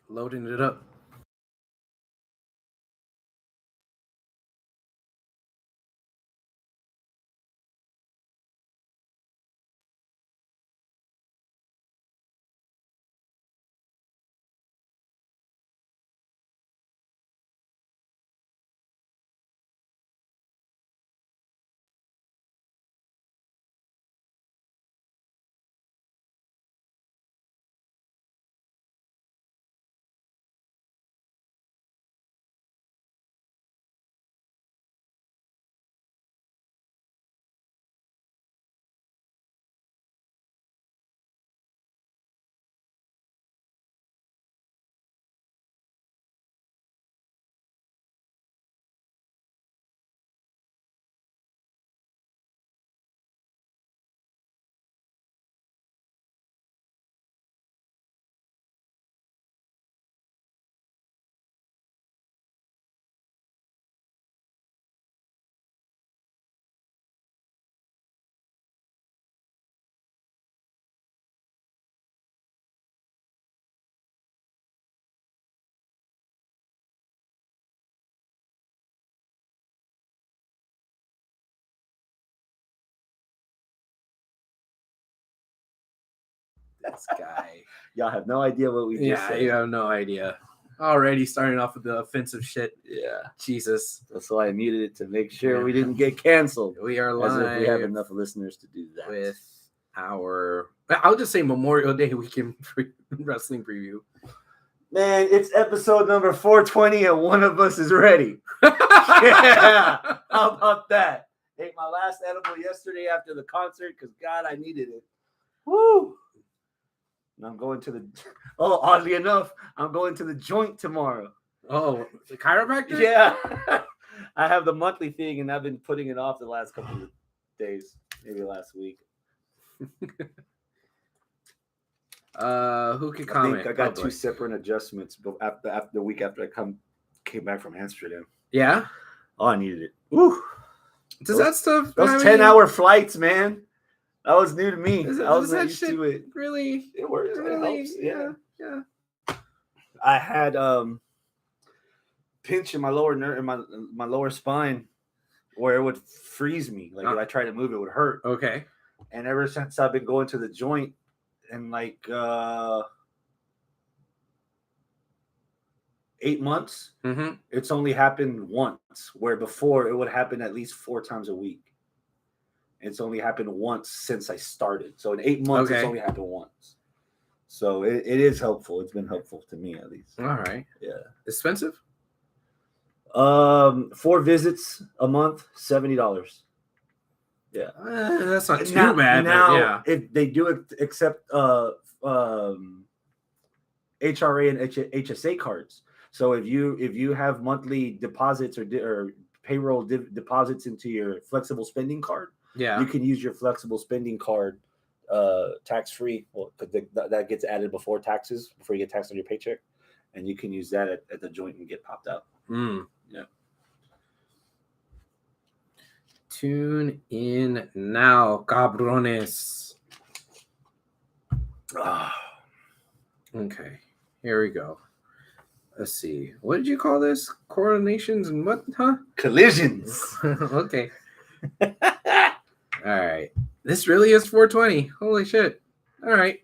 Loading it up. This guy. Y'all have no idea what we just said. Yeah, you have no idea. Already starting off with the offensive shit. Yeah. Jesus. That's why I muted it to make sure we didn't get canceled. We are live. As if we have enough listeners to do that. With our, I'll just say Memorial Day weekend wrestling preview. Man, it's episode number 420 and one of us is ready. Yeah. How about that? Ate my last edible yesterday after the concert because, God, I needed it. Woo! And I'm going to the, oddly enough, I'm going to the joint tomorrow. Oh, the chiropractor? Yeah. I have the monthly thing, and I've been putting it off the last couple of days, maybe last week. Who could comment? I got two separate adjustments after the week after I came back from Amsterdam. Yeah? Oh, I needed it. Woo! That stuff? Those 10-hour flights, man. That was new to me. I was not used to it. Really? It works. Really? It helps. Yeah. I had pinch in my lower nerve, in my lower spine, where it would freeze me. Like if I tried to move, it would hurt. Okay. And ever since I've been going to the joint, in like 8 months, it's only happened once. Where before it would happen at least 4 times a week. It's only happened once since I started. So in 8 months, It's only happened once. So it is helpful. It's been helpful to me at least. All right. Yeah. Expensive? 4 visits a month, $70. Yeah. That's not too bad. Now, if they do accept HRA and HSA cards. So if you have monthly deposits or payroll deposits into your flexible spending card, you can use your flexible spending card tax free. Well, that gets added before taxes, before you get taxed on your paycheck, and you can use that at the joint and get popped out. Yeah. Tune in now, cabrones. Okay, here we go. Let's see. What did you call this? Coronations and what? Huh? Collisions. Okay. All right. This really is 420. Holy shit. All right.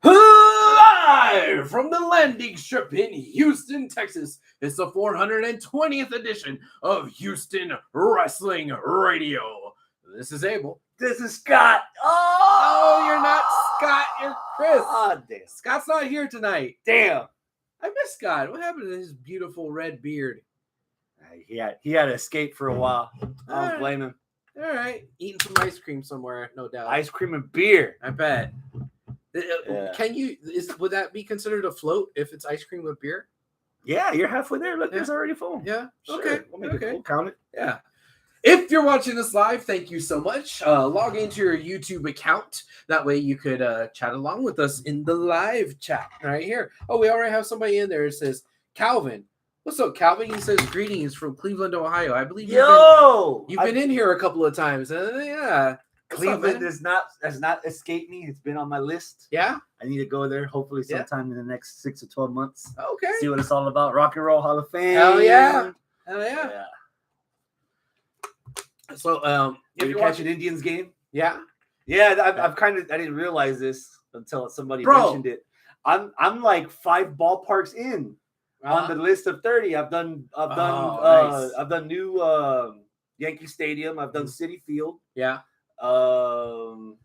Live from the landing strip in Houston, Texas, it's the 420th edition of Houston Wrestling Radio. This is Abel. This is Scott. Oh, you're not Scott. You're Chris. Oh, damn. Scott's not here tonight. Damn. I miss Scott. What happened to his beautiful red beard? He had to escape for a while. I don't blame him. All right. Eating some ice cream somewhere, no doubt. Ice cream and beer. I bet. Yeah. Would that be considered a float if it's ice cream with beer? Yeah, you're halfway there. Look, it's already full. Yeah. Sure. Okay. We'll make it full. Count it. Yeah. If you're watching this live, thank you so much. Log into your YouTube account. That way you could chat along with us in the live chat right here. Oh, we already have somebody in there. It says, Calvin. What's up, Calvin? He says, greetings from Cleveland, Ohio. I believe you've been in here a couple of times. Yeah. Cleveland has not escaped me. It's been on my list. Yeah, I need to go there. Hopefully, sometime in the next 6 to 12 months. Okay. See what it's all about. Rock and Roll Hall of Fame. Hell yeah! Hell yeah! So, if you catch an Indians game, yeah. I've kind of I didn't realize this until somebody mentioned it. I'm like 5 ballparks in on the list of 30. I've done new Yankee Stadium. I've done Citi Field. Yeah. Dodger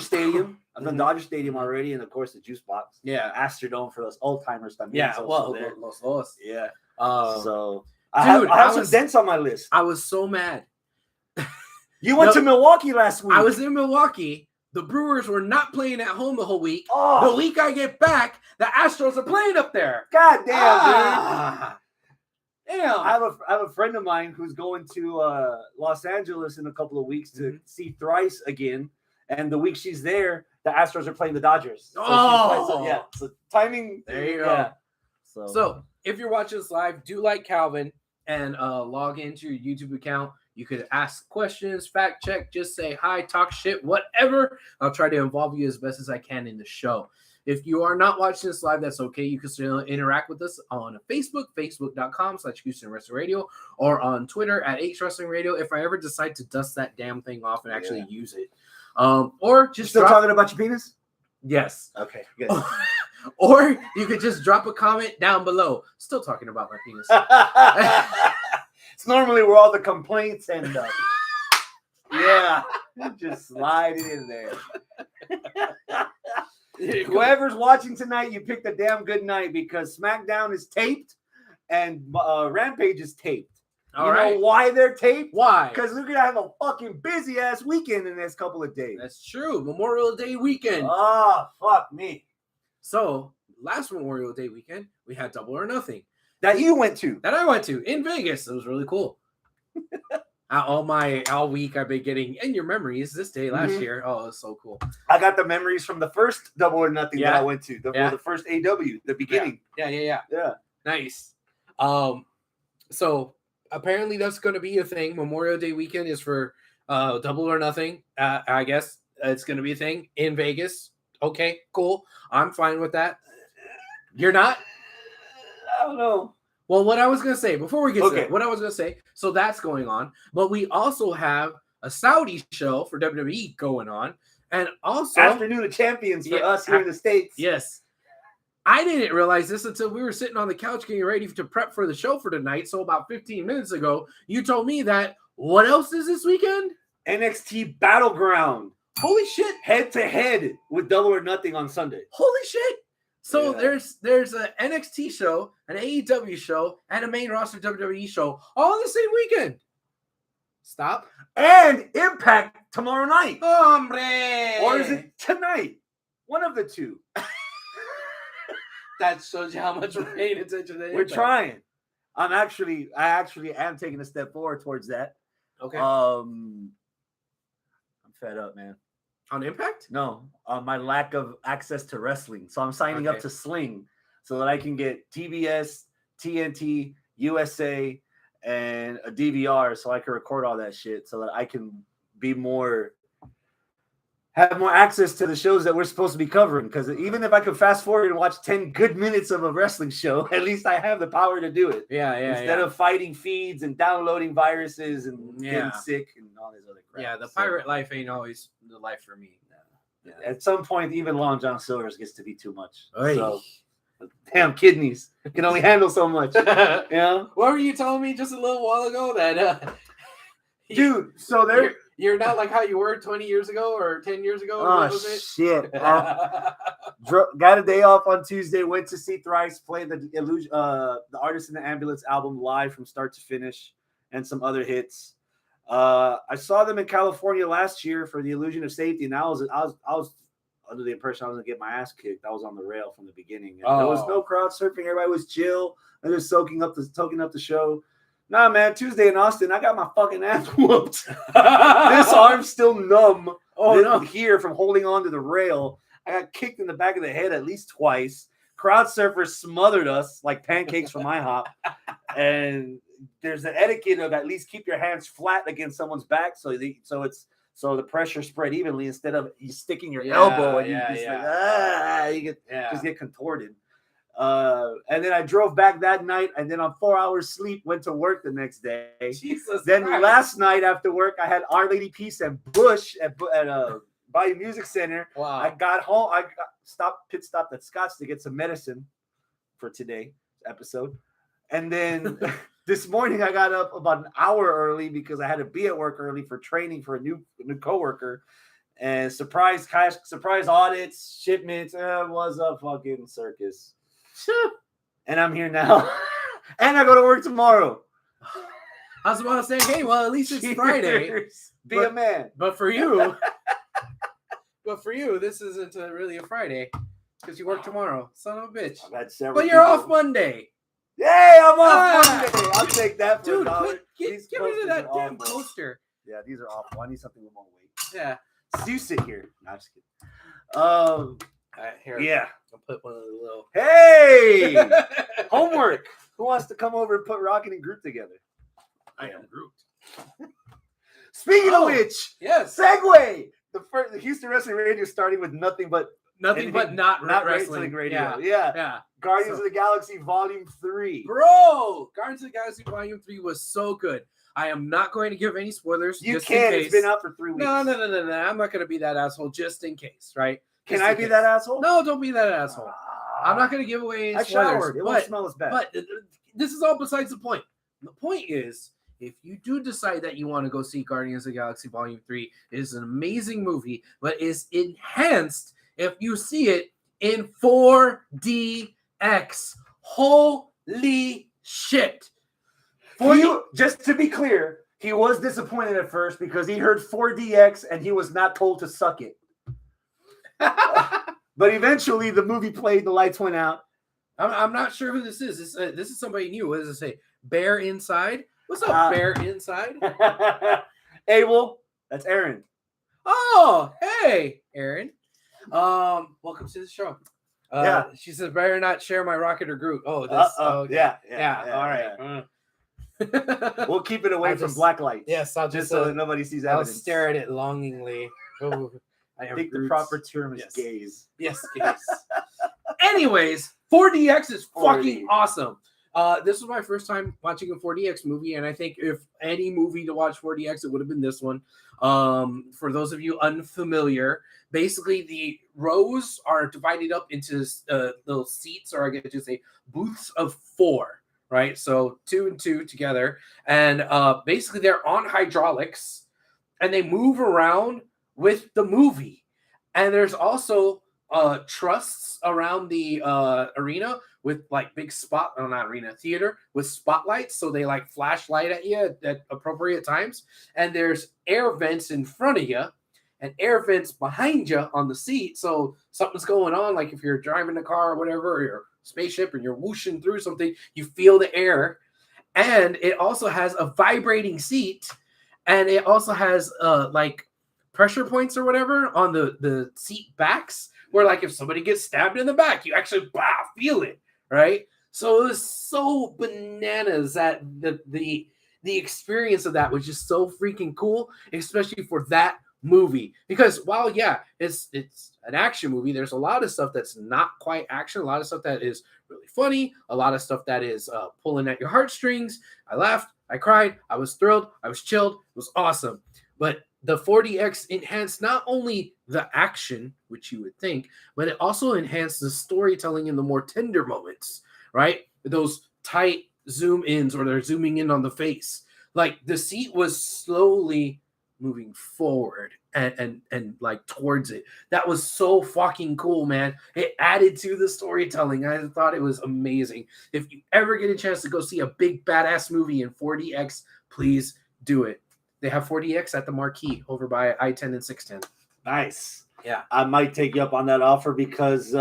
Stadium. I've done Dodger Stadium already, and of course the Juice Box. Yeah. Astrodome for us old timers. Yeah. Well, Los. Yeah. Dude, I have some dents on my list. I was so mad. You went to Milwaukee last week. I was in Milwaukee. The Brewers were not playing at home the whole week. The week I get back, the Astros are playing up there. God damn, dude. Damn. I have a friend of mine who's going to Los Angeles in a couple of weeks to see Thrice again. And the week she's there, the Astros are playing the Dodgers. So so timing. There you go. Yeah. So if you're watching this live, do like Calvin and log into your YouTube account. You could ask questions, fact check, just say hi, talk shit, whatever. I'll try to involve you as best as I can in the show. If you are not watching this live, that's okay. You can still interact with us on Facebook, facebook.com/Houston Wrestling Radio, or on Twitter at H Wrestling Radio. If I ever decide to dust that damn thing off and actually use it. Or just still talking about your penis? Yes. Okay, good. Or you could just drop a comment down below. Still talking about my penis. It's normally where all the complaints end up. Yeah, just slide it in there. Whoever's watching tonight, you picked a damn good night because SmackDown is taped and Rampage is taped. You know why they're taped? Why? Because we're gonna have a fucking busy ass weekend in the next couple of days. That's true. Memorial Day weekend. Oh, fuck me. So last Memorial Day weekend, we had Double or Nothing. That you went to. That I went to in Vegas. It was really cool. all week I've been getting in your memories this day last year. Oh, it was so cool. I got the memories from the first Double or Nothing that I went to. The first AW, the beginning. Yeah. Nice. So apparently that's going to be a thing. Memorial Day weekend is for Double or Nothing. I guess it's going to be a thing in Vegas. Okay, cool. I'm fine with that. You're not? I don't know. Well, what I was going to say, before we get to that, what I was going to say, so that's going on. But we also have a Saudi show for WWE going on. And also... Afternoon of Champions for us here in the States. Yes. I didn't realize this until we were sitting on the couch getting ready to prep for the show for tonight. So about 15 minutes ago, you told me that, what else is this weekend? NXT Battleground. Holy shit. Head-to-head with Double or Nothing on Sunday. Holy shit. So there's an NXT show, an AEW show, and a main roster WWE show all on the same weekend. Stop. And Impact tomorrow night. Hombre. Or is it tonight? One of the two. That shows you how much we're paying attention to Impact. We're trying. I actually am taking a step forward towards that. Okay. I'm fed up, man. On Impact? No, my lack of access to wrestling. So I'm signing up to Sling so that I can get TBS, TNT, USA, and a DVR so I can record all that shit so that I can have more access to the shows that we're supposed to be covering. Because even if I could fast forward and watch 10 good minutes of a wrestling show, at least I have the power to do it. Instead of fighting feeds and downloading viruses and getting sick and all this other crap. Yeah, the pirate life ain't always the life for me. Yeah. At some point, even Long John Silver's gets to be too much. Oy. So, damn kidneys can only handle so much. Yeah. What were you telling me just a little while ago that, dude? So you're not like how you were 20 years ago or 10 years ago. Oh shit! Got a day off on Tuesday. Went to see Thrice play the Artist in the Ambulance album live from start to finish, and some other hits. I saw them in California last year for the Illusion of Safety, and I was under the impression I was gonna get my ass kicked. I was on the rail from the beginning. And there was no crowd surfing. Everybody was chill. I was soaking up the show. Nah, man, Tuesday in Austin, I got my fucking ass whooped. This arm's still numb. Here from holding on to the rail. I got kicked in the back of the head at least twice. Crowd surfers smothered us like pancakes from IHOP. And there's an etiquette of at least keep your hands flat against someone's back so so the pressure spread evenly instead of you sticking your elbow and you just like you sticking your elbow and you just just get contorted. And then I drove back that night, and then on 4 hours sleep, went to work the next day. Jesus then Christ. Last night after work, I had Our Lady Peace and Bush at Bayou Music Center. Wow. I got home. I pit stopped at Scott's to get some medicine for today's episode, and then this morning I got up about an hour early because I had to be at work early for training for a new coworker. And surprise audits, shipments. It was a fucking circus. And I'm here now. And I go to work tomorrow. I was about to say, hey, well, at least it's Friday. Be a man. But for you, this isn't really a Friday because you work tomorrow. Son of a bitch. I've had several but you're off Monday. Yay, I'm off Monday. I'll take that for dude, a dollar. Get rid of that damn awful. poster. Yeah, these are awful. I need something with more weight. Yeah. So you sit here. No, I'm just kidding. Here. Yeah. I'll put one of the little. Hey! Homework. Who wants to come over and put Rocket and Groot together? I am Groot. Speaking of which, yes. segue. The Houston Wrestling Radio starting with nothing but not wrestling radio. Yeah. Guardians of the Galaxy Volume 3. Bro, Guardians of the Galaxy Volume 3 was so good. I am not going to give any spoilers. You just can. In case. It's been out for 3 weeks. No. I'm not going to be that asshole just in case, right? Can I be that asshole? No, don't be that asshole. I'm not going to give away any spoilers. I showered. It won't smell as bad. But this is all besides the point. The point is, if you do decide that you want to go see Guardians of the Galaxy Volume 3, it is an amazing movie, but is enhanced if you see it in 4DX. Holy shit. Just to be clear, he was disappointed at first because he heard 4DX and he was not told to suck it. But eventually the movie played, the lights went out. I'm not sure who this is. This is somebody new. What does it say? Bear Inside? What's up, Bear Inside? Abel, that's Aaron. Oh, hey, Aaron. Welcome to the show. She says, better not share my Rocket or Groot. Oh, this. Okay. Yeah. All right. We'll keep it away from black light. Yes, I'll just so that nobody sees evidence. I'll stare at it longingly. Oh, I think the proper term is gaze. Yes, gaze. Anyways, 4DX is fucking awesome. This was my first time watching a 4DX movie, and I think if any movie to watch 4DX, it would have been this one. For those of you unfamiliar, basically the rows are divided up into little seats, or I get to say booths of 4, right? So 2 and 2 together, and basically they're on hydraulics, and they move around with the movie. And there's also trusses around the arena with like big theater with spotlights, so they like flashlight at you at appropriate times. And there's air vents in front of you and air vents behind you on the seat, so something's going on, like if you're driving a car or whatever, or your spaceship and you're whooshing through something, you feel the air. And it also has a vibrating seat, and it also has like pressure points or whatever on the seat backs, where like if somebody gets stabbed in the back, you actually feel it, right? So it was so bananas that the experience of that was just so freaking cool, especially for that movie. Because while it's an action movie, there's a lot of stuff that's not quite action, a lot of stuff that is really funny, a lot of stuff that is pulling at your heartstrings. I laughed, I cried, I was thrilled, I was chilled, it was awesome. But the 4DX enhanced not only the action, which you would think, but it also enhanced the storytelling in the more tender moments, right? Those tight zoom ins, or they're zooming in on the face. Like the seat was slowly moving forward and like towards it. That was so fucking cool, man. It added to the storytelling. I thought it was amazing. If you ever get a chance to go see a big badass movie in 4DX, please do it. They have 4DX at the Marquee over by I-10 and 610. Nice. Yeah. I might take you up on that offer because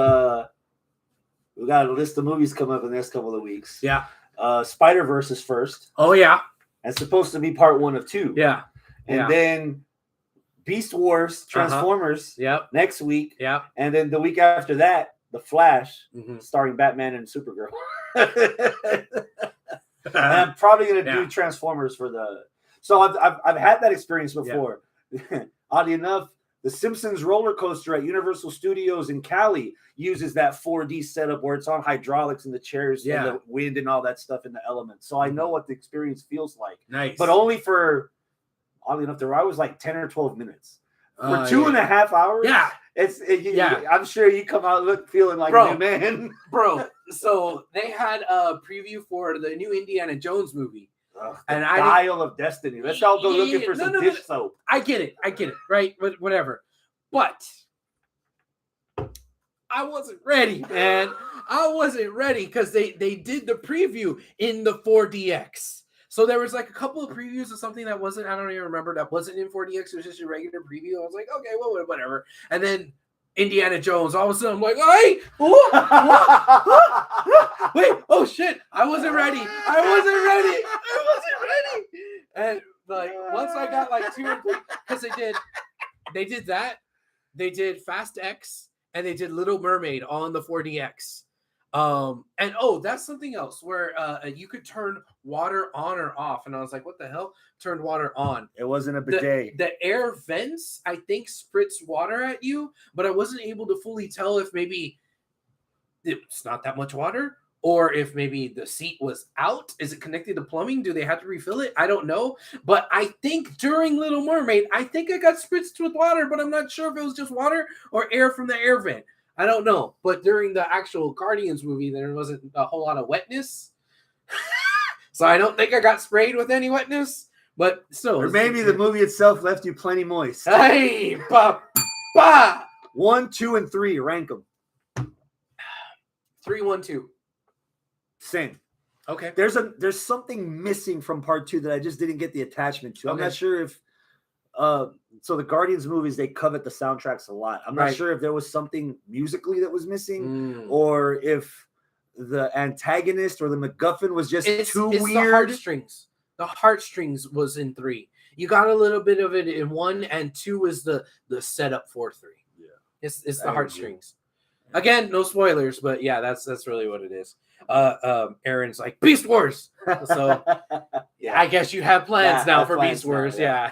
we got a list of movies coming up in the next couple of weeks. Yeah. Spider-Verse is first. Oh, yeah. It's supposed to be part 1 of 2. Yeah. And then Beast Wars, Transformers next week. Yeah. And then the week after that, The Flash, starring Batman and Supergirl. And I'm probably going to do Transformers for the... So I've had that experience before. Yeah. Oddly enough, the Simpsons roller coaster at Universal Studios in Cali uses that 4D setup where it's on hydraulics and the chairs and the wind and all that stuff in the elements. So I know what the experience feels like. Nice. But only for, oddly enough, the ride was like 10 or 12 minutes. For 2.5 hours? Yeah. I'm sure you come out feeling like a new man. Bro, so they had a preview for the new Indiana Jones movie. And Dial of Destiny. Let's all go looking for some dish soap. I get it, right? But whatever. But I wasn't ready, man. I wasn't ready because they did the preview in the 4DX. So there was like a couple of previews of something that wasn't, I don't even remember, that wasn't in 4DX. It was just a regular preview. I was like, okay, well, whatever. And then Indiana Jones, all of a sudden I'm like, hey, wait, oh shit, I wasn't ready. And like once I got like 2 or 3, because they did that, they did Fast X, and they did Little Mermaid on the 4DX. And that's something else where you could turn water on or off, and I was like, what the hell? Turned water on. It wasn't a bidet. The air vents, I think, spritz water at you, but I wasn't able to fully tell if maybe it's not that much water, or if maybe the seat was out. Is it connected to plumbing? Do they have to refill it? I don't know. But I think during Little Mermaid, I think I got spritzed with water, but I'm not sure if it was just water or air from the air vent. I don't know. But during the actual Guardians movie, there wasn't a whole lot of wetness. So I don't think I got sprayed with any wetness. But still. Or maybe the movie itself left you plenty moist. Hey, papa. 1, 2, and 3. Rank them. 3, 1, 2. Same. Okay. There's something missing from part 2 that I just didn't get the attachment to. I'm not sure if so the Guardians movies, they covet the soundtracks a lot. I'm not sure if there was something musically that was missing, or if the antagonist or the MacGuffin was just too weird. The heartstrings. The heartstrings was in 3. You got a little bit of it in 1, and 2 is the setup for 3. Yeah. It's the heartstrings. Again, no spoilers, but yeah, that's really what it is. Aaron's like, Beast Wars. So yeah, I guess you have plans now for Beast Wars. Yeah.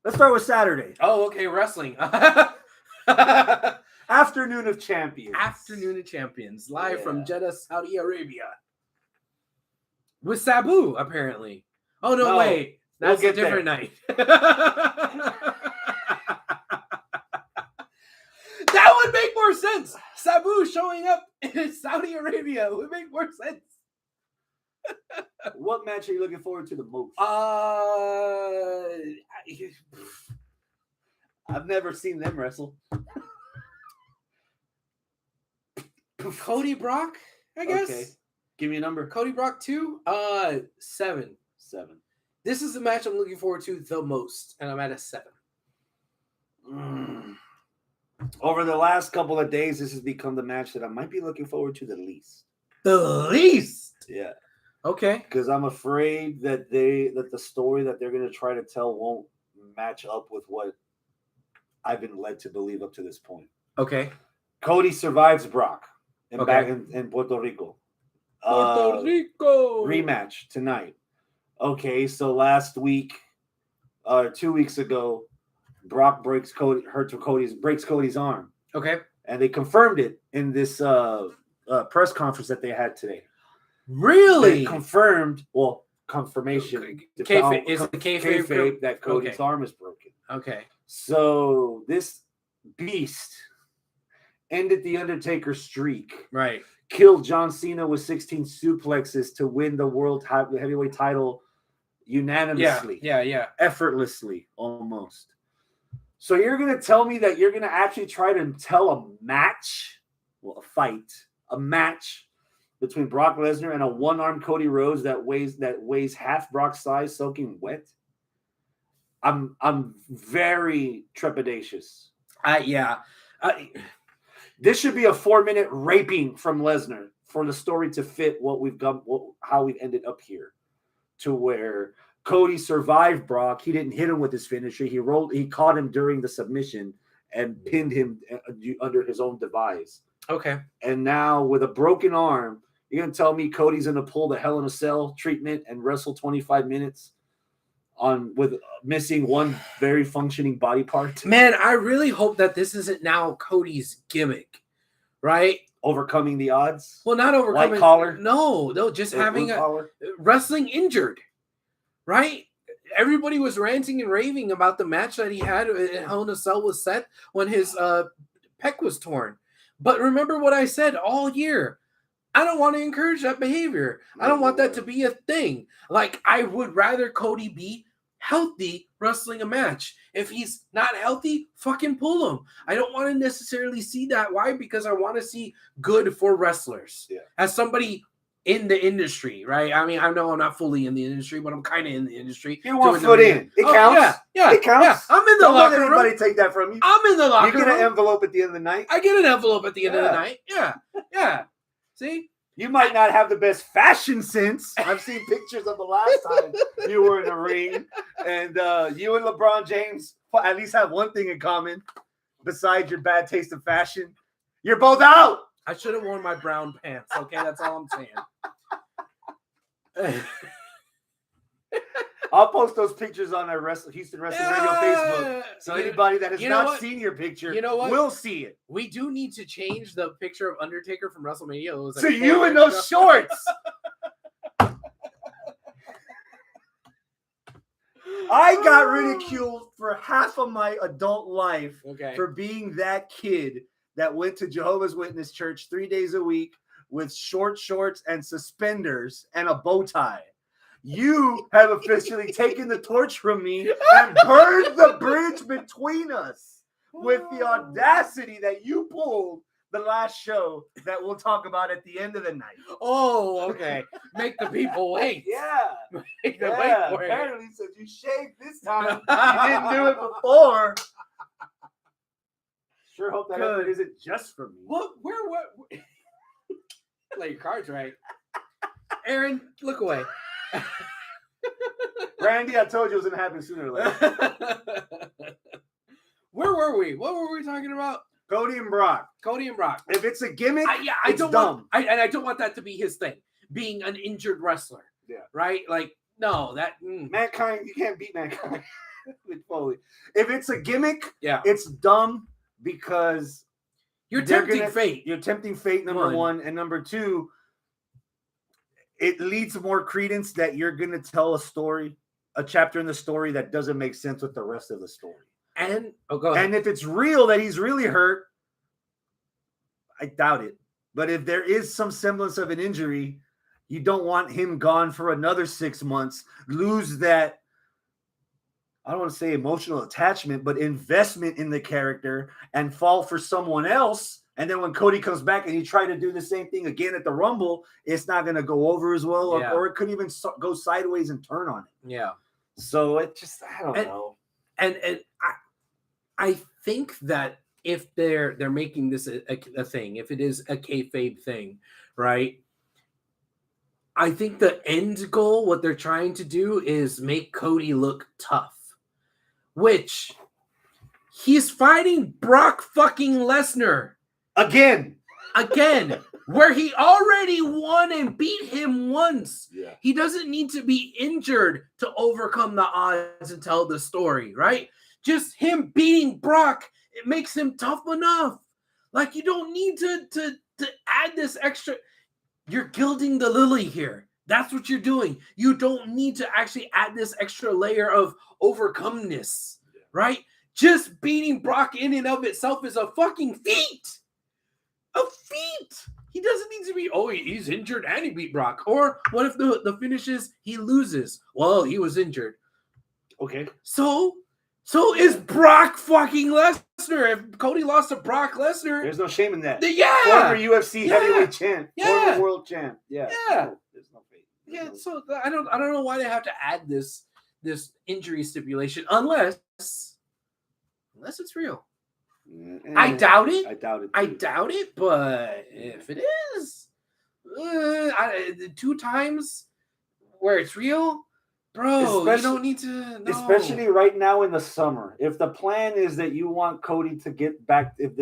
Let's start with Saturday. Oh, okay, wrestling. Afternoon of Champions. Live from Jeddah, Saudi Arabia. With Sabu, apparently. Oh, no, wait. That's a different night. That would make more sense. Sabu showing up in Saudi Arabia would make more sense. What match are you looking forward to the most? I've never seen them wrestle. Cody Brock, I guess. Okay. Give me a number. Cody Brock 2. 7. This is the match I'm looking forward to the most, and I'm at a 7. Over the last couple of days, this has become the match that I might be looking forward to the least. The least? Yeah. Okay. Because I'm afraid that the story that they're going to try to tell won't match up with what I've been led to believe up to this point. Okay. Cody survives Brock back in Puerto Rico. Puerto Rico. Rematch tonight. Okay, so last week, 2 weeks ago, Brock breaks Cody's arm. Okay. And they confirmed it in this press conference that they had today. Really? They confirmed, confirmation. Is the kayfabe that Cody's arm is broken. Okay. So this beast ended the Undertaker's streak. Right. Killed John Cena with 16 suplexes to win the world heavyweight title unanimously. Yeah. Effortlessly, almost. So you're going to tell me that you're going to actually try to tell a match between Brock Lesnar and a one-armed Cody Rhodes that weighs half Brock's size, soaking wet? I'm very trepidatious. This should be a 4-minute raping from Lesnar for the story to fit what we've got, how we've ended up here, to where Cody survived Brock. He didn't hit him with his finisher. He caught him during the submission and pinned him under his own device. Okay. And now with a broken arm, You're gonna tell me Cody's gonna pull the Hell in a Cell treatment and wrestle 25 minutes with missing one very functioning body part? Man, I really hope that this isn't now Cody's gimmick, right? Overcoming the odds. Well, not overcoming. White collar. No, just having wrestling injured, right? Everybody was ranting and raving about the match that he had at Hell in a Cell with Seth when his pec was torn. But remember what I said all year. I don't want to encourage that behavior. I don't want that to be a thing. Like, I would rather Cody be healthy wrestling a match. If he's not healthy, fucking pull him. I don't want to necessarily see that. Why? Because I want to see good for wrestlers. Yeah. As somebody in the industry, right? I mean, I know I'm not fully in the industry, but I'm kind of in the industry. You want foot in. It counts. Yeah. It counts. Yeah. I'm in the locker room. Anybody take that from you. I'm in the locker room. You get an envelope at the end of the night. I get an envelope at the end of the night. Yeah. See? You might not have the best fashion sense. I've seen pictures of the last time you were in the ring. And you and LeBron James at least have one thing in common besides your bad taste in fashion. You're both out. I should have worn my brown pants. Okay, that's all I'm saying. I'll post those pictures on our Houston Wrestling Radio Facebook. So anybody that has not seen your picture will see it. We do need to change the picture of Undertaker from WrestleMania. It was to you in those shorts. I got ridiculed for half of my adult life for being that kid that went to Jehovah's Witness church 3 days a week with short shorts and suspenders and a bow tie. You have officially taken the torch from me and burned the bridge between us with the audacity that you pulled the last show that we'll talk about at the end of the night. Oh, okay. Make the people wait. Yeah. Make them wait for it. Apparently, since you shaved this time, you didn't do it before. Sure hope that effort isn't just for me. What? Play your cards right. Aaron, look away. Randy, I told you it was going to happen sooner or later. Where were we? What were we talking about? Cody and Brock. If it's a gimmick, it's dumb. I don't want that to be his thing. Being an injured wrestler. Yeah. Right? Like, no, that... Mankind, you can't beat Mankind. If it's a gimmick, yeah, it's dumb because... You're tempting fate. You're tempting fate, number one. And number two, it leads to more credence that you're going to tell a story, a chapter in the story that doesn't make sense with the rest of the story. And go ahead. And if it's real that he's really hurt, I doubt it. But if there is some semblance of an injury, you don't want him gone for another 6 months, lose that, I don't want to say emotional attachment, but investment in the character and fall for someone else. And then when Cody comes back and he tried to do the same thing again at the Rumble, it's not going to go over as well, or it could even go sideways and turn on it. Yeah. So it just, I don't know. And I think that if they're making this a thing, if it is a kayfabe thing, right? I think the end goal, what they're trying to do is make Cody look tough, which he's fighting Brock fucking Lesnar. Again, where he already won and beat him once. Yeah. He doesn't need to be injured to overcome the odds and tell the story, right? Just him beating Brock, it makes him tough enough. Like, you don't need to add this extra. You're gilding the lily here. That's what you're doing. You don't need to actually add this extra layer of overcomeness, right? Just beating Brock in and of itself is a fucking feat. A feat. He doesn't need to be, he's injured and he beat Brock. Or what if the finish is he loses? Well, he was injured. Okay. So is Brock fucking Lesnar. If Cody lost to Brock Lesnar, there's no shame in that. Yeah. Former UFC heavyweight champ. Yeah. Former world champ. Yeah. Yeah. There's no fate. So I don't know why they have to add this injury stipulation unless it's real. I doubt it. I doubt it, but if it is, 2 times where it's real, bro, you don't need to. No. Especially right now in the summer. If the plan is that you want Cody to get back, if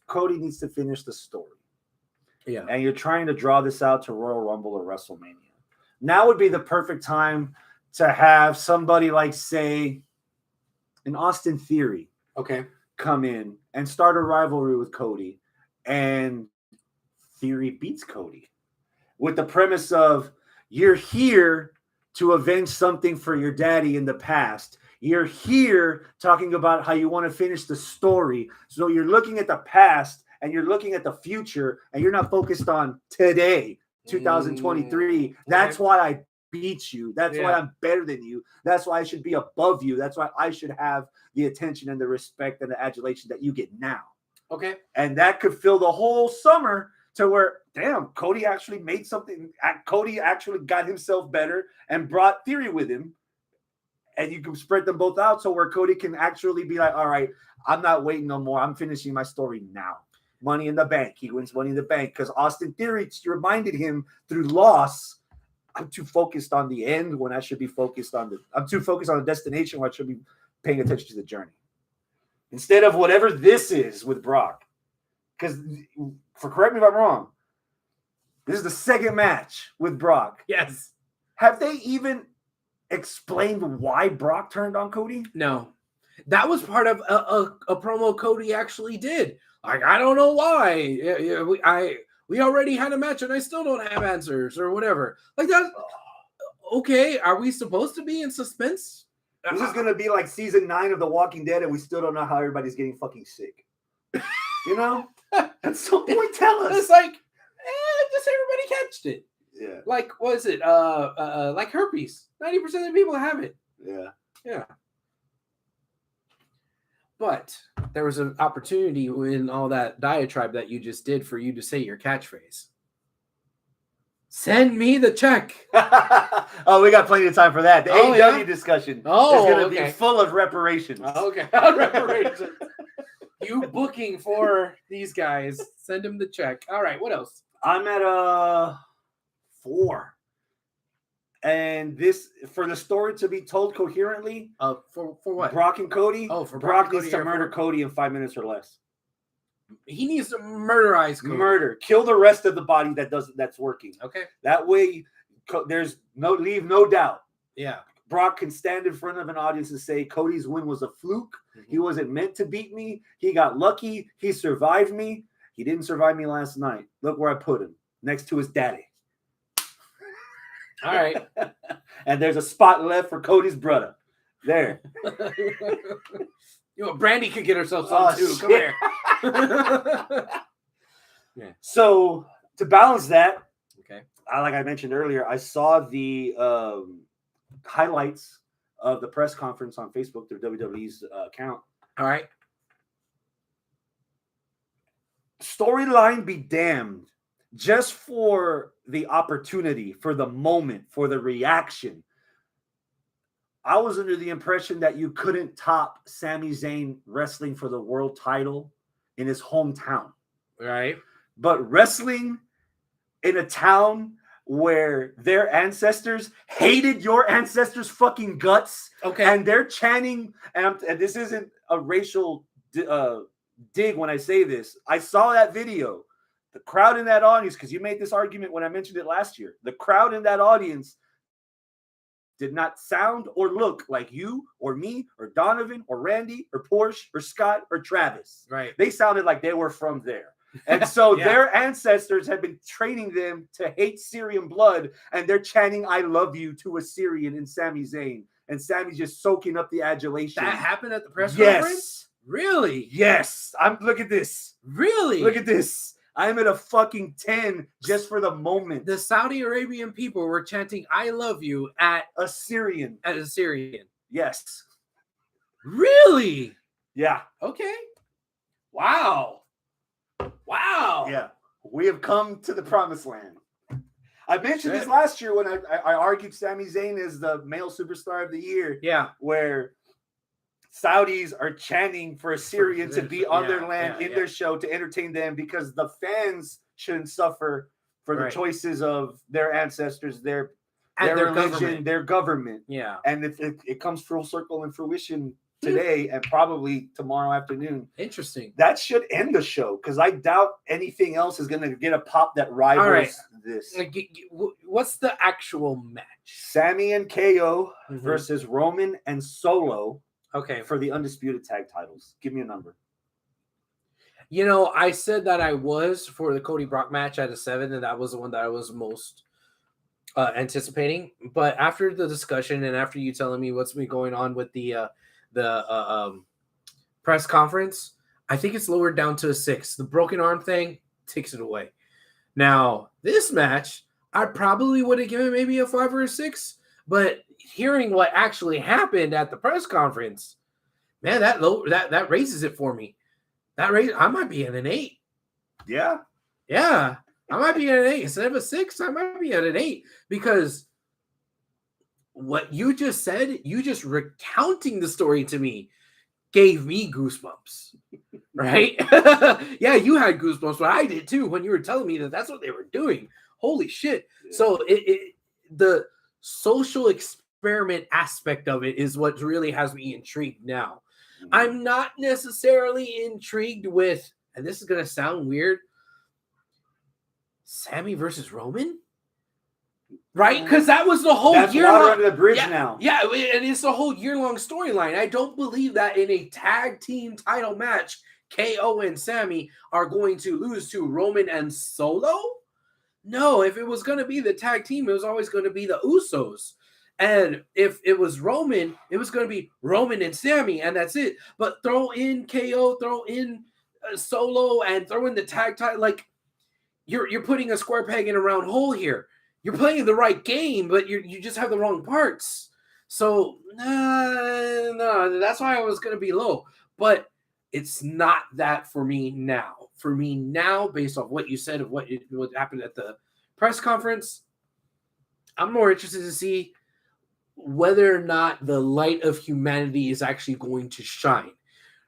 Cody needs to finish the story, Yeah. and you're trying to draw this out to Royal Rumble or WrestleMania. Now would be the perfect time to have somebody like, say, an Austin Theory Okay. come in and start a rivalry with Cody, and Theory beats Cody with the premise of you're here to avenge something for your daddy in the past. You're here talking about how you want to finish the story. So you're looking at the past and you're looking at the future and you're not focused on today, 2023. That's why I beat you. That's why I'm better than you. That's why I should be above you. That's why I should have the attention and the respect and the adulation that you get now. Okay. And that could fill the whole summer to where, damn, Cody actually made something. Cody actually got himself better and brought Theory with him. And you can spread them both out so where Cody can actually be like, all right, I'm not waiting no more. I'm finishing my story now. Money in the Bank. He wins Money in the Bank because Austin Theory reminded him through loss, I'm too focused on the end when I should be focused on I'm too focused on the destination when I should be paying attention to the journey. Instead of whatever this is with Brock. Because, correct me if I'm wrong, this is the second match with Brock. Yes. Have they even explained why Brock turned on Cody? No. That was part of a promo Cody actually did. Like, I don't know why. We already had a match and I still don't have answers or whatever. Like that. Okay, are we supposed to be in suspense? This is going to be like season 9 of The Walking Dead and we still don't know how everybody's getting fucking sick. You know? At some point, tell us. It's like, just everybody catched it. Yeah. Like, what is it? Like herpes. 90% of the people have it. Yeah. Yeah. But there was an opportunity in all that diatribe that you just did for you to say your catchphrase. Send me the check. Oh, we got plenty of time for that. The AEW discussion is going to be full of reparations. Okay. Reparations. You booking for these guys. Send them the check. All right. What else? I'm at 4. And this, for the story to be told coherently, for what? Brock and Cody. Oh, for Brock needs to murder Cody in 5 minutes or less. He needs to murderize Cody. Murder, kill the rest of the body that's working. Okay. That way, there's no doubt. Yeah. Brock can stand in front of an audience and say Cody's win was a fluke. Mm-hmm. He wasn't meant to beat me. He got lucky. He survived me. He didn't survive me last night. Look where I put him, next to his daddy. All right. And there's a spot left for Cody's brother. There. You know, Brandy could get herself some too. Come here. Yeah. So to balance that, okay. Like I mentioned earlier, I saw the highlights of the press conference on Facebook through WWE's account. All right. Storyline be damned. Just for the opportunity, for the moment, for the reaction. I was under the impression that you couldn't top Sami Zayn wrestling for the world title in his hometown. Right. But wrestling in a town where their ancestors hated your ancestors' fucking guts. Okay. And they're chanting, and this isn't a racial dig when I say this. I saw that video. The crowd in that audience, because you made this argument when I mentioned it last year, the crowd in that audience did not sound or look like you or me or Donovan or Randy or Porsche or Scott or Travis. Right. They sounded like they were from there. And so their ancestors had been training them to hate Syrian blood, and they're chanting, I love you to a Syrian in Sami Zayn. And Sami's just soaking up the adulation. That happened at the press conference? Really? Yes. Look at this. Really? Look at this. I'm at a fucking 10 just for the moment. The Saudi Arabian people were chanting, I love you at a Syrian. Yes. Really? Yeah. Okay. Wow. Yeah. We have come to the promised land. I mentioned this last year when I argued Sami Zayn is the male superstar of the year. Yeah. Where Saudis are chanting for a Syrian to be on their land in their show to entertain them because the fans shouldn't suffer for the choices of their ancestors, their religion, their government. Yeah. And it comes full circle and fruition today and probably tomorrow afternoon. Interesting. That should end the show because I doubt anything else is going to get a pop that rivals this. What's the actual match? Sammy and KO versus Roman and Solo. Okay. For the undisputed tag titles. Give me a number. You know, I said that I was for the Cody Brock match at a 7, and that was the one that I was most anticipating. But after the discussion and after you telling me what's been going on with the press conference, I think it's lowered down to a 6. The broken arm thing takes it away. Now, this match, I probably would have given maybe a 5 or a 6, but hearing what actually happened at the press conference, man, that raises it for me. I might be at an 8. Yeah. I might be at an 8 instead of a 6. I might be at an 8 because what you just said, you just recounting the story to me, gave me goosebumps. Right? Yeah, you had goosebumps, but I did too when you were telling me that that's what they were doing. Holy shit! Yeah. So the social experiment aspect of it is what really has me intrigued now. I'm not necessarily intrigued with, and this is going to sound weird, Sammy versus Roman, right? Because that was the whole year. That's water under the bridge now. Yeah, and it's a whole year-long storyline. I don't believe that in a tag team title match, KO and Sammy are going to lose to Roman and Solo. No, if it was going to be the tag team, it was always going to be the Usos. And if it was Roman, it was going to be Roman and Sammy, and that's it. But throw in KO, throw in Solo, and throw in the tag title. Like, you're putting a square peg in a round hole here. You're playing the right game, but you just have the wrong parts. So, no, that's why I was going to be low. But it's not that for me now. For me now, based off what you said of what happened at the press conference, I'm more interested to see whether or not the light of humanity is actually going to shine,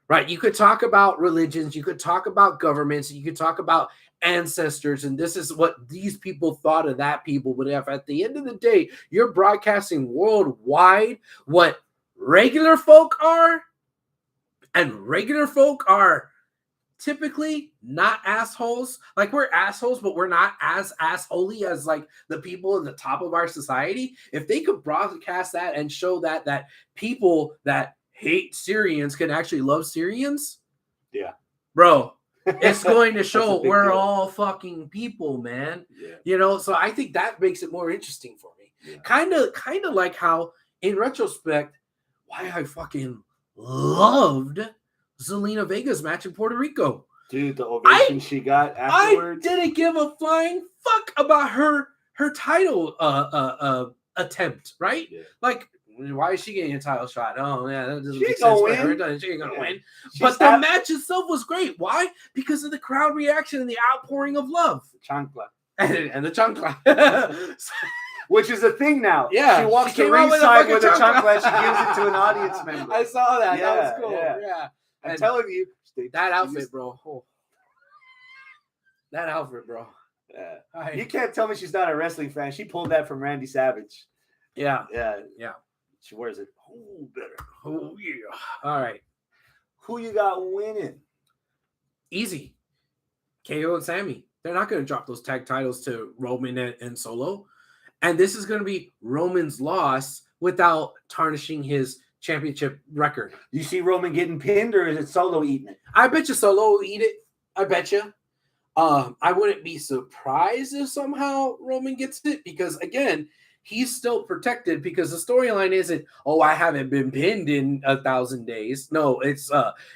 right? You could talk about religions, you could talk about governments, you could talk about ancestors, and this is what these people thought of that people. But if at the end of the day, you're broadcasting worldwide what regular folk are, and regular folk are typically not assholes. Like, we're assholes, but we're not as assholey as like the people at the top of our society. If they could broadcast that and show that people that hate Syrians can actually love Syrians, yeah, bro, it's going to show we're deal. all fucking people, man. Yeah. You know, so I think that makes it more interesting for me. Yeah. Kind of like how, in retrospect, why I fucking loved Zelina Vega's match in Puerto Rico. Dude, the ovation she got afterwards. I didn't give a flying fuck about her title attempt, right? Yeah. Like, why is she getting a title shot? Oh, yeah, that doesn't make sense for her. She ain't gonna win. But the match itself was great. Why? Because of the crowd reaction and the outpouring of love. Chancla. And the chancla. Which is a thing now. Yeah. She walks to ringside with a chancla and she gives it to an audience member. I saw that. Yeah, that was cool. Yeah. I'm telling you. That outfit, bro. Oh. That outfit, bro. Yeah. You can't tell me she's not a wrestling fan. She pulled that from Randy Savage. Yeah. Yeah. She wears it. Oh, better. Oh, yeah. All right. Who you got winning? Easy. KO and Sammy. They're not going to drop those tag titles to Roman and Solo. And this is going to be Roman's loss without tarnishing his championship record. Do you see Roman getting pinned, or is it Solo eating it? I bet you Solo will eat it. I bet you. I wouldn't be surprised if somehow Roman gets it, because again, he's still protected, because the storyline isn't, oh, I haven't been pinned in 1,000 days. No, it's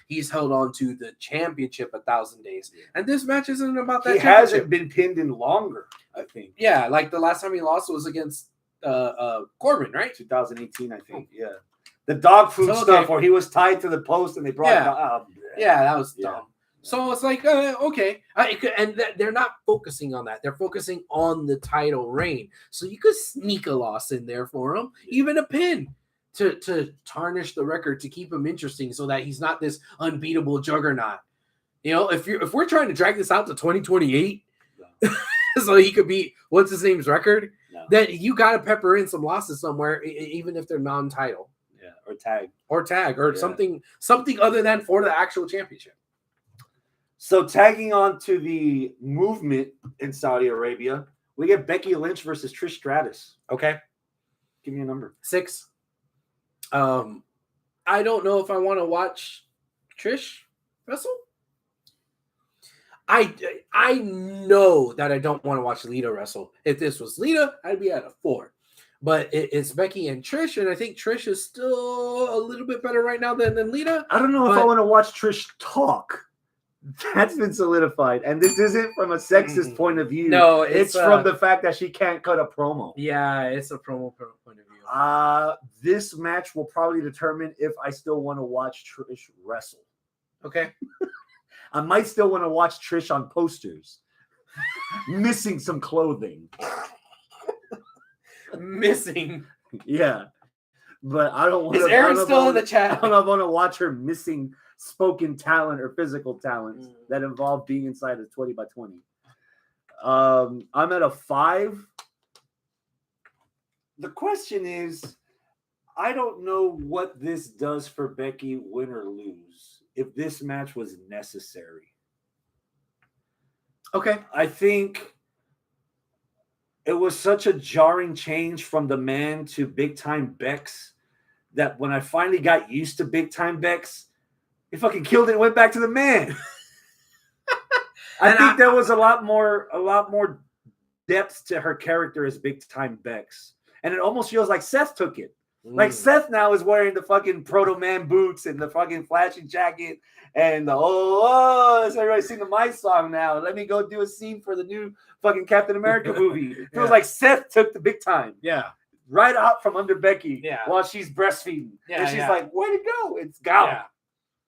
he's held on to the championship 1,000 days. And this match isn't about that. He hasn't been pinned in longer, I think. Yeah, like the last time he lost was against Corbin, right? 2018, I think. Yeah. The dog food stuff where he was tied to the post and they brought it out. Yeah, that was dumb. So it's like, okay. And they're not focusing on that. They're focusing on the title reign. So you could sneak a loss in there for him, even a pin, to tarnish the record, to keep him interesting so that he's not this unbeatable juggernaut. You know, if we're trying to drag this out to 2028 so he could beat what's his name's record, then you got to pepper in some losses somewhere, even if they're non-title. Yeah. tag or something other than for the actual championship. So tagging on to the movement in Saudi Arabia, we get Becky Lynch versus Trish Stratus. Okay. Give me a number. 6. I don't know if I want to watch Trish wrestle. I know that I don't want to watch Lita wrestle. If this was Lita, I'd be at a 4. But it's Becky and Trish, and I think Trish is still a little bit better right now than Lita. I don't know if I want to watch Trish talk. That's been solidified. And this isn't from a sexist point of view. No, it's from the fact that she can't cut a promo. Yeah, it's a promo point of view. This match will probably determine if I still want to watch Trish wrestle. Okay. I might still want to watch Trish on posters. Missing some clothing. Missing. Yeah. But I don't want to. Is Aaron still in the chat? I don't want to watch her missing spoken talent or physical talents that involve being inside a 20 by 20. I'm at a 5. The question is, I don't know what this does for Becky, win or lose, if this match was necessary. Okay. I think it was such a jarring change from the man to big time Bex that when I finally got used to big time Bex, he fucking killed it and went back to the man. I think there was a lot more depth to her character as big time Bex. And it almost feels like Seth took it. Like Seth now is wearing the fucking proto man boots and the fucking flashing jacket and the is everybody singing my song now? Let me go do a scene for the new fucking Captain America movie. It feels like Seth took the big time. Yeah. Right out from under Becky. Yeah. While she's breastfeeding. Yeah. And she's like, where'd it go? It's gone. Yeah.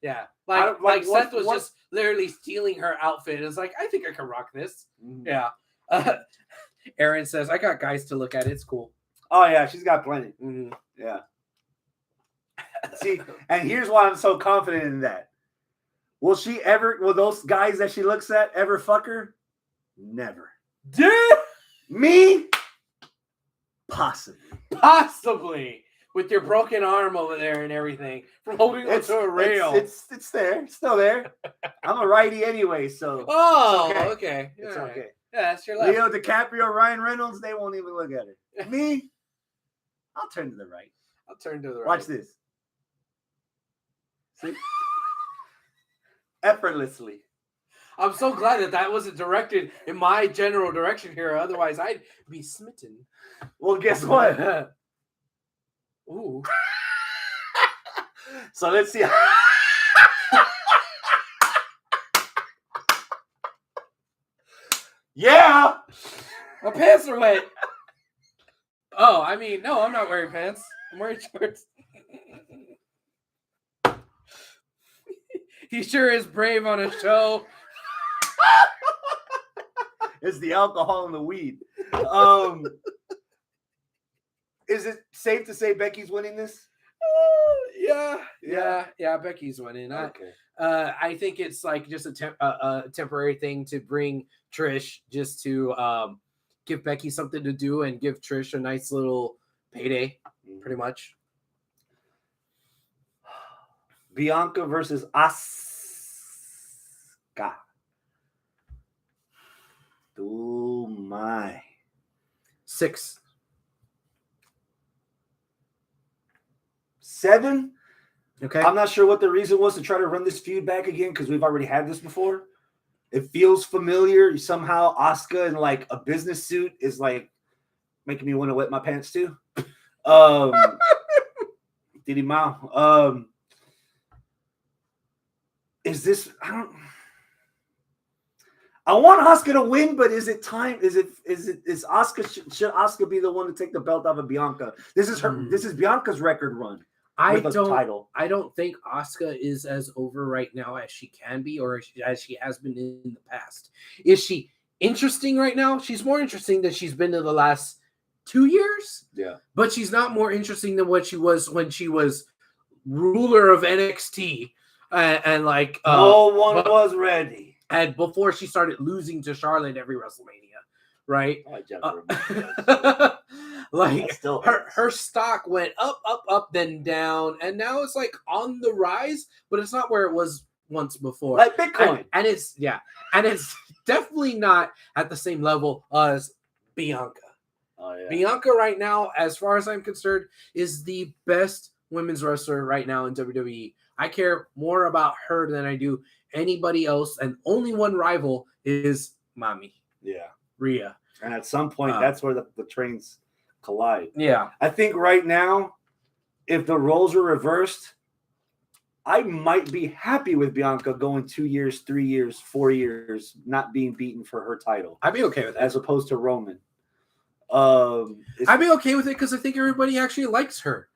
Yeah. Like Seth was just literally stealing her outfit. It's like, I think I can rock this. Mm-hmm. Yeah. Aaron says, I got guys to look at. It's cool. Oh, yeah. She's got plenty. Mm-hmm. Yeah. See, and here's why I'm so confident in that. Will those guys that she looks at ever fuck her? Never. Dude! Me? Possibly. With your broken arm over there and everything. From holding onto a rail. It's there. It's still there. I'm a righty anyway, so. Oh, okay. It's right. okay. Yeah, that's your left. Leo DiCaprio, Ryan Reynolds, they won't even look at it. Me? I'll turn to the right. I'll turn to the right. Watch this. See? Effortlessly. I'm so glad that wasn't directed in my general direction here. Otherwise, I'd be smitten. Well, guess what? Ooh. So let's see. Yeah. My pants are wet. Oh, I mean, no, I'm not wearing pants. I'm wearing shorts. He sure is brave on a show. It's the alcohol and the weed. Is it safe to say Becky's winning this? Yeah. Becky's winning. Okay. I think it's like just a temporary thing to bring Trish, just to give Becky something to do and give Trish a nice little payday, pretty much. Bianca versus Asuka. Oh my. 6. 7. Okay. I'm not sure what the reason was to try to run this feud back again because we've already had this before. It feels familiar. Somehow Asuka in like a business suit is like making me want to wet my pants too. Diddy Mao. Is this? I want Asuka to win, but is it time? Is Asuka? Should Asuka be the one to take the belt off of Bianca? This is her. This is Bianca's record run. I don't think Asuka is as over right now as she can be, or as she has been in the past. Is she interesting right now? She's more interesting than she's been in the last 2 years. Yeah, but she's not more interesting than what she was when she was ruler of NXT, and like no one was ready. And before she started losing to Charlotte every WrestleMania. right? I like Jennifer Lopez. Like still her stock went up, then down, and now it's like on the rise, but it's not where it was once before. Like Bitcoin. And it's definitely not at the same level as Bianca. Oh, yeah. Bianca right now, as far as I'm concerned, is the best women's wrestler right now in WWE. I care more about her than I do anybody else, and only one rival is Mommy. Yeah. Rhea. And at some point, that's where the trains collide. Yeah. I think right now, if the roles are reversed, I might be happy with Bianca going 2 years, 3 years, 4 years, not being beaten for her title. I'd be okay with that. As opposed to Roman. I'd be okay with it because I think everybody actually likes her.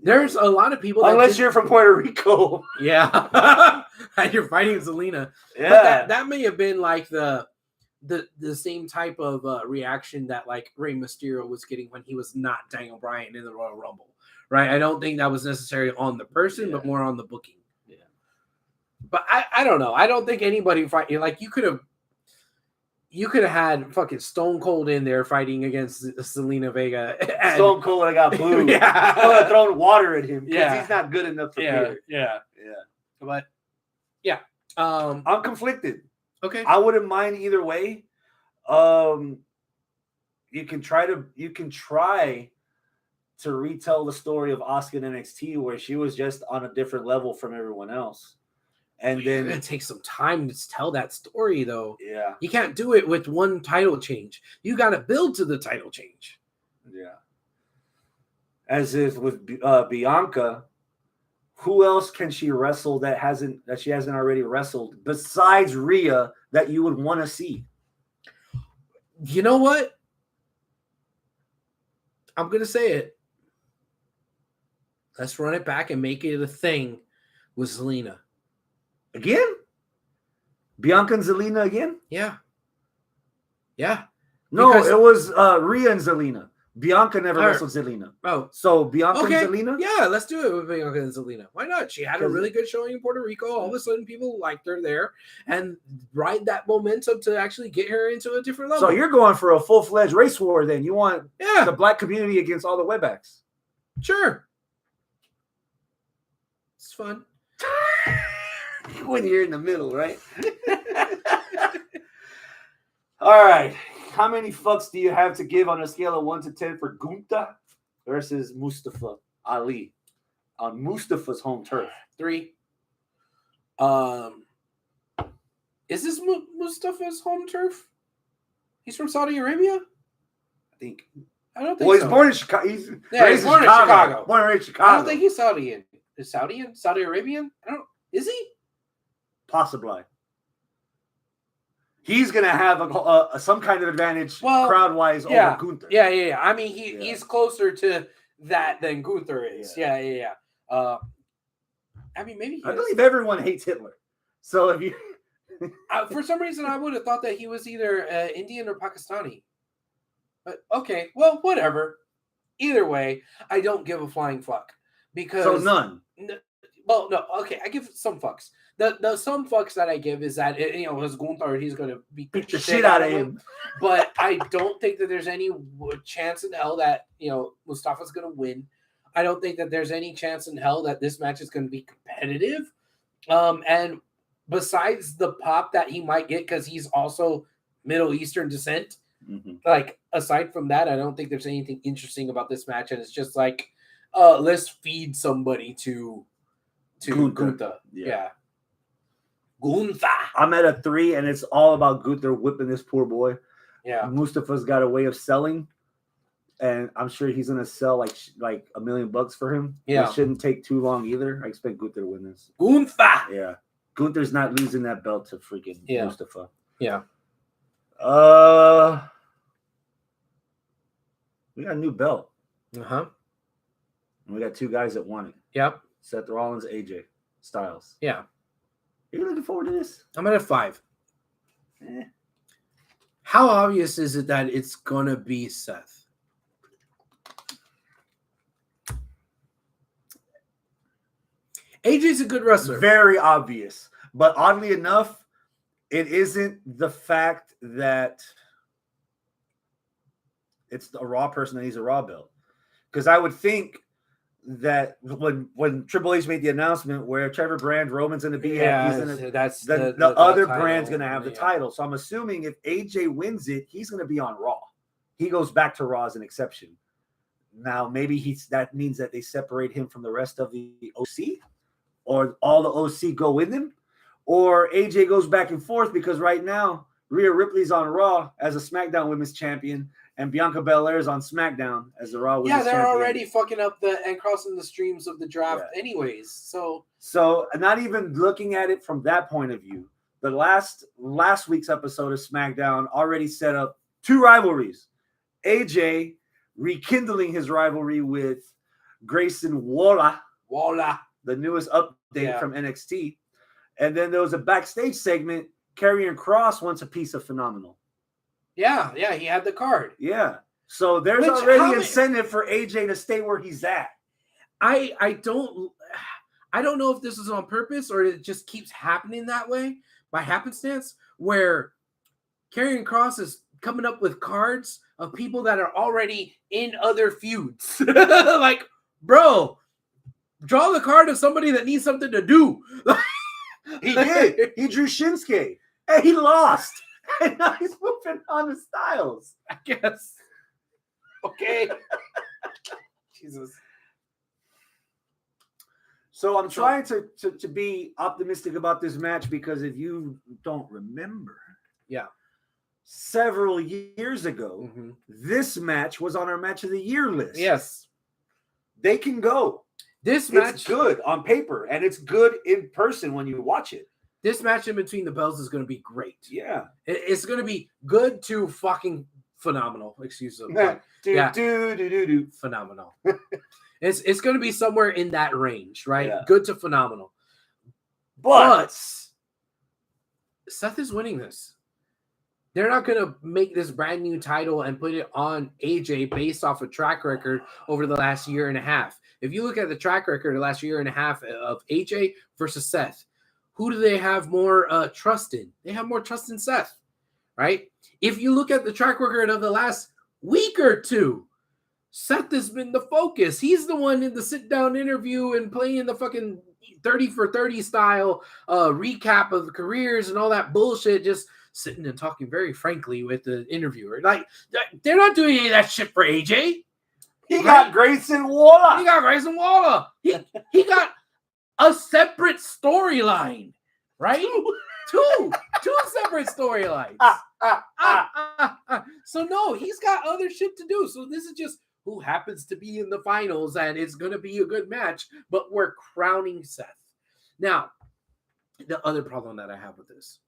There's a lot of people. Unless you're from Puerto Rico. Yeah. And you're fighting Zelina. Yeah. But that may have been like the same type of reaction that like Rey Mysterio was getting when he was not Daniel Bryan in the Royal Rumble, right? I don't think that was necessarily on the person, but more on the booking. Yeah. But I don't know. I don't think anybody fight like you could have had fucking Stone Cold in there fighting against Zelina Vega. And Stone Cold would have got booed. Yeah. I would have thrown water at him because Yeah. he's not good enough for beer. Yeah. But yeah. I'm conflicted. Okay. I wouldn't mind either way. You can try to retell the story of Asuka in NXT where she was just on a different level from everyone else. And You're then gonna take some time to tell that story, though. Yeah. You can't do it with one title change. You got to build to the title change. Yeah. As if with Bianca, who else can she wrestle that she hasn't already wrestled besides Rhea that you would want to see? You know what? I'm gonna say it. Let's run it back and make it a thing with Zelina. Again? Bianca and Zelina again? Yeah. No, Because- it was Rhea and Zelina. Bianca never wrestled Zelina. Oh. So Bianca Okay. and Zelina? Yeah, let's do it with Bianca and Zelina. Why not? She had a really good showing in Puerto Rico. All of a sudden, people liked her there and ride that momentum to actually get her into a different level. So you're going for a full-fledged race war then. You want Yeah. the black community against all the wetbacks. Sure. It's fun. When you're in the middle, right? All right. How many fucks do you have to give on a scale of 1 to 10 for Gunther versus Mustafa Ali on Mustafa's home turf? 3. Is this Mustafa's home turf? He's from Saudi Arabia? I think. I don't think Well, so. he's born in Chicago. He's He's born in Chicago. Born and raised in Chicago. I don't think he's Saudian. Is Saudian? Saudi Arabian? Is he? Possibly. He's gonna have some kind of advantage crowd-wise over Gunther. Yeah. I mean, he's closer to that than Gunther is. Yeah. I mean, maybe I believe everyone hates Hitler. So if you, for some reason, I would have thought that he was either Indian or Pakistani. But okay, well, whatever. Either way, I don't give a flying fuck because so none. Well, no, okay, I give some fucks. The some fucks that I give is that as Gunther, he's going to beat the shit out of him. But I don't think that there's any chance in hell that Mustafa's going to win. I don't think that there's any chance in hell that this match is going to be competitive. And besides the pop that he might get because he's also Middle Eastern descent, like aside from that, I don't think there's anything interesting about this match. And it's just like, let's feed somebody to Gunther. Yeah. Gunther. I'm at a 3, and it's all about Gunther whipping this poor boy. Yeah. Mustafa's got a way of selling, and I'm sure he's gonna sell like $1 million for him. Yeah. It shouldn't take too long either. I expect Gunther to win this. Gunther. Yeah. Gunther's not losing that belt to freaking Mustafa. Yeah. We got a new belt. And we got 2 guys that want it. Yep. Seth Rollins, AJ Styles. Yeah. Are you looking forward to this? I'm at a 5. How obvious is it that it's gonna be Seth? AJ's a good wrestler. Very obvious. But oddly enough, it isn't the fact that it's a Raw person that needs a Raw belt. Because I would think that when Triple H made the announcement where Trevor Brand, Roman's going to be at, he's gonna, that's the other brand's going to have the title. So I'm assuming if AJ wins it, he's going to be on Raw. He goes back to Raw as an exception. Now maybe that means that they separate him from the rest of the OC, or all the OC go with him, or AJ goes back and forth because right now Rhea Ripley's on Raw as a SmackDown Women's Champion, and Bianca Belair is on SmackDown as the Raw Women's Champion. Yeah, they're already fucking up and crossing the streams of the draft anyways. So not even looking at it from that point of view, the last week's episode of SmackDown already set up 2 rivalries. AJ rekindling his rivalry with Grayson Waller, the newest update from NXT. And then there was a backstage segment. Karrion Kross wants a piece of Phenomenal. Yeah, he had the card. Yeah. So there's already incentive for AJ to stay where he's at. I don't know if this is on purpose or it just keeps happening that way by happenstance, where Karrion Kross is coming up with cards of people that are already in other feuds. Like, bro, draw the card of somebody that needs something to do. He did. He drew Shinsuke. And he lost. And now he's moving on to Styles, I guess. Okay. Jesus. So I'm trying to be optimistic about this match because if you don't remember, several years ago, this match was on our match of the year list. Yes. They can go. This match is good on paper, and it's good in person when you watch it. This match in between the belts is going to be great. Yeah. It's going to be good to fucking phenomenal. Excuse me. Phenomenal. It's going to be somewhere in that range, right? Yeah. Good to phenomenal. But Seth is winning this. They're not going to make this brand new title and put it on AJ based off a track record over the last year and a half. If you look at the track record of the last year and a half of AJ versus Seth, who do they have more trust in? They have more trust in Seth, right? If you look at the track record of the last week or two, Seth has been the focus. He's the one in the sit-down interview and playing the fucking 30 for 30 style recap of the careers and all that bullshit, just sitting and talking very frankly with the interviewer. Like, they're not doing any of that shit for AJ. He got Grayson Waller. He got Grayson Waller. He got a separate storyline, right? Two separate storylines. So no, he's got other shit to do. So this is just who happens to be in the finals, and it's going to be a good match, but we're crowning Seth. Now, the other problem that I have with this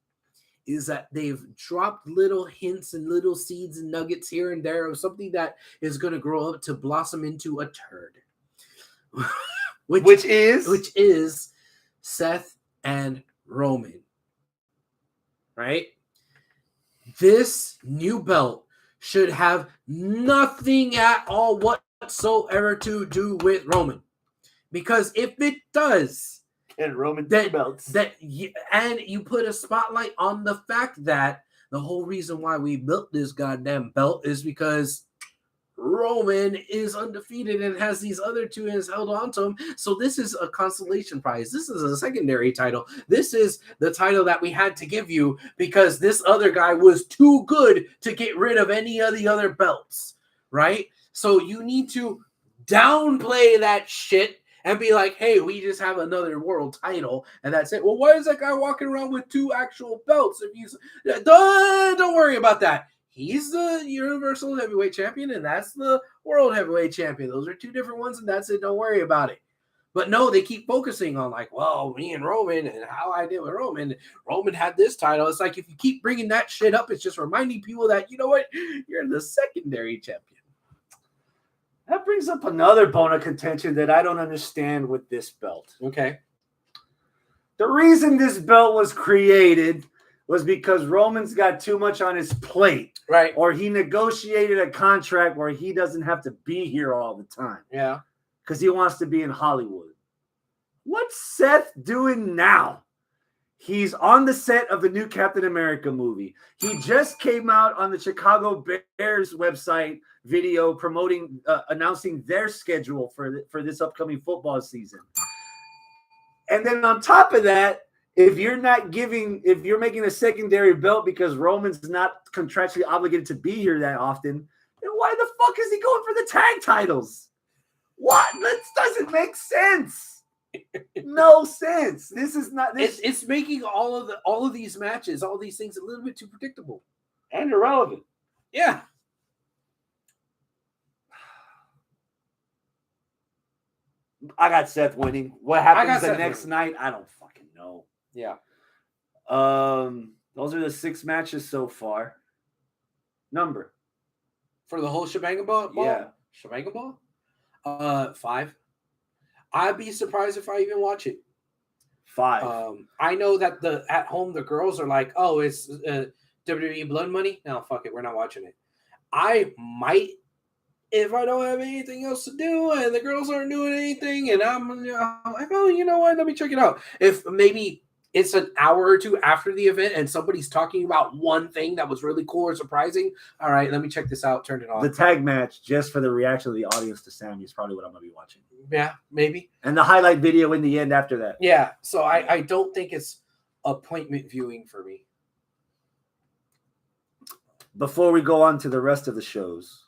is that they've dropped little hints and little seeds and nuggets here and there of something that is going to grow up to blossom into a turd. which is Seth and Roman. Right? This new belt should have nothing at all whatsoever to do with Roman. Because if it does, and Roman belts. And you put a spotlight on the fact that the whole reason why we built this goddamn belt is because Roman is undefeated and has these other two and has held on to him. So this is a consolation prize. This is a secondary title. This is the title that we had to give you because this other guy was too good to get rid of any of the other belts, right? So you need to downplay that shit and be like, hey, we just have another world title, and that's it. Well, why is that guy walking around with 2 actual belts? If he's don't worry about that. He's the Universal Heavyweight Champion, and that's the World Heavyweight Champion. Those are 2 different ones, and that's it. Don't worry about it. But no, they keep focusing on like, well, me and Roman and how I did with Roman. Roman had this title. It's like if you keep bringing that shit up, it's just reminding people that, you know what? You're the secondary champion. That brings up another bone of contention that I don't understand with this belt. Okay. The reason this belt was created was because Roman's got too much on his plate. Right. Or he negotiated a contract where he doesn't have to be here all the time. Yeah. Because he wants to be in Hollywood. What's Seth doing now? He's on the set of the new Captain America movie. He just came out on the Chicago Bears website video promoting, announcing their schedule for this upcoming football season. And then on top of that, if you're making a secondary belt because Roman's not contractually obligated to be here that often, then why the fuck is he going for the tag titles? What? This doesn't make sense. No sense. This is not this. It's making all of these matches, all these things, a little bit too predictable and irrelevant. Yeah. I got Seth winning. What happens the next night? I don't fucking know. Yeah. Those are the 6 matches so far. Number for the whole shebang ball? Yeah. Shebang ball? 5. I'd be surprised if I even watch it. 5. I know that at home the girls are like, oh, it's WWE Blood Money. No, fuck it, we're not watching it. I might if I don't have anything else to do and the girls aren't doing anything, and I'm like, oh, you know what? Let me check it out. If maybe it's an hour or two after the event and somebody's talking about one thing that was really cool or surprising, all right, let me check this out, turn it on. The tag match, just for the reaction of the audience to Sammy, is probably what I'm going to be watching. Yeah, maybe. And the highlight video in the end after that. Yeah, so I don't think it's appointment viewing for me. Before we go on to the rest of the shows,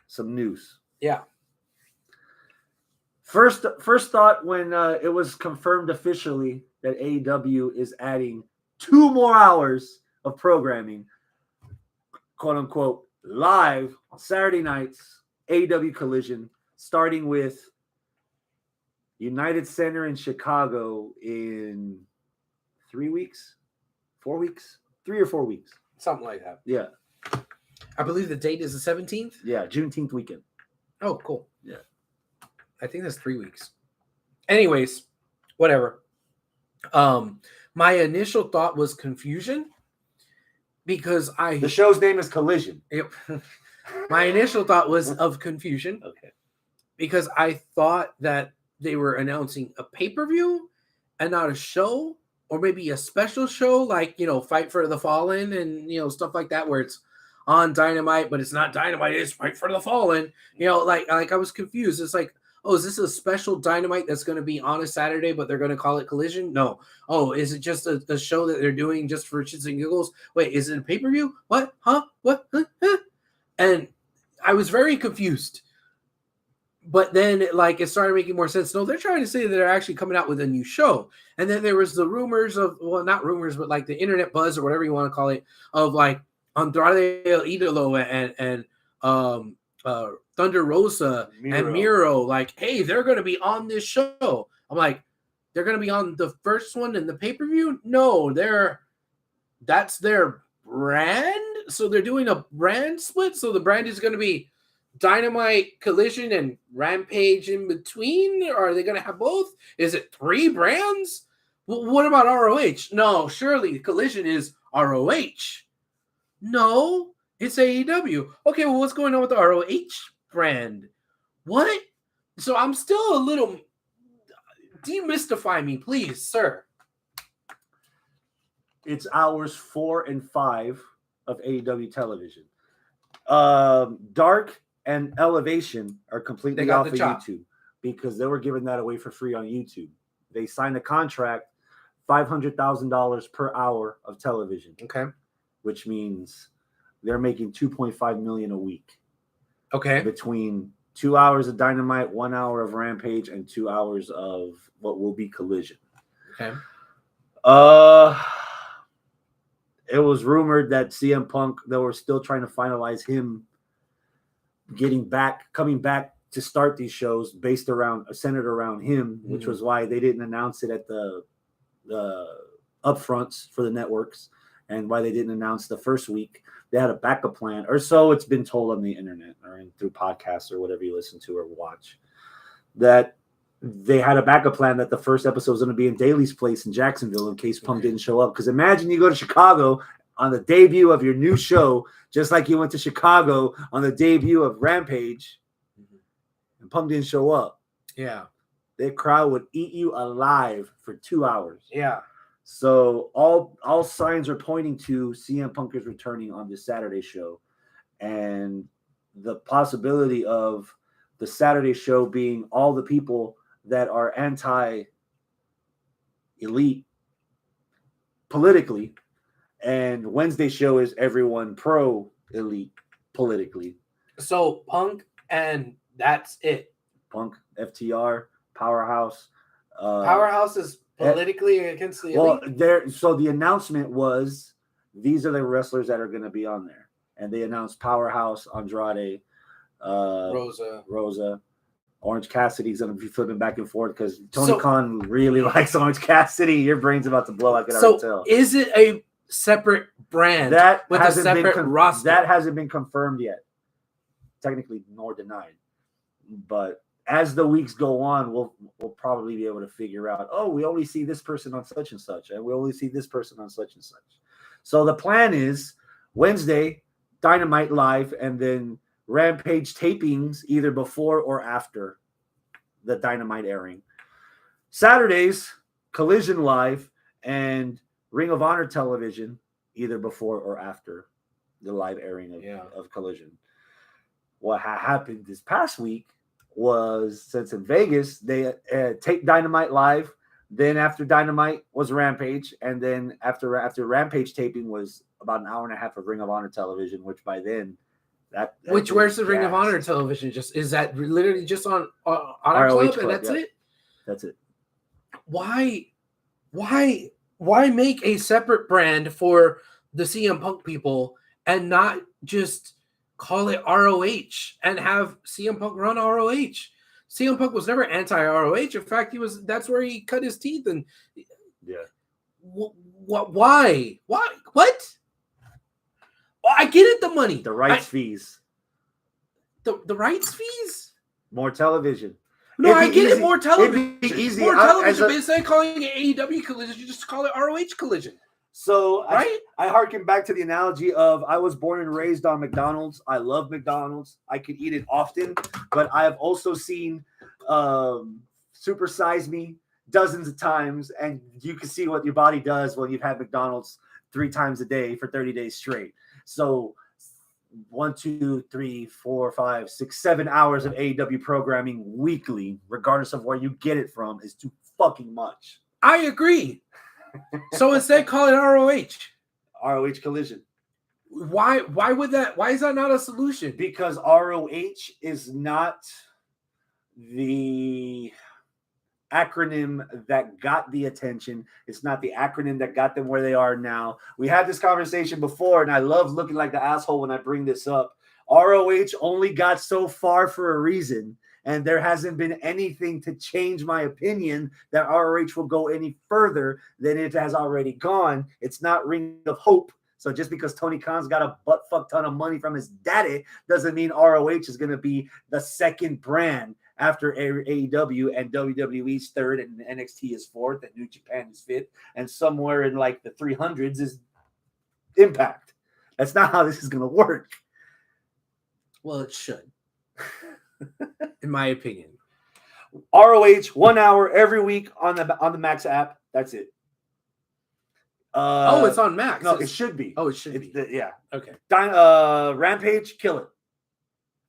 some news. Yeah. First thought when it was confirmed officially that AEW is adding 2 more hours of programming, quote unquote, live on Saturday nights, AEW Collision, starting with United Center in Chicago in 3 weeks, 4 weeks, 3 or 4 weeks. Something like that. Yeah. I believe the date is the 17th. Yeah, Juneteenth weekend. Oh, cool. Yeah. I think that's 3 weeks. Anyways, whatever. My initial thought was confusion because the show's name is Collision. Yep. My initial thought was of confusion. Okay. Because I thought that they were announcing a pay-per-view and not a show, or maybe a special show like, Fight for the Fallen and, stuff like that, where it's on Dynamite, but it's not Dynamite, it's Fight for the Fallen. Like I was confused. It's like, oh, is this a special Dynamite that's going to be on a Saturday, but they're going to call it Collision? No. Oh, is it just a show that they're doing just for shits and giggles? Wait, is it a pay-per-view? What? Huh? What? Huh? And I was very confused. But then, it started making more sense. No, they're trying to say that they're actually coming out with a new show. And then there was the rumors of, well, not rumors, but like the internet buzz or whatever you want to call it, of like Andrade El Idolo and Thunder Rosa and Miro, like, hey, they're going to be on this show. I'm like, they're going to be on the first one in the pay-per-view? No, that's their brand. So they're doing a brand split. So the brand is going to be Dynamite, Collision, and Rampage in between? Or are they going to have both? Is it 3 brands? Well, what about ROH? No, surely Collision is ROH. No, it's AEW. Okay, well, what's going on with the ROH brand? What? So I'm still a little... Demystify me, please, sir. It's hours 4 and 5 of AEW television. Dark and Elevation are completely off of YouTube because they were giving that away for free on YouTube. They signed a contract, $500,000 per hour of television. Okay. Which means they're making $2.5 million a week. Okay. Between 2 hours of Dynamite, 1 hour of Rampage, and 2 hours of what will be Collision. Okay. It was rumored that CM Punk, they were still trying to finalize him coming back to start these shows centered around him, which was why they didn't announce it at the upfronts for the networks, and why they didn't announce the first week. They had a backup plan, or so it's been told on the internet or through podcasts or whatever you listen to or watch, that they had a backup plan that the first episode was going to be in Daly's place in Jacksonville in case Punk didn't show up. Because imagine you go to Chicago on the debut of your new show, just like you went to Chicago on the debut of Rampage, and Punk didn't show up. Yeah. The crowd would eat you alive for 2 hours. Yeah. So all signs are pointing to CM Punk is returning on this Saturday show, and the possibility of the Saturday show being all the people that are anti-elite politically, and Wednesday show is everyone pro-elite politically. So Punk, and that's it. Punk, FTR, Powerhouse. Powerhouse is politically against the Well, elite? so the announcement was these are the wrestlers that are going to be on there, and they announced Powerhouse, Andrade, Rosa, Orange Cassidy's going to be flipping back and forth because Tony Khan really likes Orange Cassidy. Your brain's about to blow. I can already tell. Is it a separate brand that with a separate roster? That hasn't been confirmed yet, technically, nor denied. But as the weeks go on, we'll probably be able to figure out, oh, we only see this person on such and such, and we only see this person on such and such. So the plan is Wednesday, Dynamite Live, and then Rampage tapings either before or after the Dynamite airing. Saturdays, Collision Live and Ring of Honor television either before or after the live airing of Collision. What happened this past week was, since in Vegas, they taped Dynamite Live. Then after Dynamite was Rampage. And then after Rampage taping was about an hour and a half of Ring of Honor television, which by then... Where's the Ring of Honor television? Is that literally just on Honor Club, and that's it? That's it. Why make a separate brand for the CM Punk people and not just call it ROH and have CM Punk run ROH? CM Punk was never anti-ROH. In fact, that's where he cut his teeth. And why? What? Well, I get it, the money. The rights fees. The rights fees? More television. No, I get it. More television. Easy. More television. But instead of calling it AEW Collision, you just call it ROH Collision. So right? I harken back to the analogy of I was born and raised on McDonald's. I love McDonald's. I can eat it often, but I have also seen Super Size Me dozens of times, and you can see what your body does when you've had McDonald's 3 times a day for 30 days straight. So 1, 2, 3, 4, 5, 6, 7 hours of AEW programming weekly, regardless of where you get it from, is too fucking much. I agree. So instead, call it ROH. ROH Collision. Why would that? Why is that not a solution? Because ROH is not the acronym that got the attention. It's not the acronym that got them where they are now. We had this conversation before, and I love looking like the asshole when I bring this up. ROH only got so far for a reason, and there hasn't been anything to change my opinion that ROH will go any further than it has already gone. It's not Ring of Hope. So just because Tony Khan's got a butt-fuck ton of money from his daddy doesn't mean ROH is going to be the second brand after AEW, and WWE's third, and NXT is fourth, and New Japan is fifth, and somewhere in like the 300s is Impact. That's not how this is going to work. Well, it should, in my opinion. ROH 1 hour every week on the Max app. That's it. It's on Max. No, it should be. Oh, it should be. Yeah. Okay. Rampage, kill it.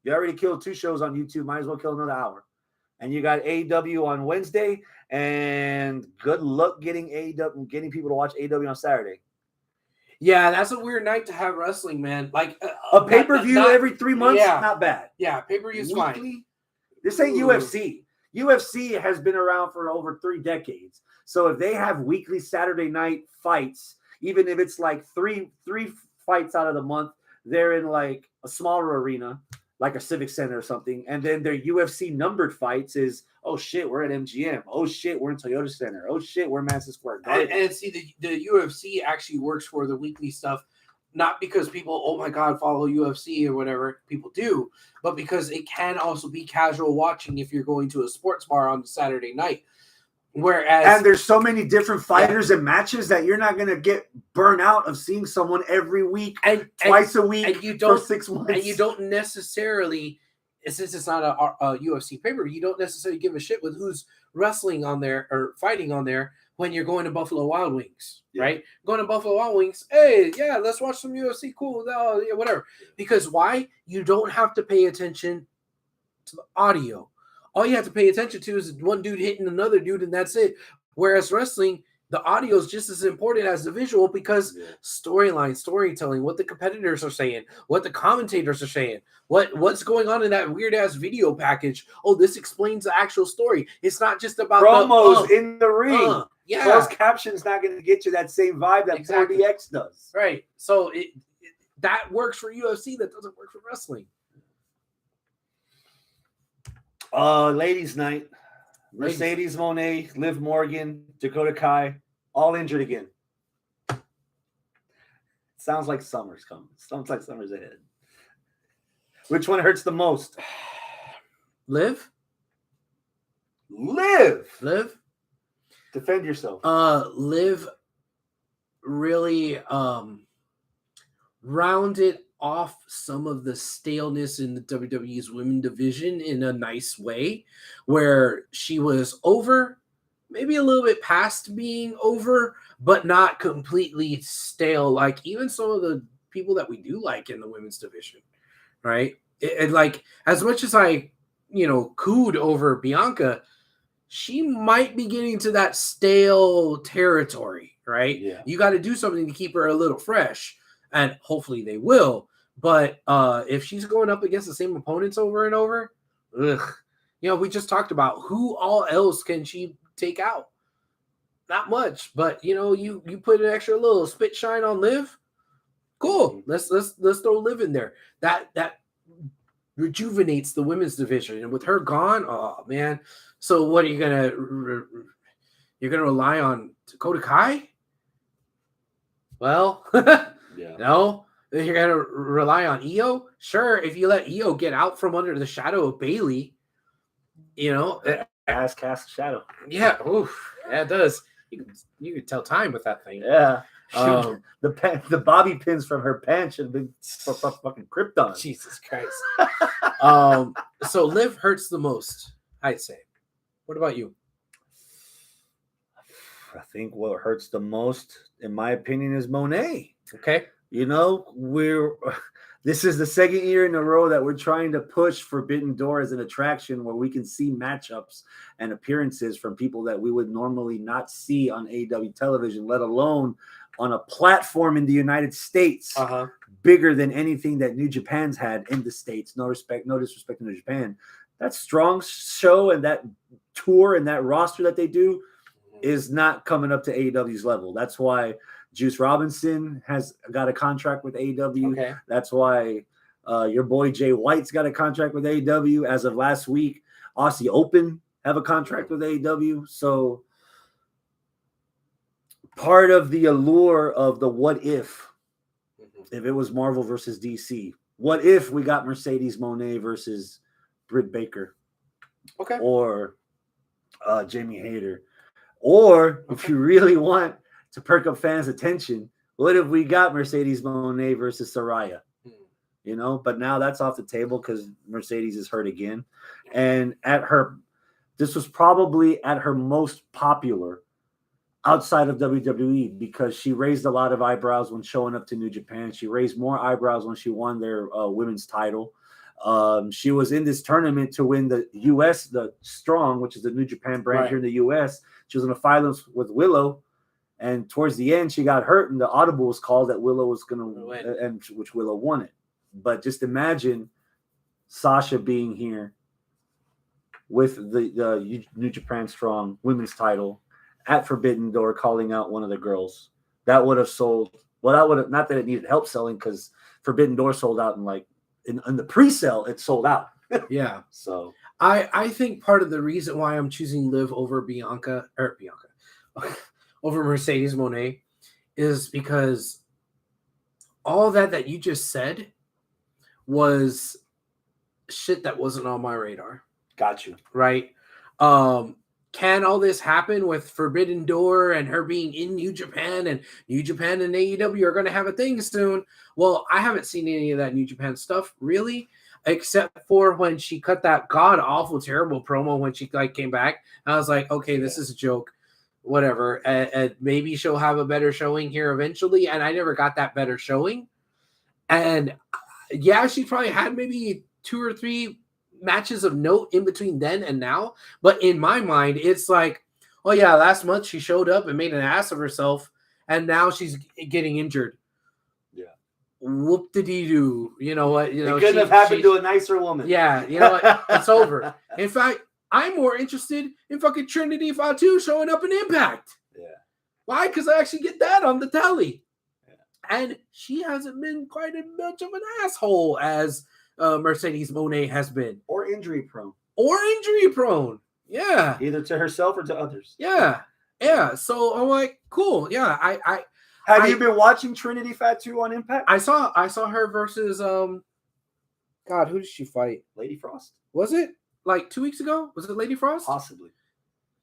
You already killed 2 shows on YouTube. Might as well kill another hour. And you got AEW on Wednesday, and good luck getting people to watch AEW on Saturday. Yeah, that's a weird night to have wrestling, man. Like a pay-per-view every 3 months, not bad. Yeah, pay-per-view is fine. This ain't UFC. UFC has been around for over 3 decades. So if they have weekly Saturday night fights, even if it's like three fights out of the month, they're in like a smaller arena, like a Civic Center or something. And then their UFC numbered fights is, oh shit, we're at MGM. Oh shit, we're in Toyota Center. Oh shit, we're in Madison Square Garden. And see, the UFC actually works for the weekly stuff, not because people, oh my God, follow UFC or whatever people do, but because it can also be casual watching if you're going to a sports bar on Saturday night. And there's so many different fighters and matches that you're not going to get burnt out of seeing someone every week, twice a week, for 6 months. And you don't necessarily, since it's not a UFC pay-per-view, you don't necessarily give a shit with who's wrestling on there or fighting on there. when you're going to Buffalo Wild Wings, Yeah. right? Going to Buffalo Wild Wings, hey, yeah, let's watch some UFC, cool, yeah, whatever. Because why? You don't have to pay attention to the audio. All you have to pay attention to is one dude hitting another dude, and that's it. Whereas wrestling, the audio is just as important as the visual because storyline, storytelling, what the competitors are saying, what the commentators are saying, what's going on in that weird ass video package. Oh, this explains the actual story. It's not just about promos in the ring. Yeah, closed caption's not going to get you that same vibe that 4DX does. Right. So that works for UFC. That doesn't work for wrestling. Ladies' night. Mercedes Moné, Liv Morgan, Dakota Kai, all injured again. Sounds like summer's coming. Sounds like summer's ahead. Which one hurts the most? Liv? Liv. Defend yourself. Liv really rounded off some of the staleness in the WWE's women division in a nice way, where she was over, maybe a little bit past being over, but not completely stale, like even some of the people that we do like in the women's division, right? And like, as much as I, cooed over Bianca, she might be getting to that stale territory, right? Yeah. You got to do something to keep her a little fresh, and hopefully they will. But if she's going up against the same opponents over and over, we just talked about who all else can she take out? Not much, but you put an extra little spit shine on Liv. Cool. Let's throw Liv in there. That rejuvenates the women's division, and with her gone, oh man. So what are you gonna? You're gonna rely on Dakota Kai? Well, yeah. No. You're going to rely on Io? Sure, if you let Io get out from under the shadow of Bailey, ass cast shadow. Yeah, oof, yeah, it does. You could tell time with that thing. Yeah. The bobby pins from her pants should have been fucking Krypton. Jesus Christ. So Liv hurts the most, I'd say. What about you? I think what hurts the most, in my opinion, is Monet. Okay. This is the second year in a row that we're trying to push Forbidden Door as an attraction where we can see matchups and appearances from people that we would normally not see on AEW television, let alone on a platform in the United States bigger than anything that New Japan's had in the States. No disrespect to New Japan. That strong show and that tour and that roster that they do is not coming up to AEW's level. That's why Juice Robinson has got a contract with AEW. Okay. That's why your boy Jay White's got a contract with AEW. As of last week, Aussie Open have a contract with AEW. So part of the allure of the what if it was Marvel versus DC, what if we got Mercedes Moné versus Britt Baker? Okay. Or Jamie Hayter. Or if you really want to perk up fans' attention, what if we got Mercedes Moné versus Saraya? But now that's off the table because Mercedes is hurt again. And this was probably at her most popular outside of WWE because she raised a lot of eyebrows when showing up to New Japan. She raised more eyebrows when she won their women's title. She was in this tournament to win the US, the Strong, which is the New Japan brand here in the US. She was in a finals with Willow. And towards the end, she got hurt, and the audible was called that Willow was going to win, and which Willow won it. But just imagine Sasha being here with the New Japan Strong women's title at Forbidden Door, calling out one of the girls. That would have sold. Well, that would have, not that it needed help selling, because Forbidden Door sold out in the pre-sale, it sold out. Yeah. So I think part of the reason why I'm choosing Liv over Bianca over Mercedes Moné is because all that you just said was shit that wasn't on my radar. Got you. Right? Can all this happen with Forbidden Door and her being in New Japan and AEW are going to have a thing soon? Well, I haven't seen any of that New Japan stuff really, except for when she cut that god awful terrible promo when she came back. I was like, okay, this is a joke. whatever, and maybe she'll have a better showing here eventually. And I never got that better showing. And yeah, she probably had maybe 2 or 3 matches of note in between then and now. But in my mind, it's like, oh yeah, last month she showed up and made an ass of herself, and now she's getting injured. Yeah. Whoop-de-dee-doo. You know what? You know, it couldn't have happened to a nicer woman. Yeah, you know what? It's over. In fact, I'm more interested in fucking Trinity Fatu showing up in Impact. Yeah. Why? Because I actually get that on the tally. Yeah. And she hasn't been quite as much of an asshole as Mercedes Moné has been. Or injury prone. Yeah. Either to herself or to others. Yeah. Yeah. So I'm like, cool. Yeah. Have you been watching Trinity Fatu on Impact? I saw her versus God, who did she fight? Lady Frost. Was it like 2 weeks ago? Was it Lady Frost? Possibly.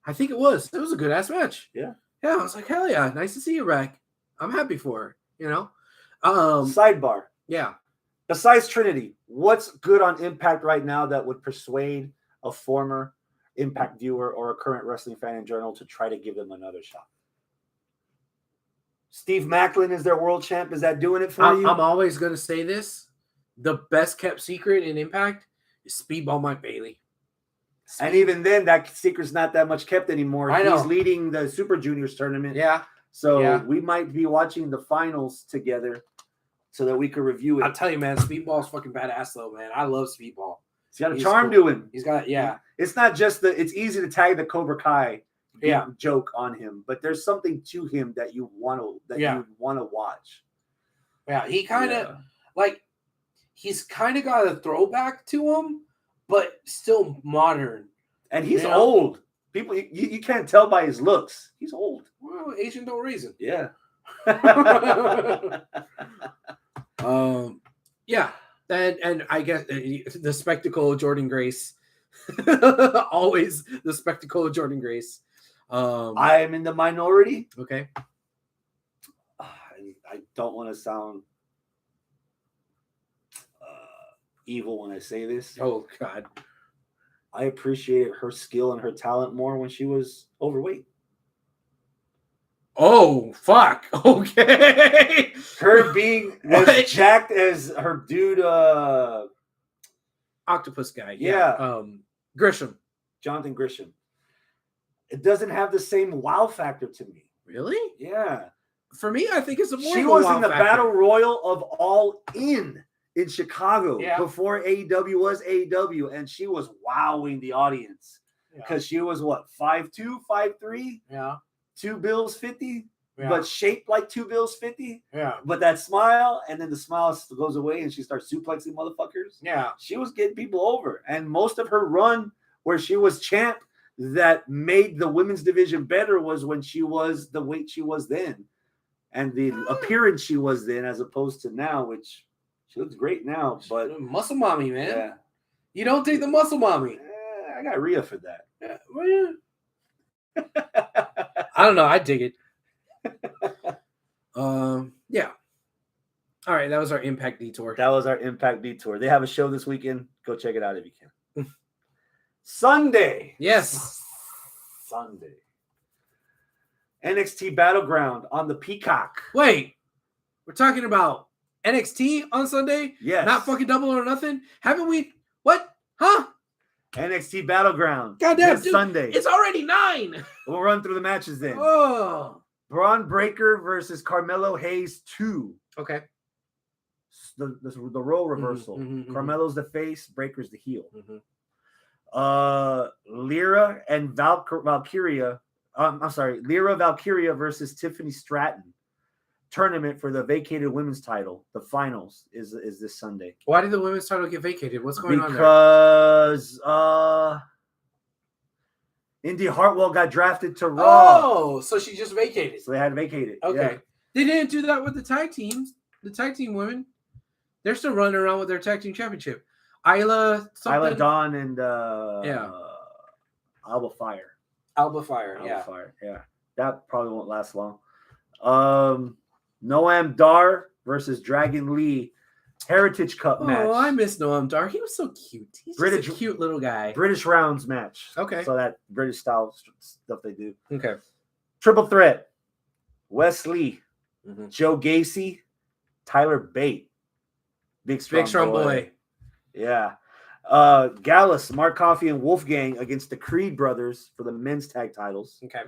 I think it was. It was a good ass match. Yeah. Yeah. I was like, hell yeah, nice to see you, Rack. I'm happy for her. You know. Sidebar. Yeah. Besides Trinity, what's good on Impact right now that would persuade a former Impact viewer or a current wrestling fan in general to try to give them another shot? Steve Macklin is their world champ. Is that doing it for you? I'm always going to say this. The best kept secret in Impact is Speedball Mike Bailey. And even then, that secret's not that much kept anymore. I know. He's leading the Super Juniors tournament. Yeah. So we might be watching the finals together so that we could review it. I'll tell you, man, Speedball's fucking badass, though, man. I love Speedball. He's got a charm to him. He's got, It's not just it's easy to tag the Cobra Kai joke on him, but there's something to him that you want to watch. Yeah, he kind of he's kind of got a throwback to him, but still modern. And he's old. People, you can't tell by his looks. He's old. Well, Asian don't reason. Yeah. Yeah. And I guess the spectacle of Jordan Grace. Always the spectacle of Jordan Grace. I am in the minority. Okay. I don't want to sound evil when I say this. Oh, God. I appreciated her skill and her talent more when she was overweight. Oh, fuck. Okay. Her being as jacked as her dude. Octopus guy. Yeah. Grisham. Jonathan Grisham. It doesn't have the same wow factor to me. Really? Yeah. For me, I think it's a more. She was in the Battle Royal of All In Chicago before AEW was AEW, and she was wowing the audience because she was what, 5'2", 5'3"? Yeah. 2 bills 50, but shaped like 2 bills 50. Yeah. But that smile, and then the smile goes away, and she starts suplexing motherfuckers. Yeah. She was getting people over, and most of her run where she was champ that made the women's division better was when she was the weight she was then, and the appearance she was then, as opposed to now, which she looks great now. But muscle mommy, man. Yeah. You don't take the muscle mommy. I got Rhea for that. Yeah. Well, I don't know. I dig it. Yeah. All right. That was our Impact Detour. They have a show this weekend. Go check it out if you can. Sunday. Yes. Sunday. NXT Battleground on the Peacock. Wait. We're talking about NXT on Sunday? Yes. Not fucking Double or Nothing? Haven't we? What? Huh? NXT Battleground. Goddamn, this Sunday. It's already 9. We'll run through the matches then. Oh. Braun Breaker versus Carmelo Hayes 2. Okay. The role reversal. Carmelo's the face, Breaker's the heel. Lyra and Valkyria. Lyra Valkyria versus Tiffany Stratton. Tournament for the vacated women's title. The finals is this Sunday. Why did the women's title get vacated? What's going on there? Because Indy Hartwell got drafted to Raw. Oh, so she just vacated. So they had vacated. Okay. Yeah. They didn't do that with the tag teams. The tag team women. They're still running around with their tag team championship. Isla Dawn and Alba Fire. Alba Fire, yeah. That probably won't last long. Noam Dar versus Dragon Lee Heritage Cup match. Oh, I miss Noam Dar. He was so cute. He's just a cute little guy. British rounds match. Okay. So that British style stuff they do. Okay. Triple threat. Wesley, Mm-hmm. Joe Gacy, Tyler Bate. Big strong boy. Yeah. Gallus, Mark Coffey, and Wolfgang against the Creed brothers for the men's tag titles. Okay.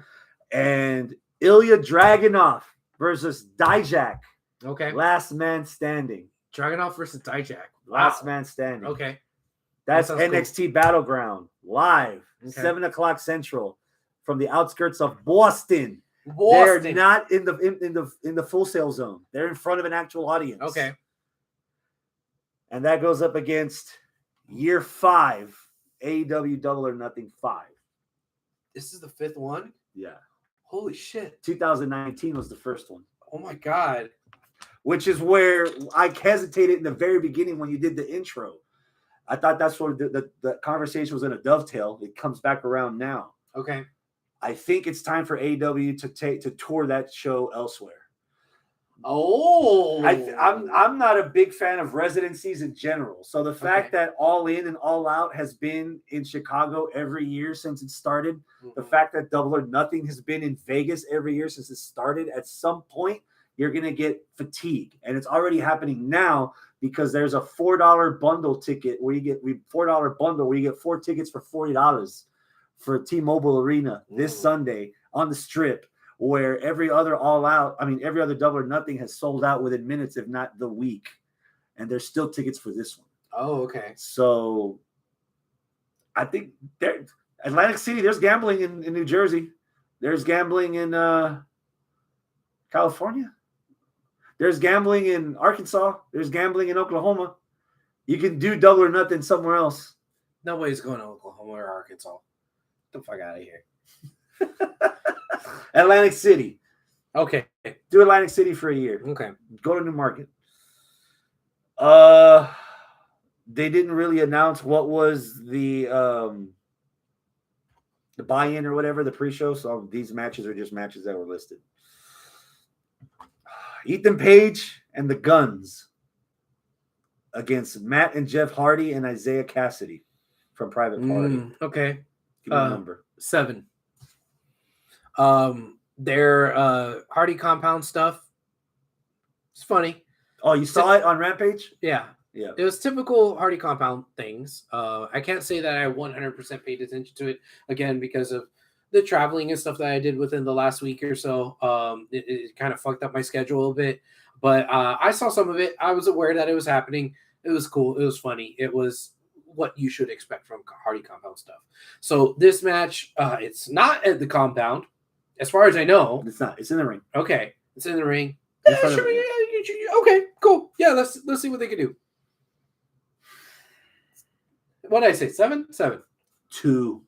And Ilya Dragunov versus Dijak. Okay. Last man standing. Dragunov versus Dijak. Last man standing. Okay. That's NXT Cool. Battleground live, 7:00 Central, from the outskirts of Boston. They're not in the Full Sail zone. They're in front of an actual audience. Okay. And that goes up against year 5, AEW Double or Nothing 5. This is the 5th one? Yeah. Holy shit. 2019 was the first one. Oh my God. Which is where I hesitated in the very beginning when you did the intro. I thought that's where the conversation was in a dovetail. It comes back around now. Okay. I think it's time for AEW to tour that show elsewhere. Oh, I'm not a big fan of residencies in general. So the fact that All In and All Out has been in Chicago every year since it started, the fact that Double or Nothing has been in Vegas every year since it started, at some point you're gonna get fatigue, and it's already happening now because there's a $4 bundle ticket where you get $4 bundle where you get 4 tickets for $40 for T-Mobile Arena this Sunday on the Strip. Where every other Double or Nothing has sold out within minutes, if not the week. And there's still tickets for this one. Oh, okay. So I think Atlantic City, there's gambling in New Jersey. There's gambling in California. There's gambling in Arkansas. There's gambling in Oklahoma. You can do Double or Nothing somewhere else. Nobody's going to Oklahoma or Arkansas. Get the fuck out of here. Atlantic City. Okay. Do Atlantic City for a year. Okay. Go to New Market. They didn't really announce what was the buy-in or whatever, the pre-show. So these matches are just matches that were listed. Ethan Page and the Guns against Matt and Jeff Hardy and Isaiah Cassidy from Private Party. Okay. Give me a number. 7. Their Hardy Compound stuff. It's funny. Oh, you saw it on Rampage? Yeah. Yeah. It was typical Hardy Compound things. I can't say that I 100% paid attention to it again because of the traveling and stuff that I did within the last week or so. It kind of fucked up my schedule a bit, but I saw some of it. I was aware that it was happening. It was cool. It was funny. It was what you should expect from Hardy Compound stuff. So this match, it's not at the compound. As far as I know, it's not. It's in the ring. Okay, it's in the ring. Okay, cool. Yeah, let's see what they can do. What did I say? 7? 2.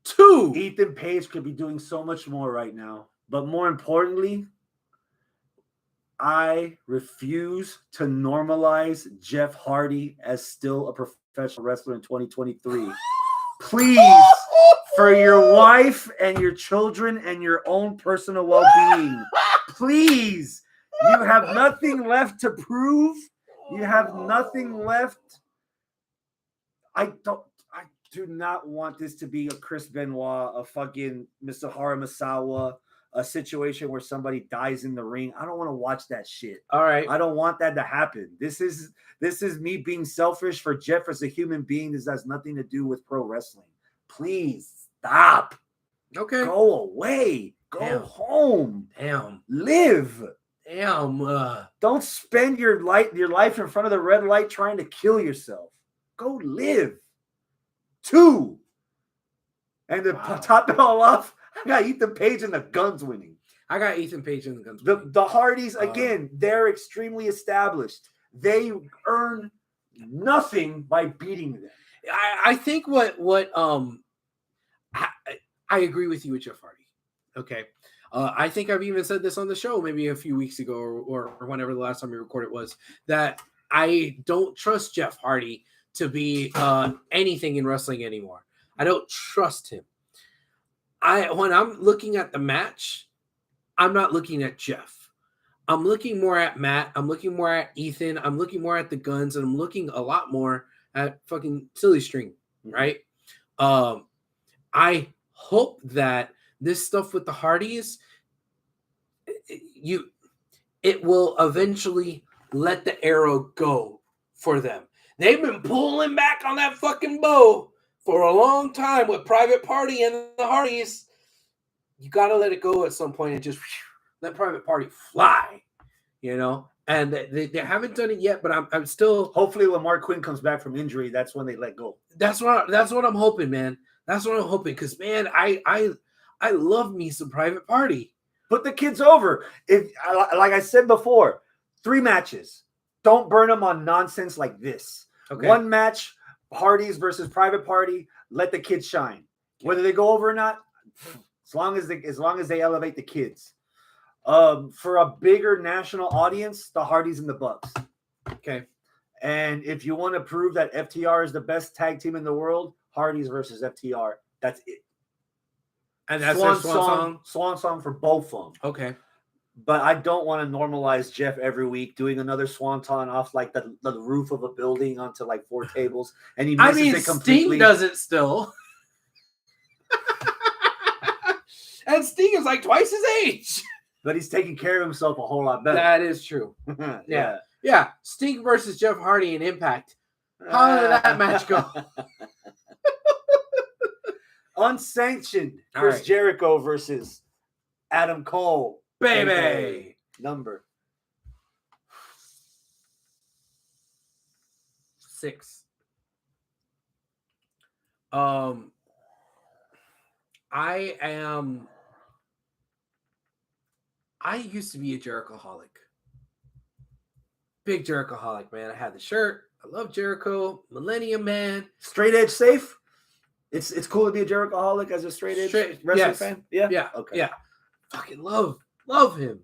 2. Ethan Page could be doing so much more right now, but more importantly, I refuse to normalize Jeff Hardy as still a professional wrestler in 2023. Please. For your wife and your children and your own personal well-being, please. You have nothing left to prove. You have nothing left. I do not want this to be a Chris Benoit, a fucking Misaharu Misawa, a situation where somebody dies in the ring. I don't want to watch that shit. All right. I don't want that to happen. This is me being selfish for Jeff as a human being. This has nothing to do with pro wrestling. Please stop. Okay. Go away. Go home. Damn. Live. Damn. Don't spend your life in front of the red light trying to kill yourself. Go live. 2. And to top it all off, I got Ethan Page and the Guns winning. I got Ethan Page and the Guns winning. The Hardys, again, they're extremely established. They earn nothing by beating them. I think I agree with you with Jeff Hardy. Okay. I think I've even said this on the show maybe a few weeks ago or whenever the last time we recorded was that I don't trust Jeff Hardy to be anything in wrestling anymore. I don't trust him. When I'm looking at the match, I'm not looking at Jeff. I'm looking more at Matt. I'm looking more at Ethan. I'm looking more at the Guns, and I'm looking a lot more at fucking Silly String, right? I hope that this stuff with the Hardys, it will eventually let the arrow go for them. They've been pulling back on that fucking bow for a long time with Private Party and the Hardys. You got to let it go at some point and just let Private Party fly, you know? And they haven't done it yet, but I'm still... Hopefully when Mark Quinn comes back from injury, that's when they let go. That's what I'm hoping, man. That's what I'm hoping, because, man, I love me some Private Party. Put the kids over. Like I said before, 3 matches. Don't burn them on nonsense like this. Okay. 1 match, Hardys versus Private Party. Let the kids shine. Whether they go over or not, as long as they elevate the kids. For a bigger national audience, the Hardys and the Bucks. Okay. And if you want to prove that FTR is the best tag team in the world, Hardys versus FTR. That's it. And that's swan song for both of them. Okay. But I don't want to normalize Jeff every week doing another swanton off like the roof of a building onto like 4 tables, and he misses it completely. Sting does it still. And Sting is like twice his age. But he's taking care of himself a whole lot better. That is true. Yeah. Yeah. Sting versus Jeff Hardy in Impact. How did that match go? Unsanctioned. Chris Jericho versus Adam Cole. Baby. Number 6. I used to be a Jericho-holic. Big Jericho-holic, man. I had the shirt. I love Jericho. Millennium Man. Straight edge safe. It's cool to be a Jericho-holic as a straight edge wrestling fan. Yeah. Yeah. Okay. Yeah. Fucking love him.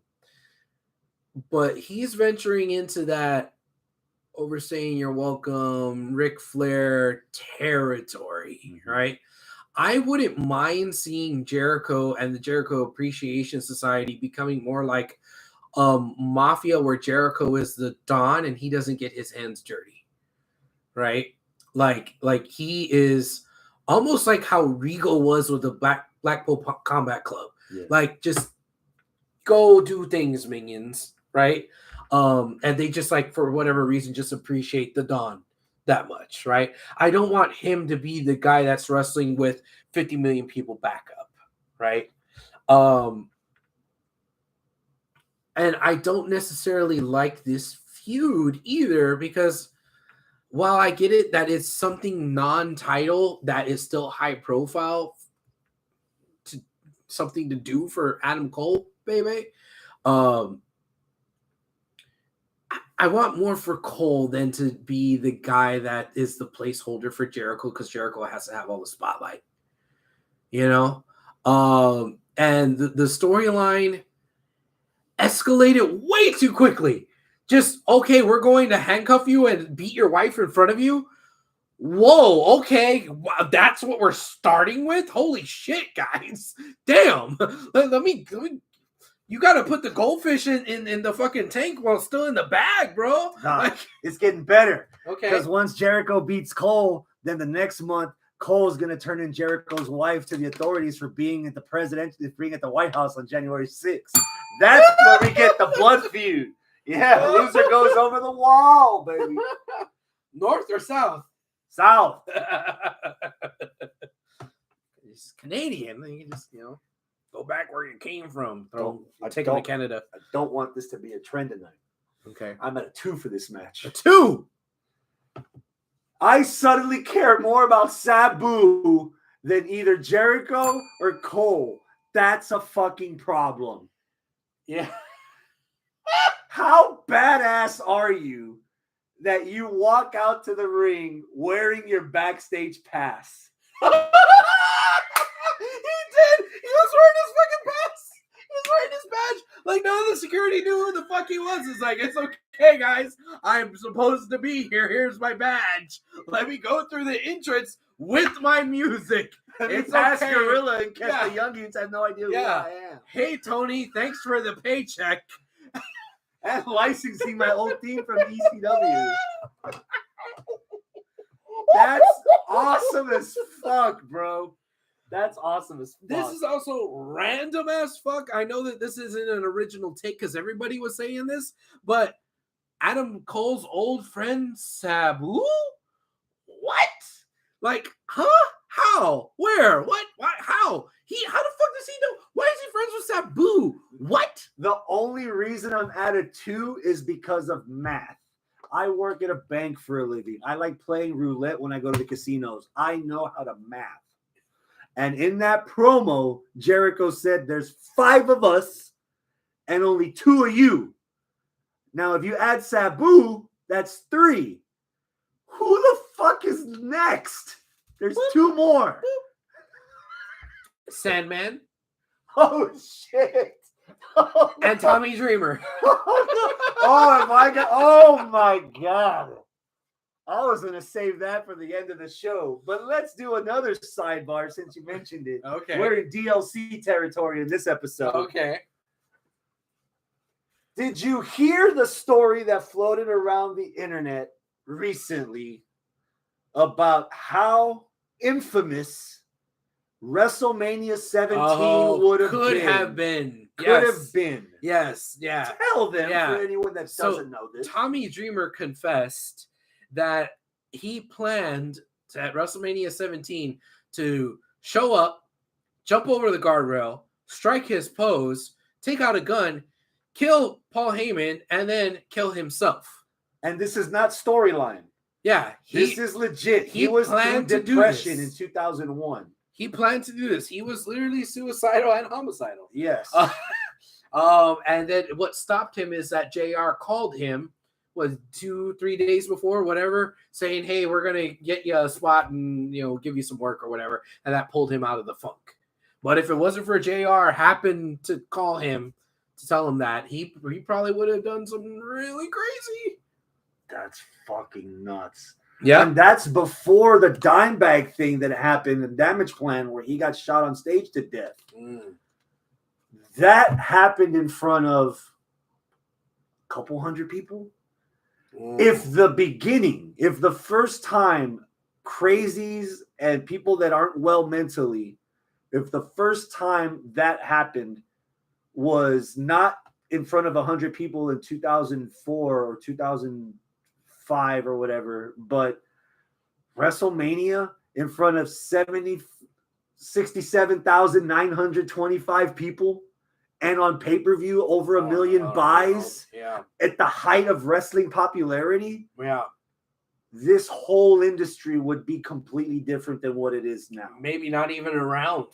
But he's venturing into that overstaying your welcome, Ric Flair territory, right? I wouldn't mind seeing Jericho and the Jericho Appreciation Society becoming more like Mafia, where Jericho is the Don and he doesn't get his hands dirty, right? Like he is almost like how Regal was with the Blackpool Combat Club. Yeah. Like, just go do things, minions, right? And they just, like, for whatever reason, just appreciate the Don that much, right? I don't want him to be the guy that's wrestling with 50 million people back up, right? And I don't necessarily like this feud either, because while I get it that it's something non-title that is still high profile, to something to do for Adam Cole, baby, I want more for Cole than to be the guy that is the placeholder for Jericho, because Jericho has to have all the spotlight, you know? And the storyline escalated way too quickly. Just, okay, we're going to handcuff you and beat your wife in front of you. Whoa, okay. Wow, that's what we're starting with? Holy shit, guys. Damn. Let me you got to put the goldfish in the fucking tank while still in the bag, bro. Nah, it's getting better. Okay. Because once Jericho beats Cole, then the next month, Cole's going to turn in Jericho's wife to the authorities for being at the White House on January 6th. That's where we get the blood feud. Yeah, loser goes over the wall, baby. North or south? South. He's Canadian. You can just, go back where you came from. Take him to Canada. I don't want this to be a trend tonight. Okay. I'm at a 2 for this match. A 2? I suddenly care more about Sabu than either Jericho or Cole. That's a fucking problem. Yeah. How badass are you that you walk out to the ring wearing your backstage pass? He did. He was wearing his fucking pass. He was wearing his badge. Like, none of the security knew who the fuck he was. It's like, it's okay, guys. I'm supposed to be here. Here's my badge. Let me go through the entrance with my music. It's pass okay. Gorilla in case the youngins have no idea who I am. Hey, Tony, thanks for the paycheck. And licensing my old theme from ECW. That's awesome as fuck, bro. That's awesome as fuck. This is also random as fuck. I know that this isn't an original take because everybody was saying this, but Adam Cole's old friend Sabu? What? Like, huh? How? Where? What? Why? How? How the fuck does he know? Why is he friends with Sabu? What? The only reason I'm added 2 is because of math. I work at a bank for a living. I like playing roulette when I go to the casinos. I know how to math. And in that promo, Jericho said there's 5 of us and only 2 of you. Now, if you add Sabu, that's 3. Who the fuck is next? There's 2 more. Sandman. Oh, shit. Oh, and Tommy Dreamer. Oh my god! Oh my god! I was gonna save that for the end of the show, but let's do another sidebar since you mentioned it. Okay, we're in DLC territory in this episode. Okay. Did you hear the story that floated around the internet recently about how infamous WrestleMania 17 would have been? Could have been. Could have been. Yes. Yeah. Tell them, Yeah. for anyone that doesn't know this. Tommy Dreamer confessed that he planned at WrestleMania 17 to show up, jump over the guardrail, strike his pose, take out a gun, kill Paul Heyman, and then kill himself. And this is not storyline. Yeah. This is legit. He was in depression in 2001. He planned to do this. He was literally suicidal and homicidal. Yes. And then what stopped him is that JR called him, was 2-3 days before, whatever, saying, hey, we're going to get you a spot and, give you some work or whatever. And that pulled him out of the funk. But if it wasn't for JR happened to call him to tell him that, he probably would have done something really crazy. That's fucking nuts. Yeah. And that's before the Dimebag thing that happened in Damage Plan where he got shot on stage to death. That happened in front of a couple hundred people. If the first time crazies and people that aren't well mentally, if the first time that happened was not in front of 100 people in 2004 or 2005 or whatever, but WrestleMania in front of 67,925 people and on pay-per-view over a million buys at the height of wrestling popularity, this whole industry would be completely different than what it is now. Maybe not even around.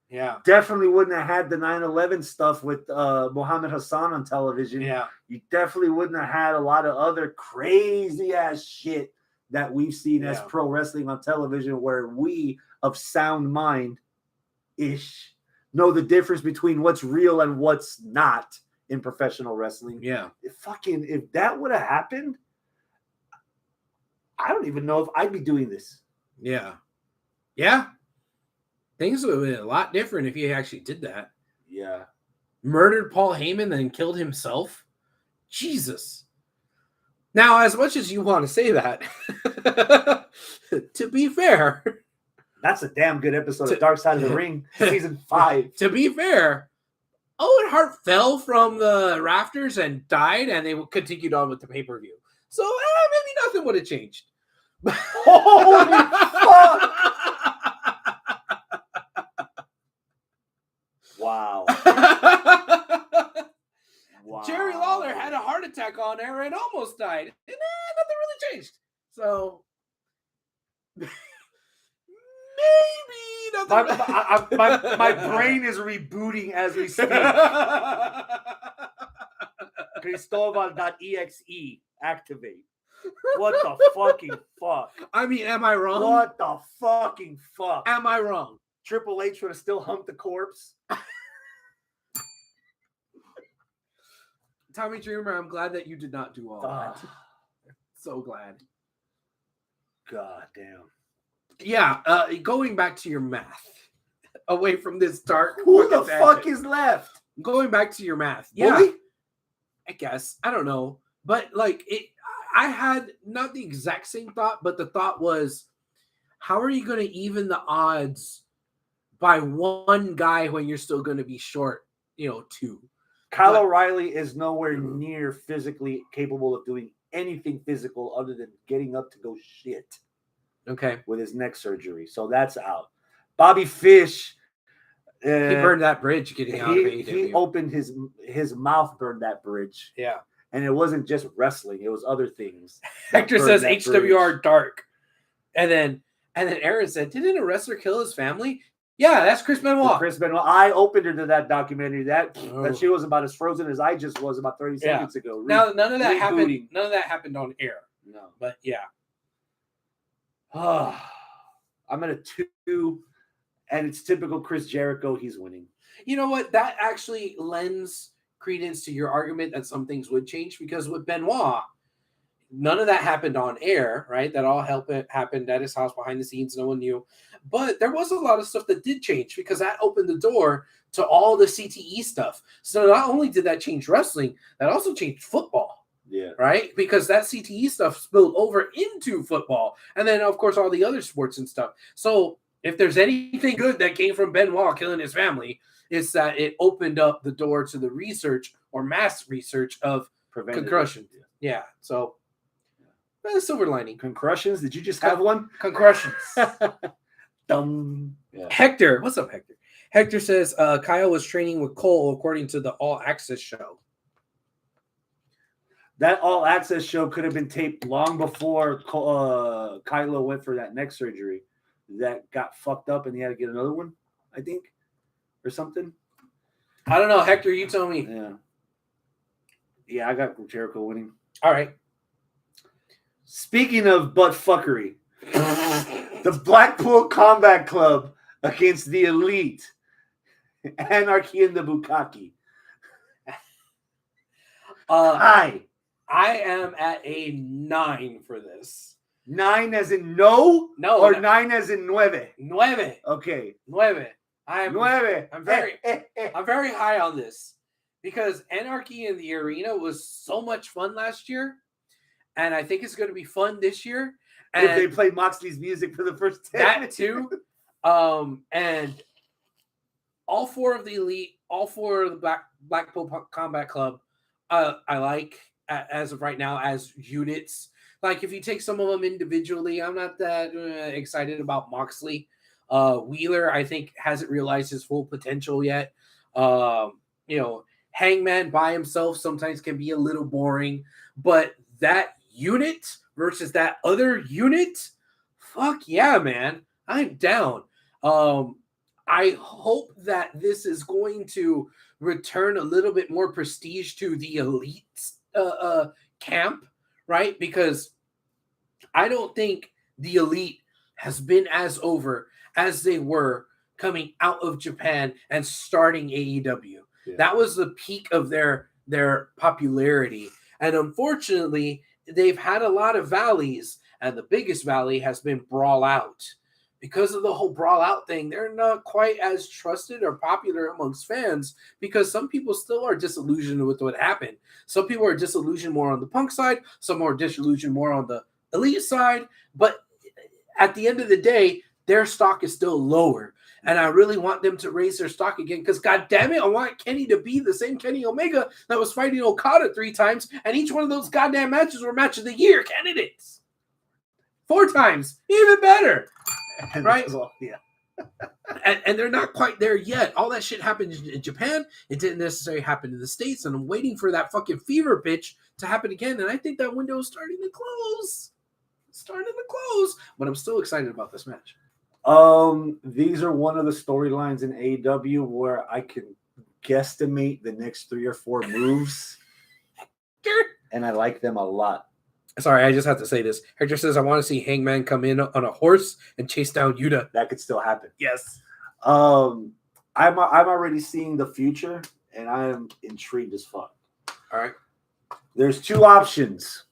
Yeah. Definitely wouldn't have had the 9/11 stuff with Muhammad Hassan on television. Yeah. You definitely wouldn't have had a lot of other crazy ass shit that we've seen as pro wrestling on television, where we of sound mind ish know the difference between what's real and what's not in professional wrestling. Yeah. If that would have happened, I don't even know if I'd be doing this. Yeah. Yeah. Things would have been a lot different if he actually did that. Yeah. Murdered Paul Heyman, then killed himself. Jesus. Now, as much as you want to say that, to be fair, that's a damn good episode of Dark Side of the Ring, season 5. To be fair, Owen Hart fell from the rafters and died, and they continued on with the pay-per-view. So maybe nothing would have changed. Holy fuck! Wow. Wow. Jerry Lawler had a heart attack on air and almost died. And nothing really changed. So maybe nothing. My brain is rebooting as we speak. Cristobal.exe activate. What the fucking fuck? I mean, am I wrong? What the fucking fuck? Am I wrong? Triple H would have still humped the corpse. Tommy Dreamer, I'm glad that you did not do all that. So glad. God damn. Yeah, going back to your math. Away from this dark. Who the fuck is left? Going back to your math. Bully? Yeah. I guess. I don't know. But I had not the exact same thought, but the thought was, how are you going to even the odds by one guy when you're still going to be short, two? Kyle O'Reilly is nowhere near physically capable of doing anything physical other than getting up to go shit. Okay. With his neck surgery. So that's out. Bobby Fish. He burned that bridge getting out of AEW. He opened his mouth, burned that bridge. Yeah. And it wasn't just wrestling, it was other things. Hector says HWR dark. And then Aaron said, didn't a wrestler kill his family? Yeah, that's Chris Benoit. Chris Benoit. I opened her to that documentary. That she was about as frozen as I just was about 30 seconds ago. Now none of that happened. None of that happened on air. No. But yeah. I'm at a 2, and it's typical Chris Jericho. He's winning. You know what? That actually lends credence to your argument that some things would change, because with Benoit, none of that happened on air, right? That all happened at his house behind the scenes. No one knew. But there was a lot of stuff that did change, because that opened the door to all the CTE stuff. So not only did that change wrestling, that also changed football. Yeah. Right? Because that CTE stuff spilled over into football. And then, of course, all the other sports and stuff. So if there's anything good that came from Benoit killing his family, it's that it opened up the door to the research or mass research of concussion. Yeah. So silver lining. Concussions? Did you just have one? Concussions. Dumb. Yeah. Hector. What's up, Hector? Hector says Kyle was training with Cole according to the All Access show. That All Access show could have been taped long before Kylo went for that neck surgery. That got fucked up and he had to get another one, I think, or something. I don't know. Hector, you tell me. Yeah, I got Jericho winning. All right. Speaking of butt fuckery, the Blackpool Combat Club against the Elite, Anarchy and the Bukkake. Hi. I am at a 9 for this. 9 as in no? No. Or 9 as in nueve? Nueve. Okay. Nueve. I'm very high on this, because Anarchy in the Arena was so much fun last year, and I think it's going to be fun this year. And if they play Moxley's music for the first 10 that too. And all 4 of the Elite, all 4 of the Blackpool Combat Club, I like as of right now as units. Like if you take some of them individually, I'm not that excited about Moxley. Wheeler, I think, hasn't realized his full potential yet. Hangman by himself sometimes can be a little boring, but that unit versus that other unit, fuck yeah, man. I'm down. I hope that this is going to return a little bit more prestige to the Elite camp, right? Because I don't think the Elite has been as over as they were coming out of Japan and starting AEW. Yeah. That was the peak of their popularity. And unfortunately, they've had a lot of valleys, and the biggest valley has been Brawl Out. Because of the whole Brawl Out thing, they're not quite as trusted or popular amongst fans, because some people still are disillusioned with what happened. Some people are disillusioned more on the Punk side, some are disillusioned more on the Elite side, but at the end of the day, their stock is still lower. And I really want them to raise their stock again, because God damn it, I want Kenny to be the same Kenny Omega that was fighting Okada 3 times, and each one of those goddamn matches were match of the year candidates. 4 times, even better. Right? Yeah. and they're not quite there yet. All that shit happened in Japan. It didn't necessarily happen in the States, and I'm waiting for that fucking fever pitch to happen again, and I think that window is starting to close. But I'm still excited about this match. These are one of the storylines in AEW where I can guesstimate the next 3 or 4 moves, and I like them a lot. Sorry, I just have to say this. Hector says, I want to see Hangman come in on a horse and chase down Yuta. That could still happen. Yes. I'm already seeing the future, and I am intrigued as fuck. All right. There's 2 options.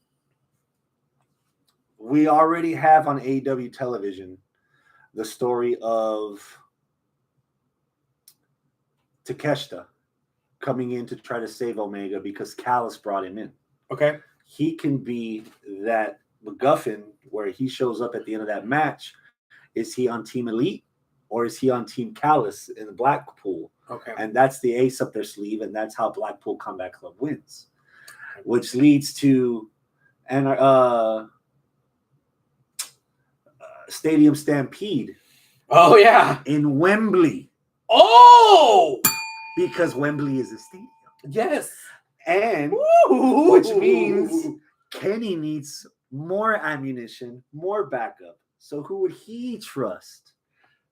We already have on AEW television the story of Takeshita coming in to try to save Omega because Callis brought him in. Okay. He can be that MacGuffin where he shows up at the end of that match Is he on Team Elite or is he on Team Callus in the Blackpool? Okay. And that's the ace up their sleeve, and that's how Blackpool Combat Club wins, which leads to Stadium Stampede. Oh yeah, in Wembley. Oh, because Wembley is a stadium. Yes, and Ooh. Which means Kenny needs more ammunition, more backup. So who would he trust?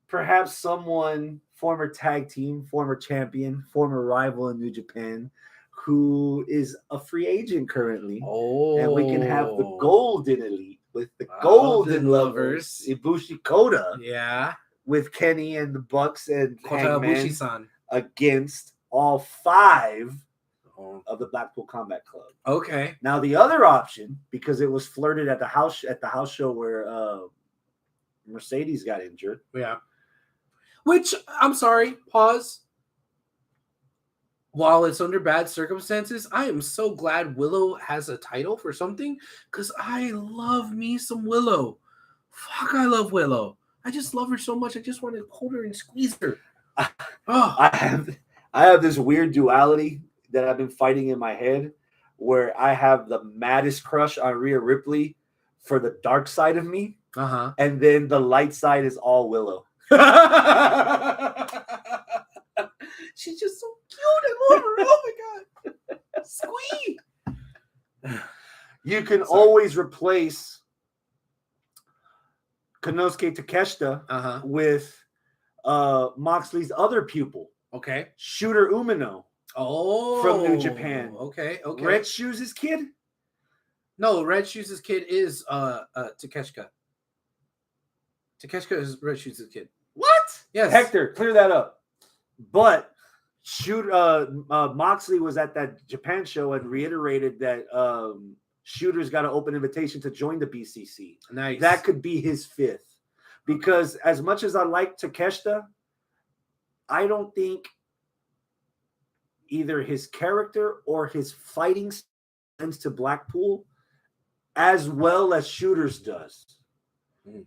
Perhaps someone, former tag team, former champion, former rival in New Japan, who is a free agent currently. Oh, and we can have the Golden Elite with the Golden Lovers, Ibushi Kota. Yeah, with Kenny and the Bucks and Ibushi-san against all 5 of the Blackpool Combat Club. Okay. Now the other option, because it was flirted at the house show where Mercedes got injured. Yeah. Which, I'm sorry, pause. While it's under bad circumstances, I am so glad Willow has a title for something, because I love me some Willow. Fuck, I love Willow. I just love her so much. I just want to hold her and squeeze her. I have this weird duality that I've been fighting in my head, where I have the maddest crush on Rhea Ripley for the dark side of me, and then the light side is all Willow. She's just so cute. I love her. Oh my god, squeak. You can always replace Konosuke Takeshita with Moxley's other pupil. Okay. Shooter Umino. Oh. From New Japan. Okay. Red Shoes' kid? No, Red Shoes' kid is Takeshita. Takeshita is Red Shoes' kid. What? Yes. Hector, clear that up. But Moxley was at that Japan show and reiterated that Shooter's got an open invitation to join the BCC. Nice. That could be his 5th. Because as much as I like Takeshita, I don't think either his character or his fighting lends to Blackpool as well as Shooter's does.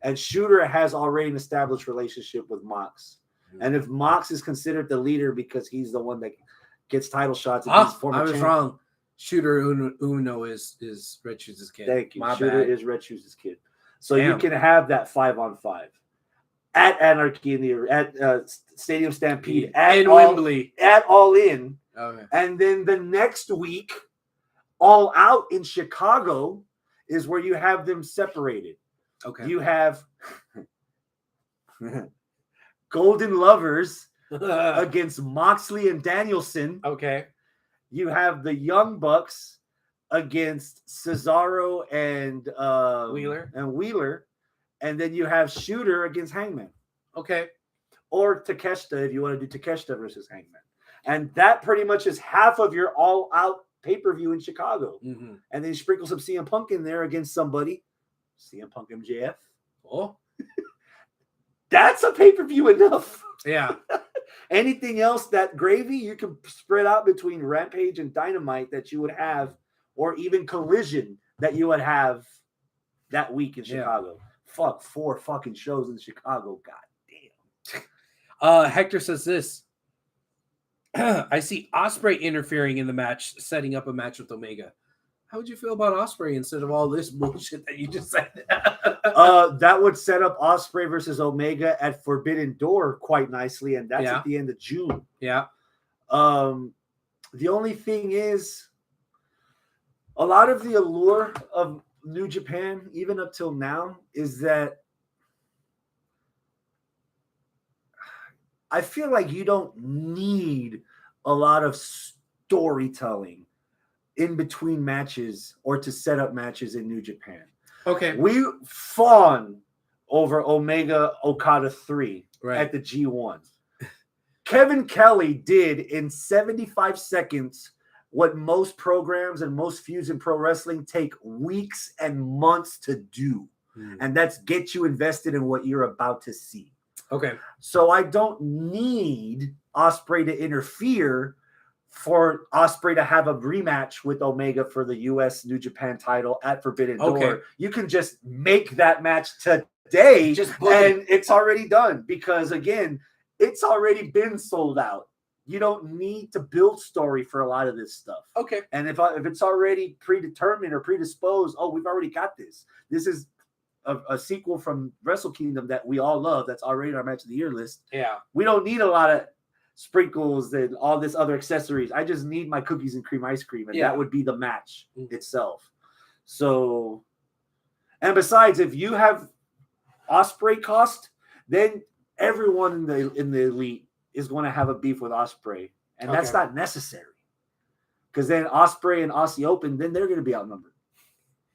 And Shooter has already an established relationship with Mox. And if Mox is considered the leader because he's the one that gets title shots, I was wrong. Shooter Uno is Red Shoes' kid. Thank you. My Shooter bad. is Red Shoes' kid. So you can have that 5-on-5 at Anarchy at Stadium Stampede at Wembley at All In. Okay. And then the next week, All Out in Chicago is where you have them separated. Okay. You have Golden Lovers against Moxley and Danielson. Okay. You have the Young Bucks against Cesaro and Wheeler. And then you have Shooter against Hangman. Okay. Or Takeshita if you want to do Takeshita versus Hangman. And that pretty much is half of your all-out pay-per-view in Chicago. Mm-hmm. And then you sprinkle some CM Punk in there against somebody. CM Punk MJF. Oh. That's a pay-per-view enough. Yeah. Anything else, that gravy, you can spread out between Rampage and Dynamite that you would have, or even Collision that you would have that week in Chicago. Fuck, 4 fucking shows in Chicago. God damn. Hector says this. I see Ospreay interfering in the match, setting up a match with Omega. How would you feel about Ospreay instead of all this bullshit that you just said? That would set up Ospreay versus Omega at Forbidden Door quite nicely, and that's at the end of June. Yeah. The only thing is, a lot of the allure of New Japan, even up till now, is that I feel like you don't need a lot of storytelling in between matches or to set up matches in New Japan. Okay. We fawn over Omega Okada 3 at the G1. Kevin Kelly did in 75 seconds what most programs and most feuds in pro wrestling take weeks and months to do. And that's get you invested in what you're about to see. Okay. So I don't need Ospreay to interfere for Ospreay to have a rematch with Omega for the U.S. New Japan title at Forbidden Door. You can just make that match day, Just book and it's already done because again, it's already been sold out. You don't need to build story for a lot of this stuff. Okay. And if it's already predetermined or predisposed, oh, we've already got this. This is a sequel from Wrestle Kingdom that we all love. That's already our match of the year list. Yeah. We don't need a lot of sprinkles and all this other accessories. I just need my cookies and cream ice cream, and that would be the match itself. So, and besides, if you have Ospreay cost, then everyone in the elite is going to have a beef with Ospreay, and that's not necessary. Because then Ospreay and Aussie Open, then they're going to be outnumbered,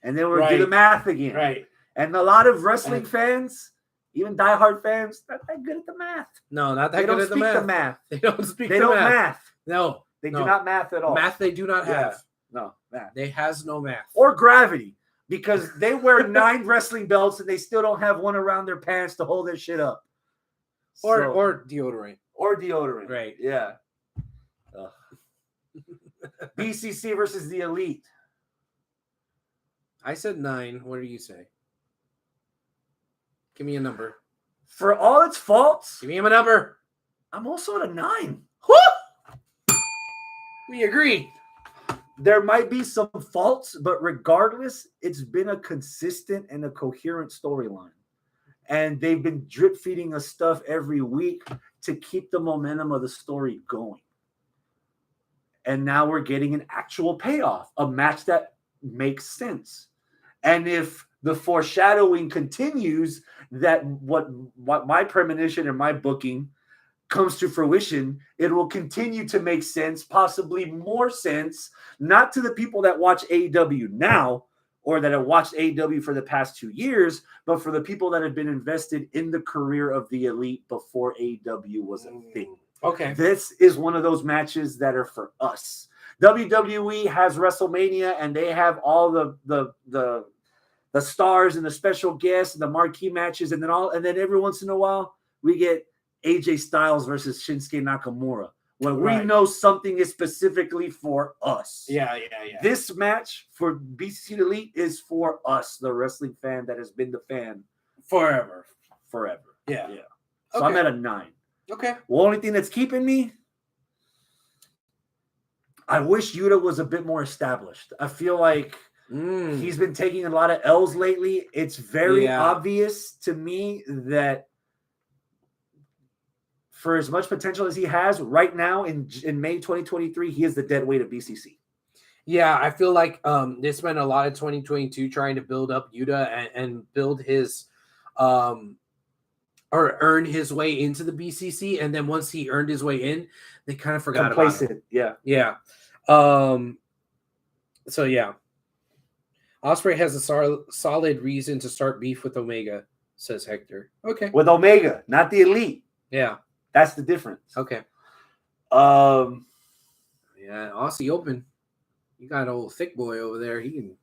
and then we're do the math again. Right. And a lot of wrestling fans, even diehard fans, not that good at the math. No, not that good at the math. They don't speak the math. No. They do not math at all. Math they do not have. No, math. They has no math. Or gravity. Because they wear 9 wrestling belts and they still don't have one around their pants to hold their shit up. Or deodorant. Or deodorant. Right. Yeah. BCC versus the Elite. I said 9. What do you say? Give me a number. For all its faults, give me a number. I'm also at a 9. Woo! We agree. There might be some faults, but regardless, it's been a consistent and a coherent storyline. And they've been drip feeding us stuff every week to keep the momentum of the story going. And now we're getting an actual payoff, a match that makes sense. And if the foreshadowing continues, that what my premonition and my booking comes to fruition, it will continue to make sense, possibly more sense, not to the people that watch AEW now or that have watched AEW for the past 2 years, but for the people that have been invested in the career of the Elite before AEW was a thing. Okay. This is one of those matches that are for us. WWE has WrestleMania and they have all the stars and the special guests and the marquee matches, and then every once in a while we get AJ Styles versus Shinsuke Nakamura, when we know something is specifically for us. Yeah. This match for BCC Elite is for us, the wrestling fan that has been the fan forever. Yeah. So I'm at a 9. Okay. The only thing that's keeping me, I wish Yuta was a bit more established. I feel like he's been taking a lot of L's lately. It's very obvious to me that for as much potential as he has right now in May 2023, he is the dead weight of BCC. Yeah, I feel like they spent a lot of 2022 trying to build up Yuta and build his or earn his way into the BCC, and then once he earned his way in, they kind of forgot about it. Yeah. So yeah, Ospreay has a solid reason to start beef with Omega, says Hector. Okay, with Omega, not the Elite. Yeah, that's the difference. Okay. Yeah, Aussie Open. You got old thick boy over there. He can.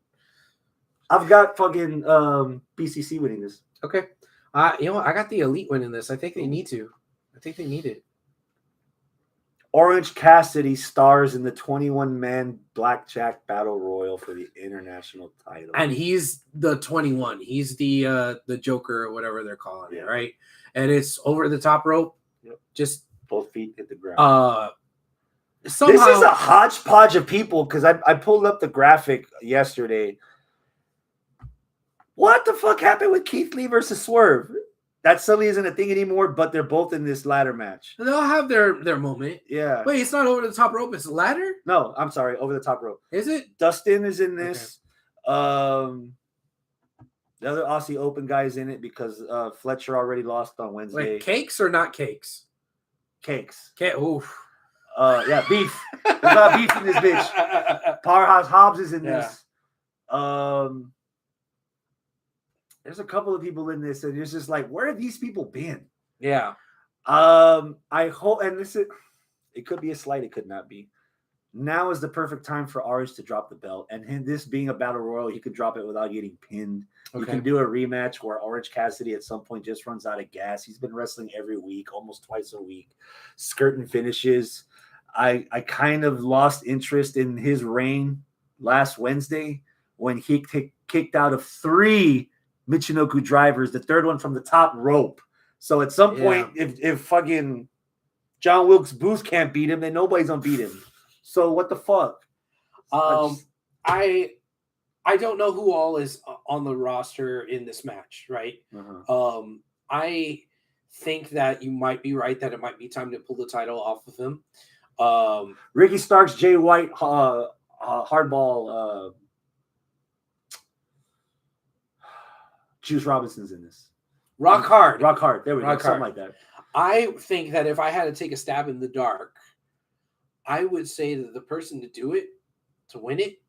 I've got fucking BCC winning this. Okay. I got the Elite winning this. I think they need to. I think they need it. Orange Cassidy stars in the 21-man Blackjack Battle Royal for the international title. And he's the 21. He's the Joker or whatever they're calling it, right? And it's over the top rope. Yep. Just both feet hit the ground. Somehow, this is a hodgepodge of people because I pulled up the graphic yesterday. What the fuck happened with Keith Lee versus Swerve? That suddenly isn't a thing anymore, but they're both in this ladder match. They'll have their moment. Yeah. Wait, it's not over the top rope. It's a ladder? No, I'm sorry. Over the top rope. Is it? Dustin is in this. Okay. The other Aussie Open guy is in it because Fletcher already lost on Wednesday. Wait, cakes or not cakes? Cakes. Oof. Yeah, beef. There's not beef in this bitch. Powerhouse Hobbs is in this. There's a couple of people in this, and it's just like, where have these people been? Yeah. I hope, and it could be a slight, it could not be. Now is the perfect time for Orange to drop the belt, and this being a battle royal, he could drop it without getting pinned. Okay. You can do a rematch where Orange Cassidy at some point just runs out of gas. He's been wrestling every week, almost twice a week, skirting finishes. I kind of lost interest in his reign last Wednesday when he kicked out of 3 Michinoku drivers, the third one from the top rope. So at some point, if fucking John Wilkes Booth can't beat him, then nobody's gonna beat him. So what the fuck? I don't know who all is on the roster in this match, right? I think that you might be right that it might be time to pull the title off of him. Ricky Starks, Jay White, Hardball, Juice Robinson's in this. Rock Hard. There we go. Something like that. I think that if I had to take a stab in the dark, I would say that the person to do it, to win it,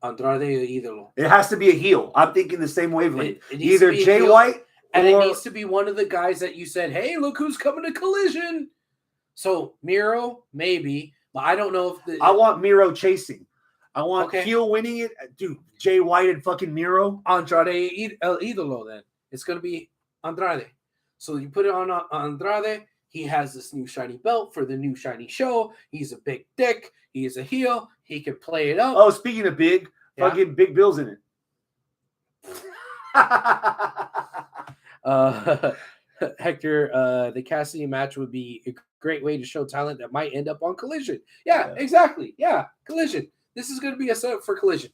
Andrade or Idolo. It has to be a heel. I'm thinking the same wavelength. Either Jay heel, White and it needs to be one of the guys that you said, hey, look who's coming to Collision. So Miro, maybe, but I don't know if I want Miro chasing. I want heel winning it. Dude, Jay White and fucking Miro. Andrade Idolo then. It's going to be Andrade. So you put it on Andrade. He has this new shiny belt for the new shiny show. He's a big dick. He is a heel. He can play it up. Oh, speaking of big, fucking Big Bill's in it. Hector, the Cassidy match would be a great way to show talent that might end up on Collision. Yeah, exactly. Yeah, Collision. This is going to be a setup for Collision.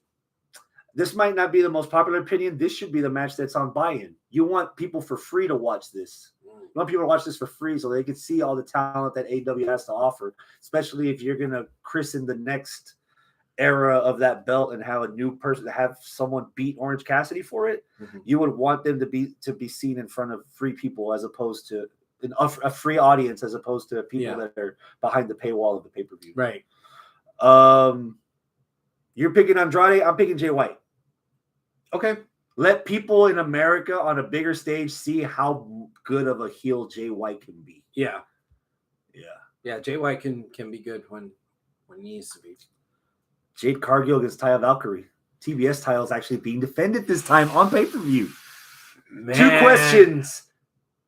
This might not be the most popular opinion. This should be the match that's on buy-in. You want people for free to watch this. You want people to watch this for free so they can see all the talent that AEW has to offer, especially if you're going to christen the next era of that belt and have a new person, have someone beat Orange Cassidy for it. You would want them to be seen in front of free people as opposed to a free audience as opposed to people that are behind the paywall of the pay-per-view. Right. You're picking Andrade. I'm picking Jay White. Okay. Let people in America on a bigger stage see how good of a heel Jay White can be. Yeah. Jay White can be good when he needs to be. Jade Cargill against Taya Valkyrie. TBS title is actually being defended this time on pay-per-view. 2 questions.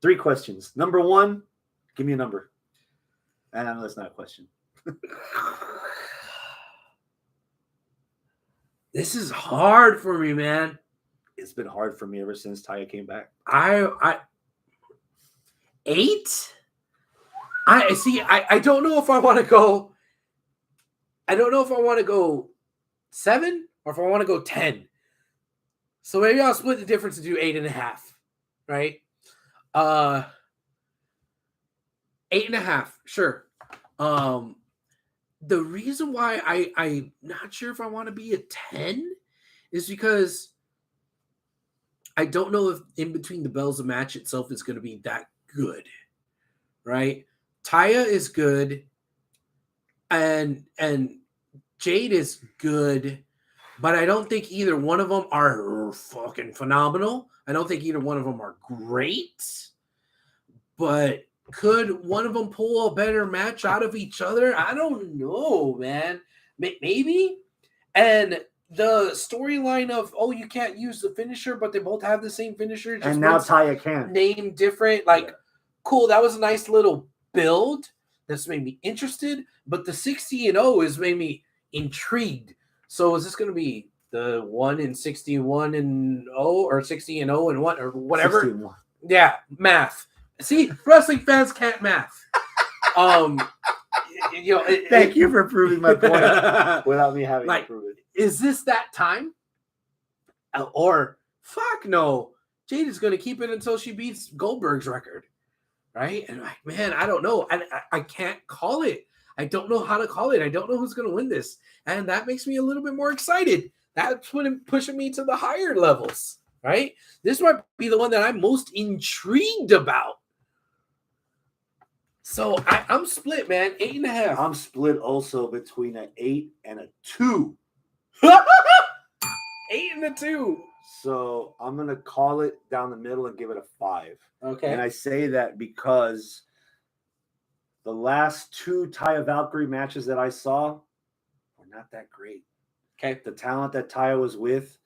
3 questions. Number 1, give me a number. I know that's not a question. This is hard for me, man. It's been hard for me ever since Taya came back. 8? I see. I don't know if I want to go. I don't know if I want to go 7 or if I want to go 10. So maybe I'll split the difference and do 8.5. Right? 8.5. Sure. The reason why I'm not sure if I want to be a 10 is because I don't know if in between the bells the match itself is going to be that good, right? Taya is good, and Jade is good, but I don't think either one of them are fucking phenomenal. I don't think either one of them are great, but could one of them pull a better match out of each other? I don't know, man. Maybe. And the storyline of, you can't use the finisher, but they both have the same finisher. Just and now Taya can. Name different. Cool. That was a nice little build. That's made me interested. But the 60-0 has made me intrigued. So is this going to be the 1-61-0 or 60-0 and 1 or whatever? 61. Yeah, math. See, wrestling fans can't math. Thank you for proving my point without me having to prove it. Is this that time? Or fuck no, Jade is going to keep it until she beats Goldberg's record, right? And man, I don't know. I can't call it. I don't know how to call it. I don't know who's going to win this, and that makes me a little bit more excited. That's pushing me to the higher levels, right? This might be the one that I'm most intrigued about. So I'm split, man. 8.5. I'm split also between an 8 and a 2. 8 and a 2. So I'm gonna call it down the middle and give it a 5. Okay. And I say that because the last 2 Taya Valkyrie matches that I saw were not that great. Okay. The talent that Taya was with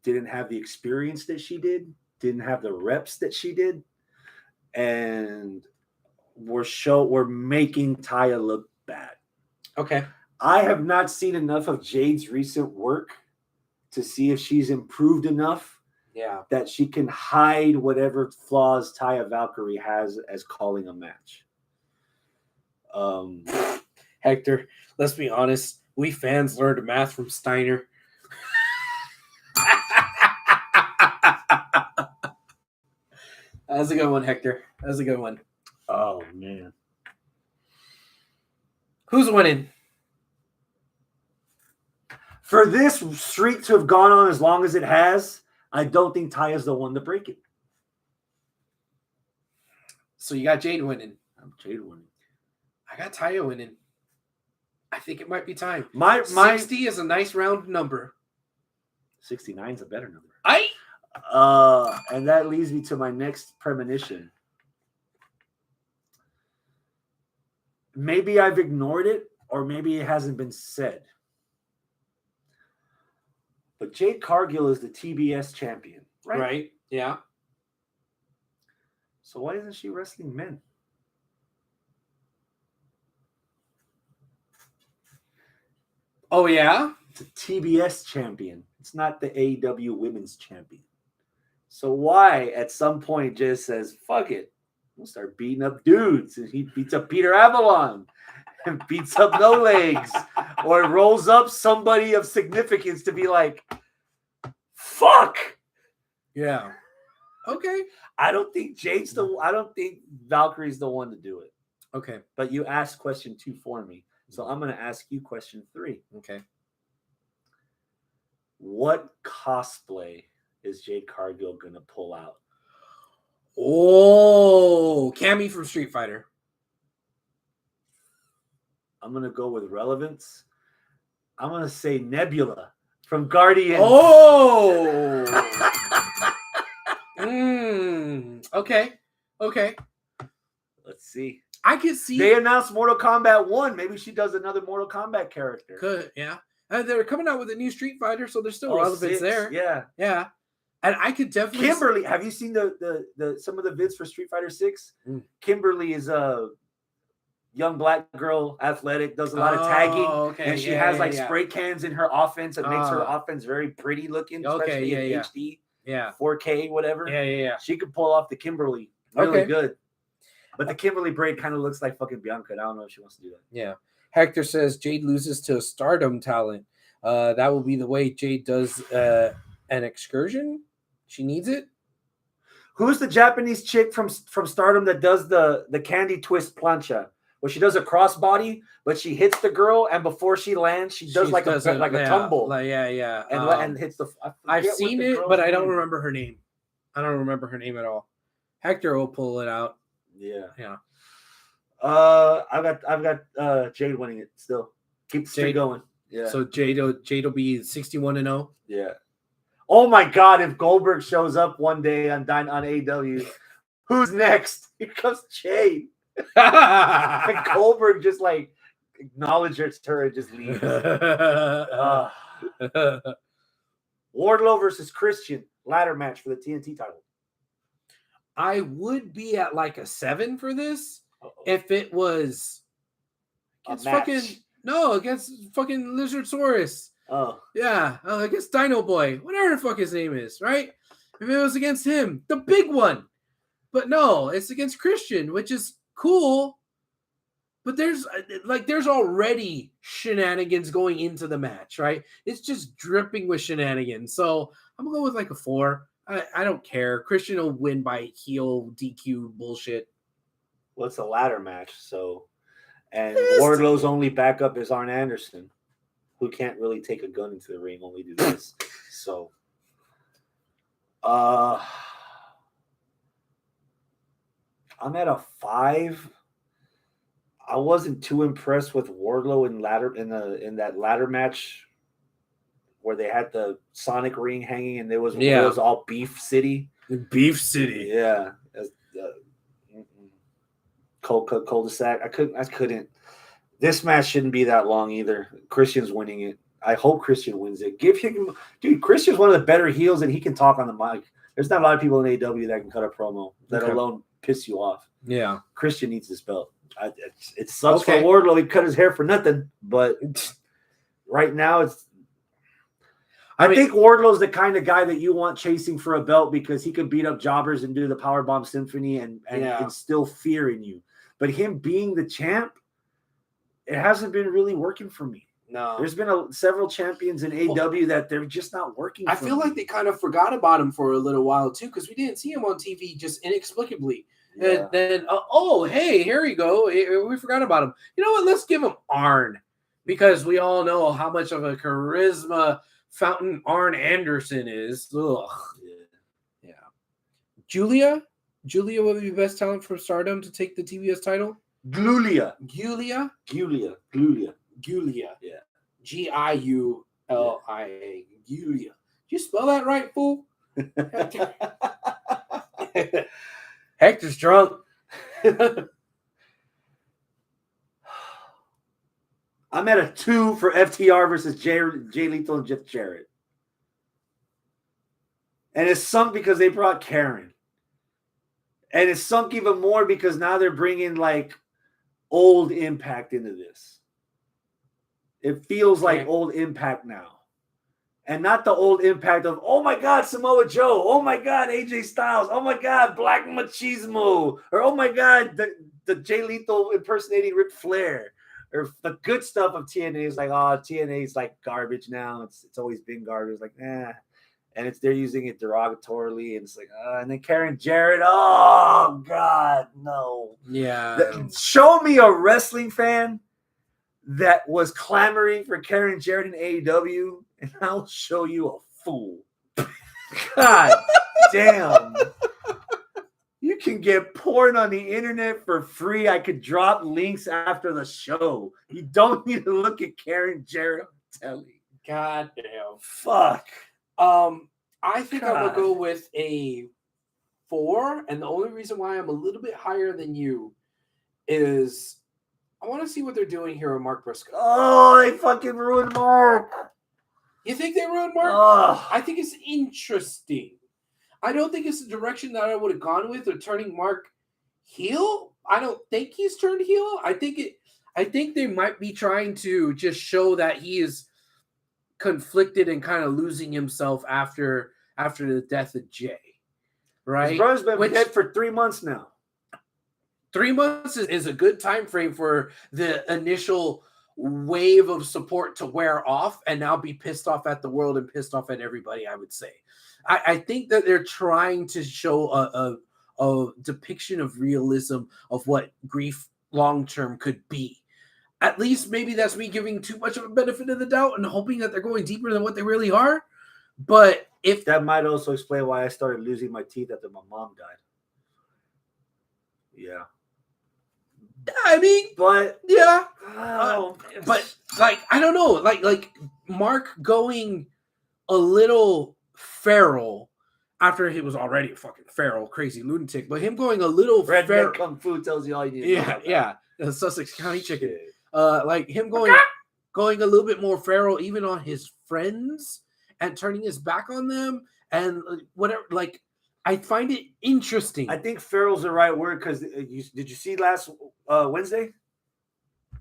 didn't have the experience that she did, didn't have the reps that she did, and we're making Taya look bad. Okay. I have not seen enough of Jade's recent work to see if she's improved enough Yeah. that she can hide whatever flaws Taya Valkyrie has as calling a match. Hector, let's be honest. We fans learned math from Steiner. That's a good one, Hector. That's a good one. Oh, man. Who's winning? For this streak to have gone on as long as it has, I don't think Taya's the one to break it. So you got Jade winning. I'm Jade winning. I got Taya winning. I think it might be time. My 60 is a nice round number. 69 is a better number. And that leads me to my next premonition. Maybe I've ignored it, or maybe it hasn't been said. But Jade Cargill is the TBS champion, right? Right. Yeah. So why isn't she wrestling men? Oh, yeah? It's a TBS champion. It's not the AEW women's champion. So why at some point just says, fuck it, we'll start beating up dudes. And he beats up Peter Avalon and beats up No Legs, or rolls up somebody of significance to be like, fuck. Yeah. Okay. I don't think Valkyrie's the one to do it. Okay. But you asked question 2 for me. So I'm going to ask you question 3. Okay. What cosplay is Jade Cargill going to pull out? Oh, Cammy from Street Fighter. I'm going to go with relevance. I'm going to say Nebula from Guardians. Oh. Okay. Okay. Let's see. I could see. They announced Mortal Kombat 1. Maybe she does another Mortal Kombat character. Could, yeah. And they're coming out with a new Street Fighter, so there's still relevance 6, there. Yeah. Yeah. And I could definitely. Kimberly, have you seen the some of the vids for Street Fighter 6? Kimberly is a young black girl, athletic, does a lot of tagging. Okay. And she has spray cans in her offense and makes her offense very pretty looking, especially in HD. Yeah. 4K, whatever. Yeah. She could pull off the Kimberly really good. But the Kimberly braid kind of looks like fucking Bianca. I don't know if she wants to do that. Yeah. Hector says Jade loses to a Stardom talent. That will be the way Jade does an excursion. She needs it. Who's the Japanese chick from Stardom that does the candy twist plancha? Where she does a crossbody, but she hits the girl, and before she lands, she does a tumble. And hits the. I've seen it, but I don't remember her name. I don't remember her name at all. Hector will pull it out. Yeah. Yeah. I've got Jade winning it still. Keep the streak going. Yeah. So Jade will be 61-0. Yeah. Oh my God! If Goldberg shows up one day on AEW, who's next? Here comes Jade. And Goldberg just acknowledges her and just leaves. Wardlow versus Christian ladder match for the TNT title. I would be at a 7 for this if it was against fucking Lizardsaurus. Oh yeah, against Dino Boy, whatever the fuck his name is, right? If it was against him, the big one. But no, it's against Christian, which is cool. But there's already shenanigans going into the match, right? It's just dripping with shenanigans. So I'm gonna go with a 4. I don't care. Christian will win by heel DQ bullshit. Well, it's a ladder match, and Wardlow's only backup is Arn Anderson, who can't really take a gun into the ring, only do this. So, I'm at a 5. I wasn't too impressed with Wardlow in that ladder match where they had the Sonic ring hanging and it was all Beef City. Beef City. Yeah. Cul-de-sac. I couldn't. This match shouldn't be that long either. Christian's winning it. I hope Christian wins it. Give him, dude. Christian's one of the better heels, and he can talk on the mic. There's not a lot of people in AEW that can cut a promo, let alone piss you off. Yeah. Christian needs this belt. It sucks for Wardlow. He cut his hair for nothing, but right now it's. I think Wardlow's the kind of guy that you want chasing for a belt because he could beat up jobbers and do the Powerbomb Symphony and instill fear in you. But him being the champ, it hasn't been really working for me. No. There's been several champions in AEW that they're just not working I feel like they kind of forgot about him for a little while, too, because we didn't see him on TV just inexplicably. Yeah. And then, hey, here we go. We forgot about him. You know what? Let's give him Arn because we all know how much of a charisma fountain Arn Anderson is. Ugh. Yeah. Julia would be best talent for Stardom to take the TBS title. Giulia. Yeah. Giulia. Giulia. Did you spell that right, fool? Hector's drunk. I'm at a 2 for FTR versus Jay Lethal and Jeff Jarrett. And it's sunk because they brought Karen. And it's sunk even more because now they're bringing like old Impact into this. It feels like old Impact now. And not the old Impact of, oh my God, Samoa Joe. Oh my God, AJ Styles. Oh my God, Black Machismo. Or oh my God, the Jay Lethal impersonating Ric Flair. Or the good stuff of TNA is like, oh, TNA is like garbage now. It's always been garbage. Like, and they're using it derogatorily, and it's like, and then Karen Jarrett, oh God, no. Yeah. Show me a wrestling fan that was clamoring for Karen Jarrett in AEW, and I'll show you a fool. God damn. You can get porn on the internet for free. I could drop links after the show. You don't need to look at Karen Jarrett on telly. God damn. Fuck. I think I will go with a 4, and the only reason why I'm a little bit higher than you is I want to see what they're doing here with Mark Briscoe. Oh, they fucking ruined Mark. You think they ruined Mark? I think it's interesting. I don't think it's the direction that I would have gone with or turning Mark heel. I don't think he's turned heel. I think they might be trying to just show that he is conflicted and kind of losing himself after the death of Jay. Right? His brother's been dead for 3 months now. 3 months is a good time frame for the initial wave of support to wear off and now be pissed off at the world and pissed off at everybody, I would say. I think that they're trying to show a depiction of realism of what grief long-term could be. At least maybe that's me giving too much of a benefit of the doubt and hoping that they're going deeper than what they really are. But if that might also explain why I started losing my teeth after my mom died. Yeah. I mean, but yeah. But like, I don't know, like Mark going a little feral after he was already a fucking feral, crazy lunatic, but him going a little feral. Kung Fu tells you all you need. Yeah. The Sussex County Chicken. Like him going a little bit more feral, even on his friends, and turning his back on them, and whatever. Like, I find it interesting. I think feral's the right word because did you see last Wednesday?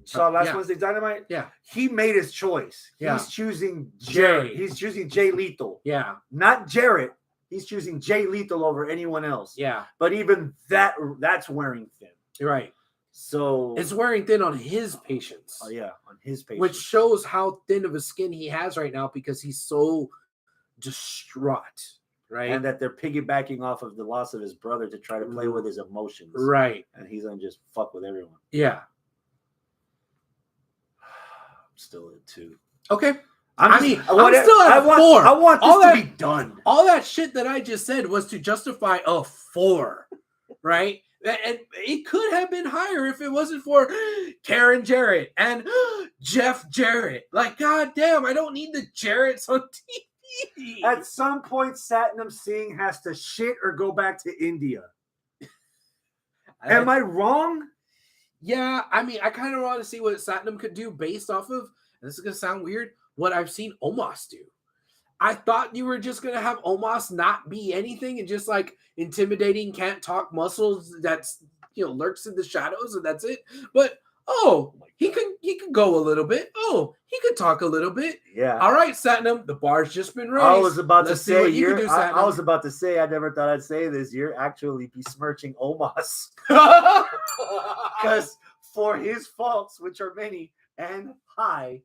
Saw last Wednesday Dynamite? Yeah. He made his choice. Yeah. He's choosing Jay. He's choosing Jay Lethal. Yeah. Not Jarrett. He's choosing Jay Lethal over anyone else. Yeah. But even that's wearing thin. You're right. So it's wearing thin on his patience. Oh yeah, on his patience. Which shows how thin of a skin he has right now because he's so distraught. Right. And that they're piggybacking off of the loss of his brother to try to play with his emotions. Right. And he's gonna just fuck with everyone. Yeah. I'm still at 2. Okay. I'm still at 4. I want this to be done. All that shit that I just said was to justify a 4, right? And it could have been higher if it wasn't for Karen Jarrett and Jeff Jarrett. Like, goddamn, I don't need the Jarretts on TV. At some point, Satnam Singh has to shit or go back to India. Am I wrong? Yeah, I mean, I kind of want to see what Satnam could do based off of, and this is going to sound weird, what I've seen Omos do. I thought you were just going to have Omos not be anything and just like intimidating, can't talk muscles that's, lurks in the shadows and that's it. But Oh, he could go a little bit. Oh, he could talk a little bit. Yeah. All right, Satnam, the bar's just been raised. I was about Let's to see say what you can do, I Satnam. was about to say I never thought I'd say this. You're actually besmirching Omos because for his faults, which are many and high,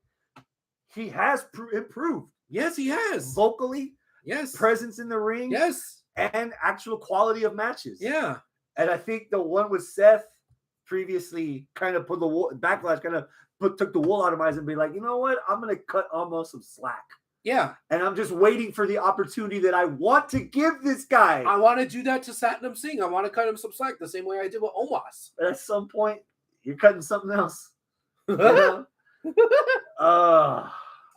he has improved. Yes, he has. Vocally, yes. Presence in the ring, yes. And actual quality of matches. Yeah. And I think the one with Seth previously kind of put the backlash, took the wool out of my eyes and be like, you know what? I'm going to cut almost some slack. Yeah. And I'm just waiting for the opportunity that I want to give this guy. I want to do that to Satnam Singh. I want to cut him some slack the same way I did with Omos. But at some point, you're cutting something else. You know?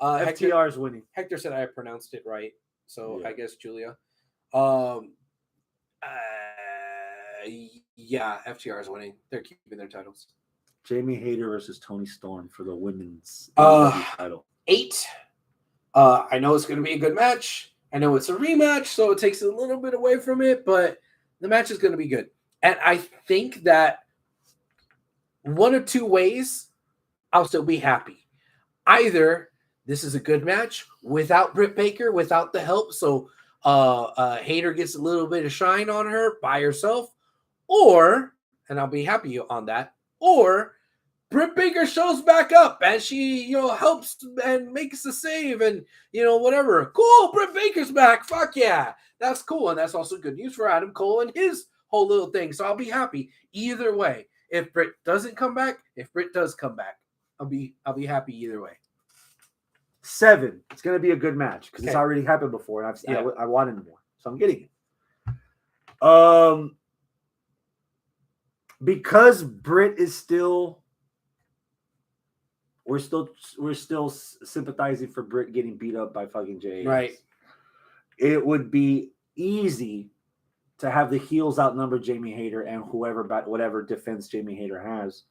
FTR is winning. Hector said I pronounced it right. So Yeah. I guess Julia. Yeah, FTR is winning. They're keeping their titles. Jamie Hayter versus Toni Storm for the women's title. 8. I know it's going to be a good match. I know it's a rematch, so it takes a little bit away from it, but the match is going to be good. And I think that one of two ways, I'll still be happy. Either this is a good match without Britt Baker, without the help, so Hayter gets a little bit of shine on her by herself, or, and I'll be happy on that, or Britt Baker shows back up and she, helps and makes the save and, whatever. Cool, Britt Baker's back. Fuck yeah. That's cool. And that's also good news for Adam Cole and his whole little thing. So I'll be happy either way. If Britt doesn't come back, if Britt does come back, I'll be happy either way. 7. It's going to be a good match because it's Okay. already happened before. And I wanted more. So I'm getting it. Because Britt is still... We're still sympathizing for Britt getting beat up by fucking Jay. Right. It would be easy to have the heels outnumber Jamie Hayter and whatever defense Jamie Hayter has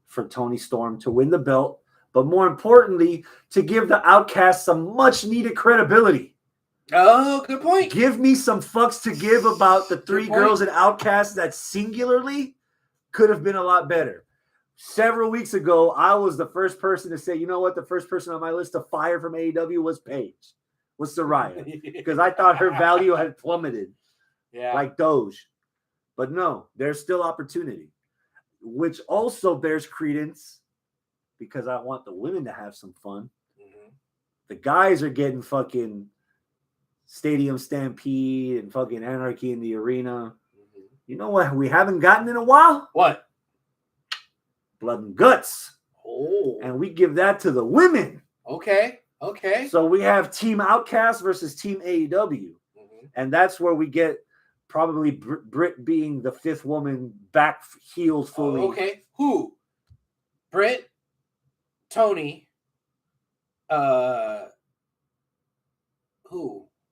for Toni Storm to win the belt, but more importantly, to give the Outcast some much needed credibility. Oh, good point. Give me some fucks to give about the 3 girls in Outcast that singularly could have been a lot better. Several weeks ago, I was the first person to say, you know what? The first person on my list to fire from AEW was Paige, was Saraya, because I thought her value had plummeted, like Doge. But no, there's still opportunity, which also bears credence because I want the women to have some fun. Mm-hmm. The guys are getting fucking Stadium Stampede and fucking Anarchy in the Arena. Mm-hmm. You know what we haven't gotten in a while? What? Blood and Guts. Oh. And we give that to the women. Okay. So we have Team Outcast versus Team AEW. Mm-hmm. And that's where we get probably Britt being the 5th woman back healed fully. Oh, okay. Who? Britt, Tony, who?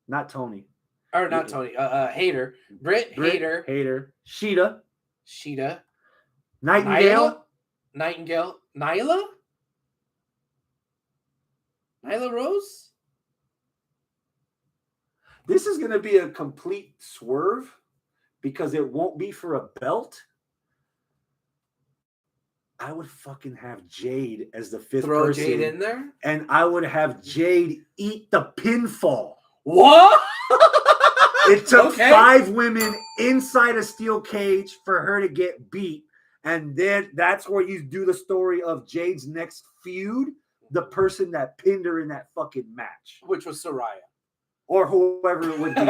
Not Tony. Or not Tony. Hayter. Britt, Hayter. Sheeta. Nightingale. Nyla Rose? This is going to be a complete swerve because it won't be for a belt. I would fucking have Jade as the 5th Throw person. Jade in there? And I would have Jade eat the pinfall. What? It took 5 women inside a steel cage for her to get beat. And then that's where you do the story of Jade's next feud, the person that pinned her in that fucking match. Which was Saraya. Or whoever it would be.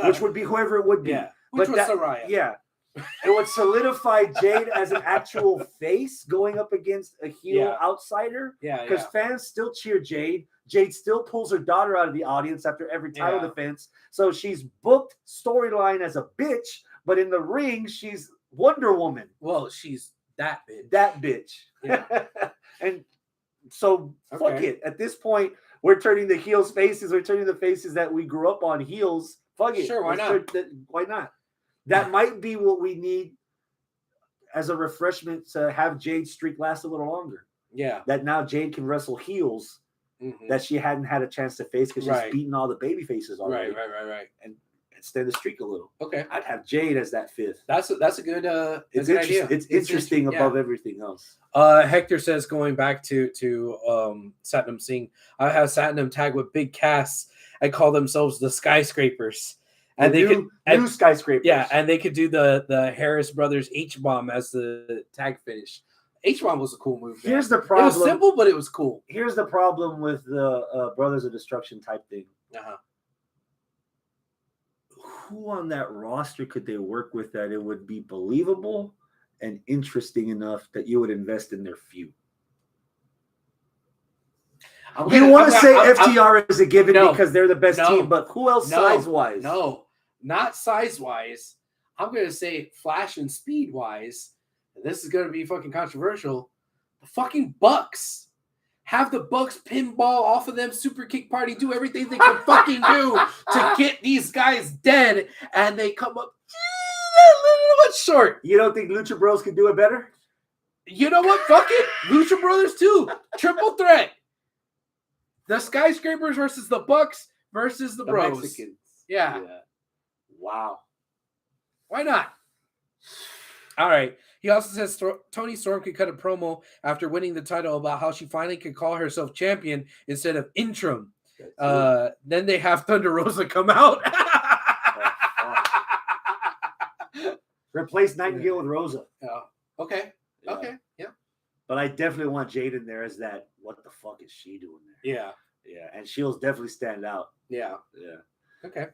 Which would be whoever it would be. Yeah. Which was Saraya. Yeah. It would solidify Jade as an actual face going up against a heel outsider. Yeah. Because fans still cheer Jade. Jade still pulls her daughter out of the audience after every title defense. So she's booked storyline as a bitch, but in the ring, she's Wonder Woman. Well, she's that bitch. That bitch. Yeah. And so, fuck it. At this point, we're turning the heels faces. We're turning the faces that we grew up on heels. Fuck it. Sure, why not? Why not? That might be what we need as a refreshment to have Jade's streak last a little longer. Yeah. That now Jade can wrestle heels that she hadn't had a chance to face because she's beaten all the baby faces already. Right. And extend the streak a little. Okay. I'd have Jade as that fifth. That's a good It's good interesting. idea. It's interesting above everything else. Hector says, going back to Satnam Singh, I have Satnam tag with Big Cass and call themselves the Skyscrapers. And new Skyscrapers. Yeah, and they could do the Harris Brothers H-Bomb as the tag finish. H-Bomb was a cool move. Man. Here's the problem. It was simple, but it was cool. Here's the problem with the Brothers of Destruction type thing. Who on that roster could they work with that it would be believable and interesting enough that you would invest in their feud? You want to say FTR is a given because they're the best team, but who else size-wise? No, not size-wise. I'm going to say flash and speed-wise. And this is going to be fucking controversial. The fucking Bucks. Have the Bucks pinball off of them, super kick party, do everything they can fucking do to get these guys dead, and they come up a little bit short. You don't think Lucha Bros can do it better? You know what? Fuck it. Lucha Brothers too. Triple threat. The Skyscrapers versus the Bucks versus the Bros. Mexicans. Yeah. Wow. Why not? All right. He also says Toni Storm could cut a promo after winning the title about how she finally could call herself champion instead of interim. Then they have Thunder Rosa come out. Replace Nightingale with Rosa. Okay. Yeah. Okay. Yeah. But I definitely want Jade in there as that. What the fuck is she doing there? Yeah. Yeah. And she'll definitely stand out. Yeah. Yeah. Okay.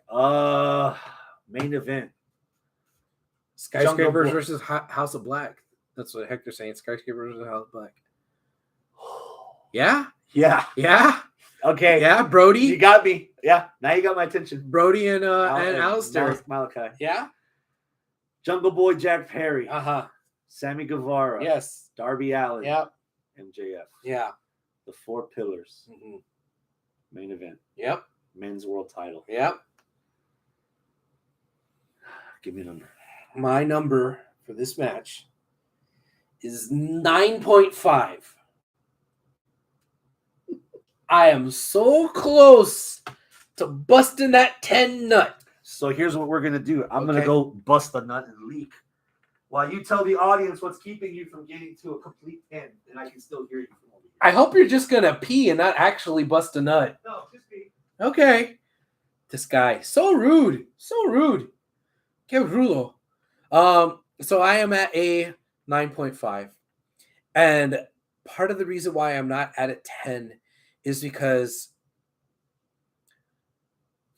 Main event. Skyscrapers versus House of Black. That's what Hector's saying. Skyscrapers versus House of Black. Yeah? Yeah. Yeah? Okay. Yeah, Brody. You got me. Yeah. Now you got my attention. Brody and Alistair. Malachi. Yeah? Jungle Boy Jack Perry. Uh-huh. Sammy Guevara. Yes. Darby Allin. Yep. MJF. Yeah. The Four Pillars. Mm-hmm. Main event. Yep. Men's World Title. Yep. Give me a number. My number for this match is 9.5. I am so close to busting that 10 nut. So here's what we're going to do. I'm going to go bust the nut and leak. While you tell the audience what's keeping you from getting to a complete 10, and I can still hear you from over here. I hope you're just going to pee and not actually bust a nut. No, just pee. Okay. This guy, so rude. So rude. Que rudo. So I am at a 9.5. And part of the reason why I'm not at a 10 is because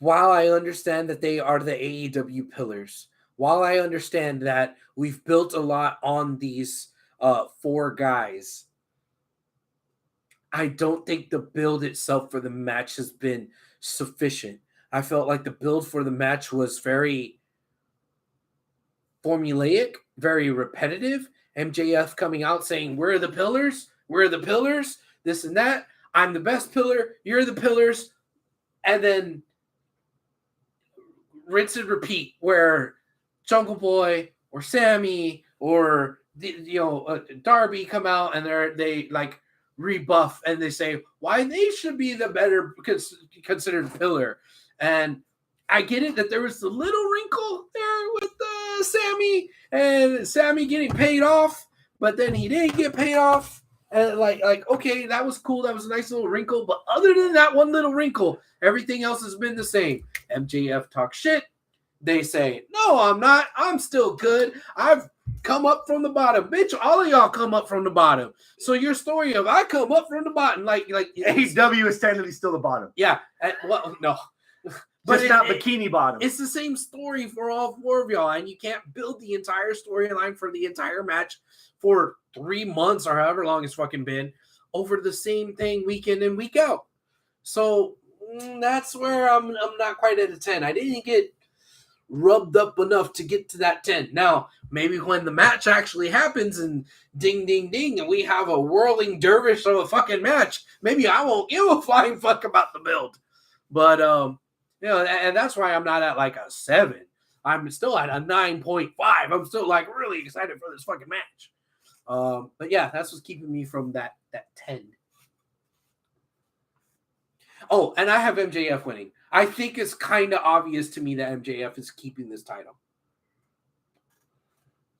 while I understand that they are the AEW pillars, while I understand that we've built a lot on these four guys, I don't think the build itself for the match has been sufficient. I felt like the build for the match was very formulaic, very repetitive. MJF coming out saying, we're the pillars, this and that. I'm the best pillar, you're the pillars. And then rinse and repeat where Jungle Boy or Sammy or Darby come out and they like rebuff and they say why they should be the better considered pillar. And I get it that there was a little wrinkle there with Sammy and Sammy getting paid off, but then he didn't get paid off. And like okay, that was cool. That was a nice little wrinkle. But other than that one little wrinkle, everything else has been the same. MJF talks shit. They say, no, I'm not. I'm still good. I've come up from the bottom. Bitch, all of y'all come up from the bottom. So your story of I come up from the bottom, like AEW is technically still the bottom. Yeah. No. But it's not bikini bottom. It's the same story for all four of y'all, and you can't build the entire storyline for the entire match for 3 months or however long it's fucking been over the same thing week in and week out. So that's where I'm not quite at a 10. I didn't get rubbed up enough to get to that 10. Now, maybe when the match actually happens and ding, ding, ding, and we have a whirling dervish of a fucking match, maybe I won't give a flying fuck about the build. But, and that's why I'm not at like a 7. I'm still at a 9.5. I'm still like really excited for this fucking match. But yeah, that's what's keeping me from that 10. Oh, and I have MJF winning. I think it's kind of obvious to me that MJF is keeping this title.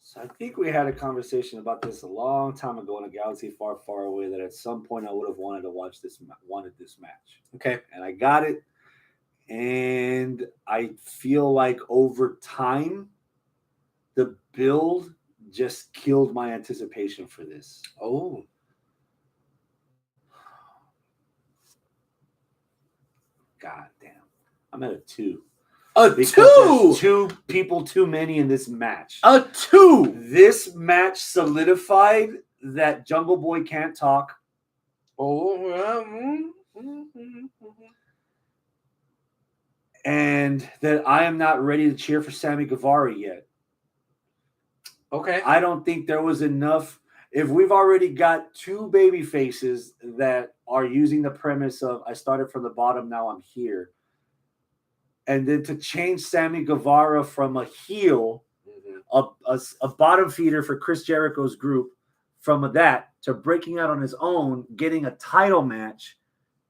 So I think we had a conversation about this a long time ago in a galaxy far, far away. That at some point I would have wanted this match. Okay, and I got it. And I feel like over time, the build just killed my anticipation for this. Oh. God damn. I'm at a 2. Because there's 2 people too many in this match. A 2. This match solidified that Jungle Boy can't talk. Oh. And that I am not ready to cheer for Sammy Guevara yet. Okay. I don't think there was enough. If we've already got 2 baby faces that are using the premise of I started from the bottom, now I'm here. And then to change Sammy Guevara from a heel, a bottom feeder for Chris Jericho's group, from that to breaking out on his own, getting a title match,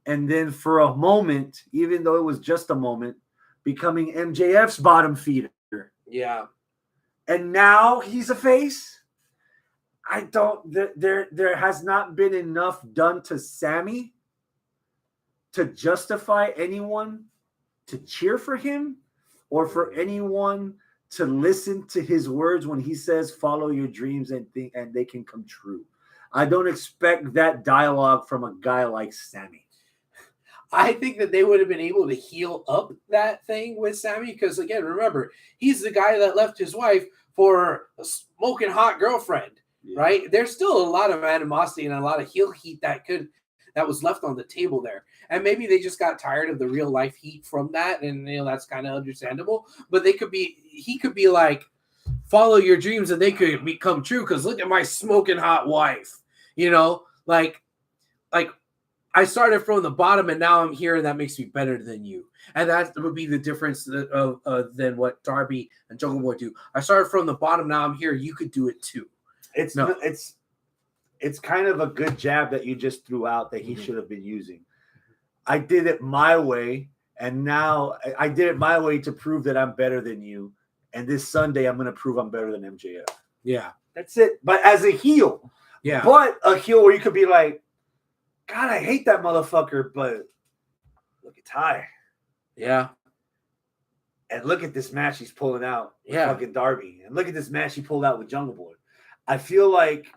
and then for a moment, even though it was just a moment, becoming MJF's bottom feeder. Yeah. And now he's a face. I don't. There has not been enough done to Sammy to justify anyone to cheer for him, or for anyone to listen to his words when he says, "Follow your dreams and they can come true." I don't expect that dialogue from a guy like Sammy. I think that they would have been able to heal up that thing with Sammy because, again, remember, he's the guy that left his wife for a smoking hot girlfriend, right? There's still a lot of animosity and a lot of heel heat that was left on the table there. And maybe they just got tired of the real life heat from that, and that's kind of understandable. But he could be like, follow your dreams and they could become true because look at my smoking hot wife. Like I started from the bottom and now I'm here and that makes me better than you. And that would be the difference than what Darby and Jungle Boy do. I started from the bottom, now I'm here. You could do it too. It's kind of a good jab that you just threw out that he should have been using. I did it my way, and now I did it my way to prove that I'm better than you. And this Sunday, I'm going to prove I'm better than MJF. Yeah. That's it. But as a heel. Yeah. But a heel where you could be like, God, I hate that motherfucker, but look at Ty. Yeah. And look at this match he's pulling out with fucking Darby. And look at this match he pulled out with Jungle Boy. I feel like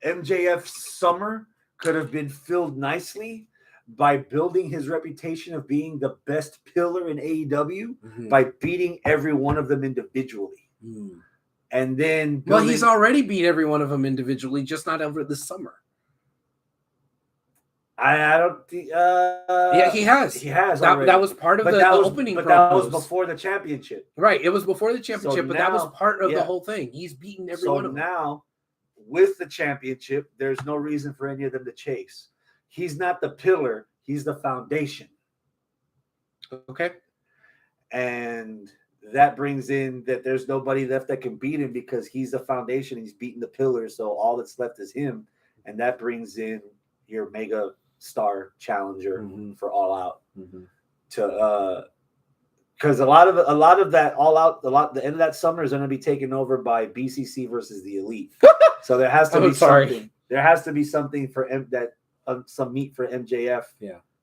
MJF's summer could have been filled nicely by building his reputation of being the best pillar in AEW by beating every one of them individually. And then he's already beat every one of them individually, just not over the summer. I don't think he has. He has. That was part of the opening but promos. That was before the championship. Right. It was before the championship, So but now, that was part of the whole thing. He's beaten every one of them. So now, with the championship, there's no reason for any of them to chase. He's not the pillar. He's the foundation. Okay. And that brings in that there's nobody left that can beat him because he's the foundation. He's beating the pillars. So all that's left is him. And that brings in your mega star challenger for All Out to because a lot of that All Out, the end of that summer is going to be taken over by BCC versus the Elite. So there has to be something. There has to be something for some meat for MJF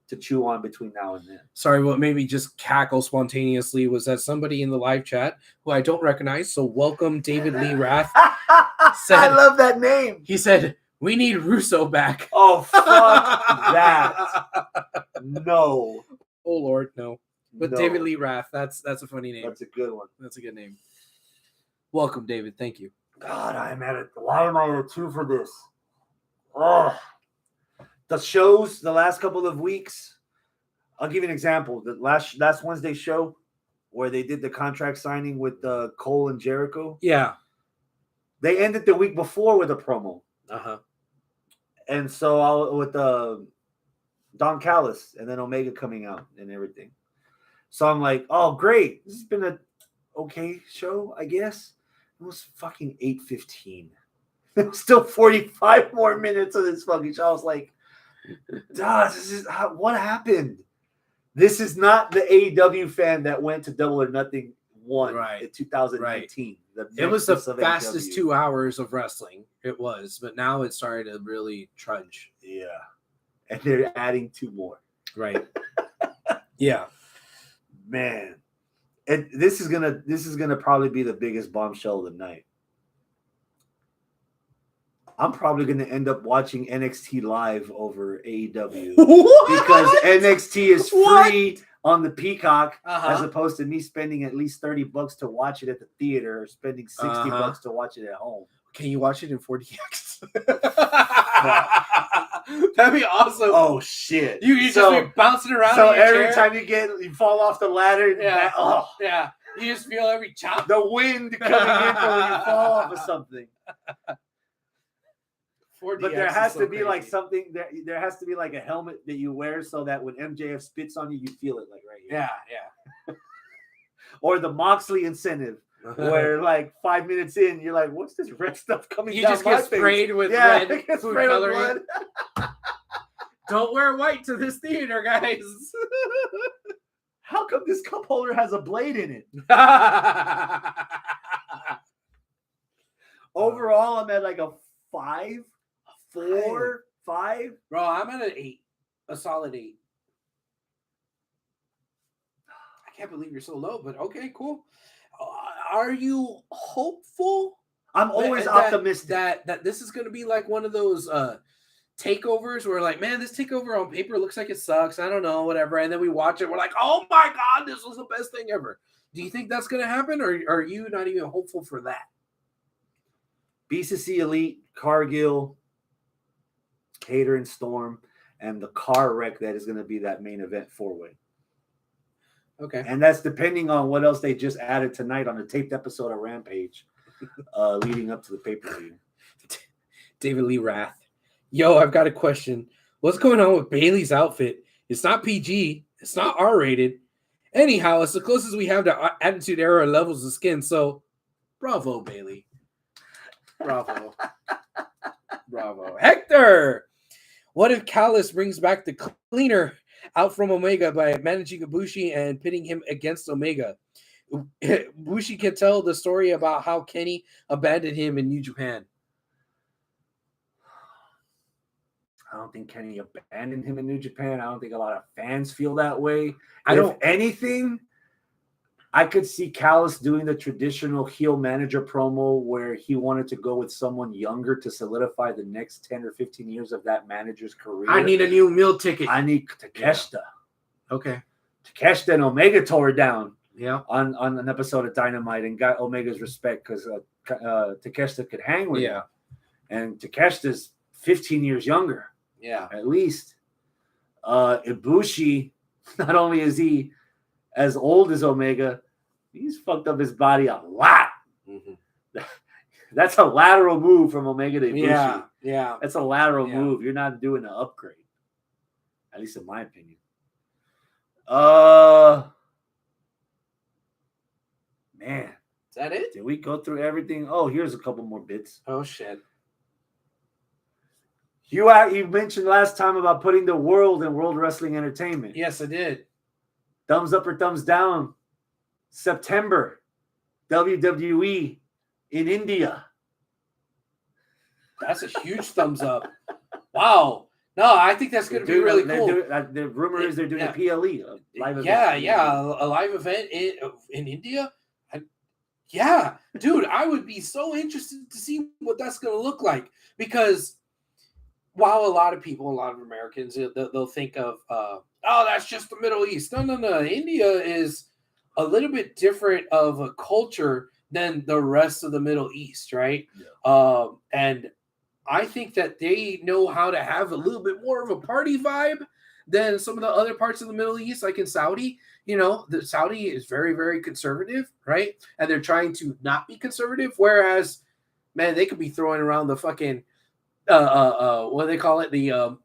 to chew on between now and then. Sorry, what made me just cackle spontaneously was that somebody in the live chat who I don't recognize, so welcome David Lee Rath, said, I love that name. He said, we need Russo back. Oh, fuck that. No. Oh, Lord, no. But no. David Lee Rath, that's a funny name. That's a good one. That's a good name. Welcome, David. Thank you. God, why am I at a 2 for this? Oh. The shows, the last couple of weeks, I'll give you an example. The last Wednesday show where they did the contract signing with Cole and Jericho. Yeah. They ended the week before with a promo. And so with Don Callis and then Omega coming out and everything. So I'm like, oh, great. This has been an okay show, I guess. It was fucking 8:15. It was still 45 more minutes of this fucking show. I was like, What happened? This is not the AEW fan that went to Double or Nothing one in 2019. Right. It was the fastest 2 hours of wrestling. It was, but now it's starting to really trudge. Yeah, and they're adding 2 more. Right. Yeah. Man, and this is gonna probably be the biggest bombshell of the night. I'm probably going to end up watching NXT live over AEW because NXT is free on the Peacock as opposed to me spending at least $30 to watch it at the theater or spending $60 to watch it at home. Can you watch it in 4DX? That'd be awesome. Oh shit! You just be bouncing around. So every time you fall off the ladder, yeah, you just feel every chop. The wind coming in from when you fall off of something. But there has to be like something. There has to be like a helmet that you wear so that when MJF spits on you, you feel it like right here. Yeah. Or the Moxley incentive, where like 5 minutes in, you're like, "What's this red stuff coming down my face?" You just get sprayed with red food coloring. Blood. Don't wear white to this theater, guys. How come this cup holder has a blade in it? Overall, I'm at like a 5. 4, 5. Bro, I'm at an 8. A solid 8. I can't believe you're so low, but okay, cool. Are you hopeful? I'm always optimistic that this is going to be like one of those takeovers where like, man, this takeover on paper looks like it sucks. I don't know, whatever. And then we watch it. We're like, oh my God, this was the best thing ever. Do you think that's going to happen? Or are you not even hopeful for that? BCC Elite, Cargill, Hater and Storm, and the car wreck that is going to be that main event 4-way. Okay. And that's depending on what else they just added tonight on the taped episode of Rampage leading up to the pay-per-view. David Lee Rath. Yo, I've got a question. What's going on with Bailey's outfit? It's not PG. It's not R-rated. Anyhow, it's the closest we have to Attitude Era levels of skin. So, bravo, Bailey. Bravo. Bravo. Hector! What if Callis brings back the cleaner out from Omega by managing Ibushi and pitting him against Omega? Ibushi can tell the story about how Kenny abandoned him in New Japan. I don't think Kenny abandoned him in New Japan. I don't think a lot of fans feel that way. If anything, I could see Callis doing the traditional heel manager promo where he wanted to go with someone younger to solidify the next 10 or 15 years of that manager's career. I need a new meal ticket. I need Takeshita. Yeah. Okay. Takeshita and Omega tore down on an episode of Dynamite and got Omega's respect because Takeshita could hang with him. And Takeshita's 15 years younger. Yeah. At least. Ibushi, not only is he as old as Omega, he's fucked up his body a lot. Mm-hmm. That's a lateral move from Omega to Ibushi. Yeah. That's a lateral move. You're not doing an upgrade. At least in my opinion. Man. Is that it? Did we go through everything? Oh, here's a couple more bits. Oh, shit. You mentioned last time about putting the world in World Wrestling Entertainment. Yes, I did. Thumbs up or thumbs down. September, WWE in India. That's a huge thumbs up. Wow. No, I think that's going to be really cool. The rumor is they're doing a PLE. A live event. A live event in India. Dude, I would be so interested to see what that's going to look like because while a lot of Americans, they'll think of, that's just the Middle East. No. India is a little bit different of a culture than the rest of the Middle East, right? Yeah. And I think that they know how to have a little bit more of a party vibe than some of the other parts of the Middle East, like in Saudi. You know, the Saudi is very, very conservative, right? And they're trying to not be conservative, whereas, man, they could be throwing around the fucking what do they call it? The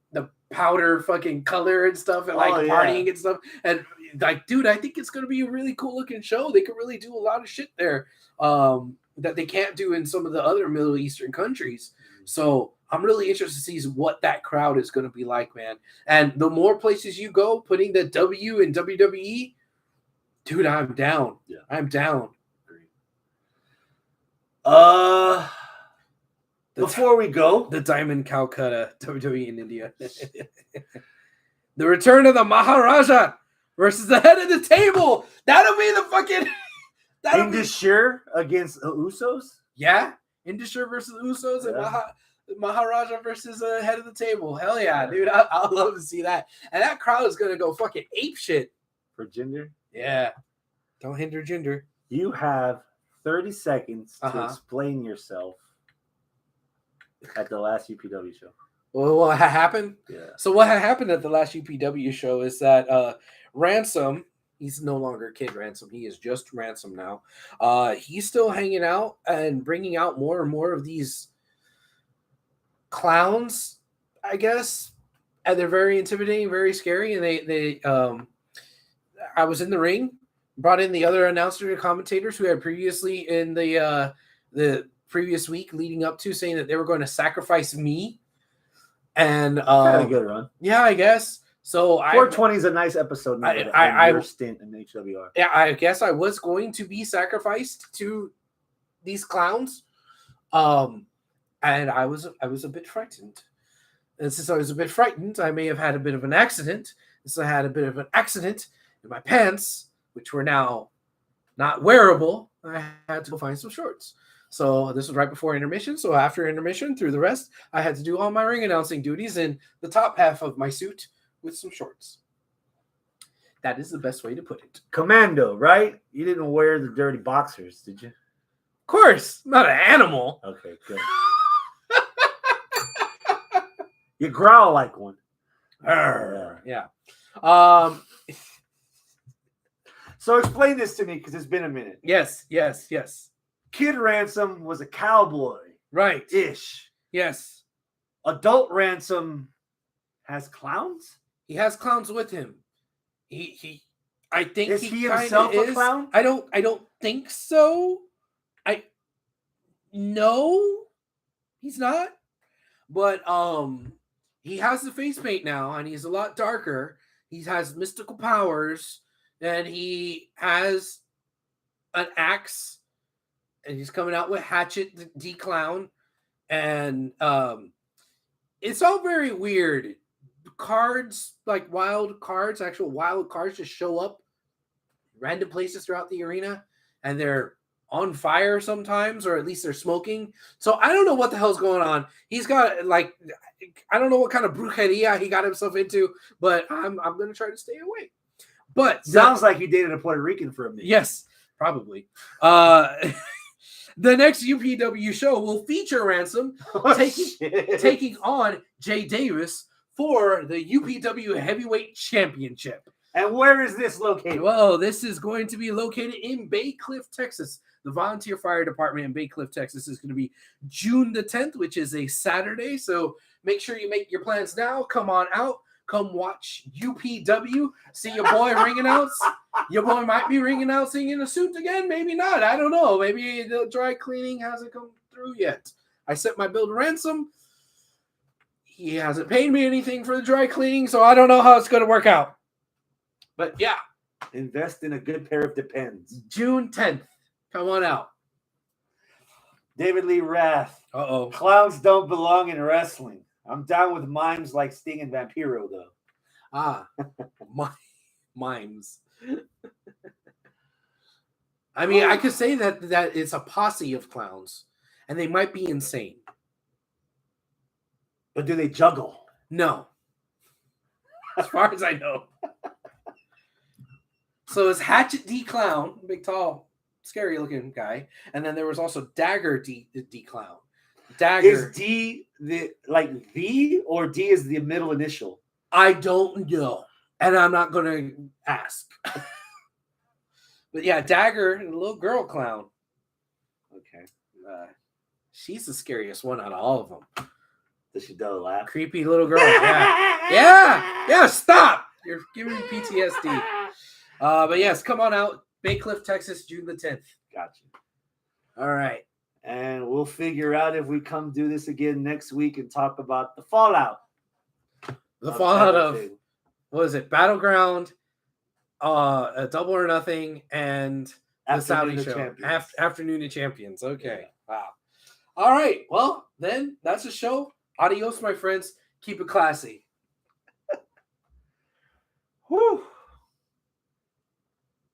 powder fucking color and stuff and partying and stuff. And like, dude, I think it's going to be a really cool looking show. They could really do a lot of shit there that they can't do in some of the other Middle Eastern countries. So I'm really interested to see what that crowd is going to be like, man. And the more places you go, putting the W in WWE, dude, I'm down. Yeah. I'm down. Before we go, the Diamond Calcutta WWE in India. The return of the Maharaja versus the head of the table. That'll be the fucking. Indusher against Usos. Yeah, Indusher versus Usos and Maharaja versus head of the table. Hell yeah, dude! I'd love to see that. And that crowd is gonna go fucking ape shit For Jinder. Yeah, don't hinder Jinder. You have 30 seconds to explain yourself at the last UPW show. Well, what happened? Yeah. So what happened at the last UPW show is that Ransom, he's no longer Kid Ransom. He is just Ransom now. He's still hanging out and bringing out more and more of these clowns, I guess. And they're very intimidating, very scary. And I was in the ring, brought in the other announcers and commentators who had previously in the previous week leading up to saying that they were going to sacrifice me. And had a good run. Yeah, I guess. So 420 is a nice episode. I stint in HWR. Yeah, I guess I was going to be sacrificed to these clowns. And I was a bit frightened. And since I was a bit frightened, I may have had a bit of an accident. So I had a bit of an accident in my pants, which were now not wearable. I had to go find some shorts. So this was right before intermission. So after intermission, through the rest, I had to do all my ring announcing duties in the top half of my suit with some shorts. That is the best way to put it. Commando, right? You didn't wear the dirty boxers, did you? Of course, I'm not an animal. Okay, good. You growl like one. Yeah. So explain this to me because it's been a minute. Yes. Kid Ransom was a cowboy. Right. Ish. Yes. Adult Ransom has clowns? He has clowns with him. I think is he himself a clown? I don't think so. No, he's not. But he has the face paint now, and he's a lot darker. He has mystical powers, and he has an axe. And he's coming out with Hatchet D Clown. And it's all very weird. Cards, like wild cards, actual wild cards just show up random places throughout the arena. And they're on fire sometimes, or at least they're smoking. So I don't know what the hell's going on. He's got, I don't know what kind of brujeria he got himself into, but I'm going to try to stay away. But sounds like you dated a Puerto Rican for a minute. Yes, probably. The next UPW show will feature Ransom taking on Jay Davis for the UPW Heavyweight Championship. And where is this located? Well, this is going to be located in Bay Cliff, Texas. The Volunteer Fire Department in Bay Cliff, Texas is going to be June the 10th, which is a Saturday. So make sure you make your plans now. Come on out. Come watch UPW. See your boy ring announce. Your boy might be ring announcing in a suit again. Maybe not. I don't know. Maybe the dry cleaning hasn't come through yet. I sent my bill to Ransom. He hasn't paid me anything for the dry cleaning, so I don't know how it's going to work out. But yeah. Invest in a good pair of Depends. June 10th. Come on out. David Lee Rath. Uh-oh. Clowns don't belong in wrestling. I'm down with mimes like Sting and Vampiro, though. Mimes. I mean, I could say that it's a posse of clowns, and they might be insane. But do they juggle? No. As far as I know. So it's Hatchet D Clown, big, tall, scary-looking guy, and then there was also Dagger D Clown. Dagger. Is D the or D is the middle initial? I don't know, and I'm not going to ask. But yeah, Dagger, a little girl clown. Okay. She's the scariest one out of all of them. Does she do a laugh? Creepy little girl. Yeah. Stop. You're giving me PTSD. But yes, come on out. Bay Cliff, Texas, June the 10th. Gotcha. All right. And we'll figure out if we come do this again next week and talk about the fallout. The fallout of, what is it? Battleground, a Double or Nothing, and the Saudi show. Afternoon of Champions. Okay. Yeah. Wow. All right. Well, then that's the show. Adios, my friends. Keep it classy. Whew.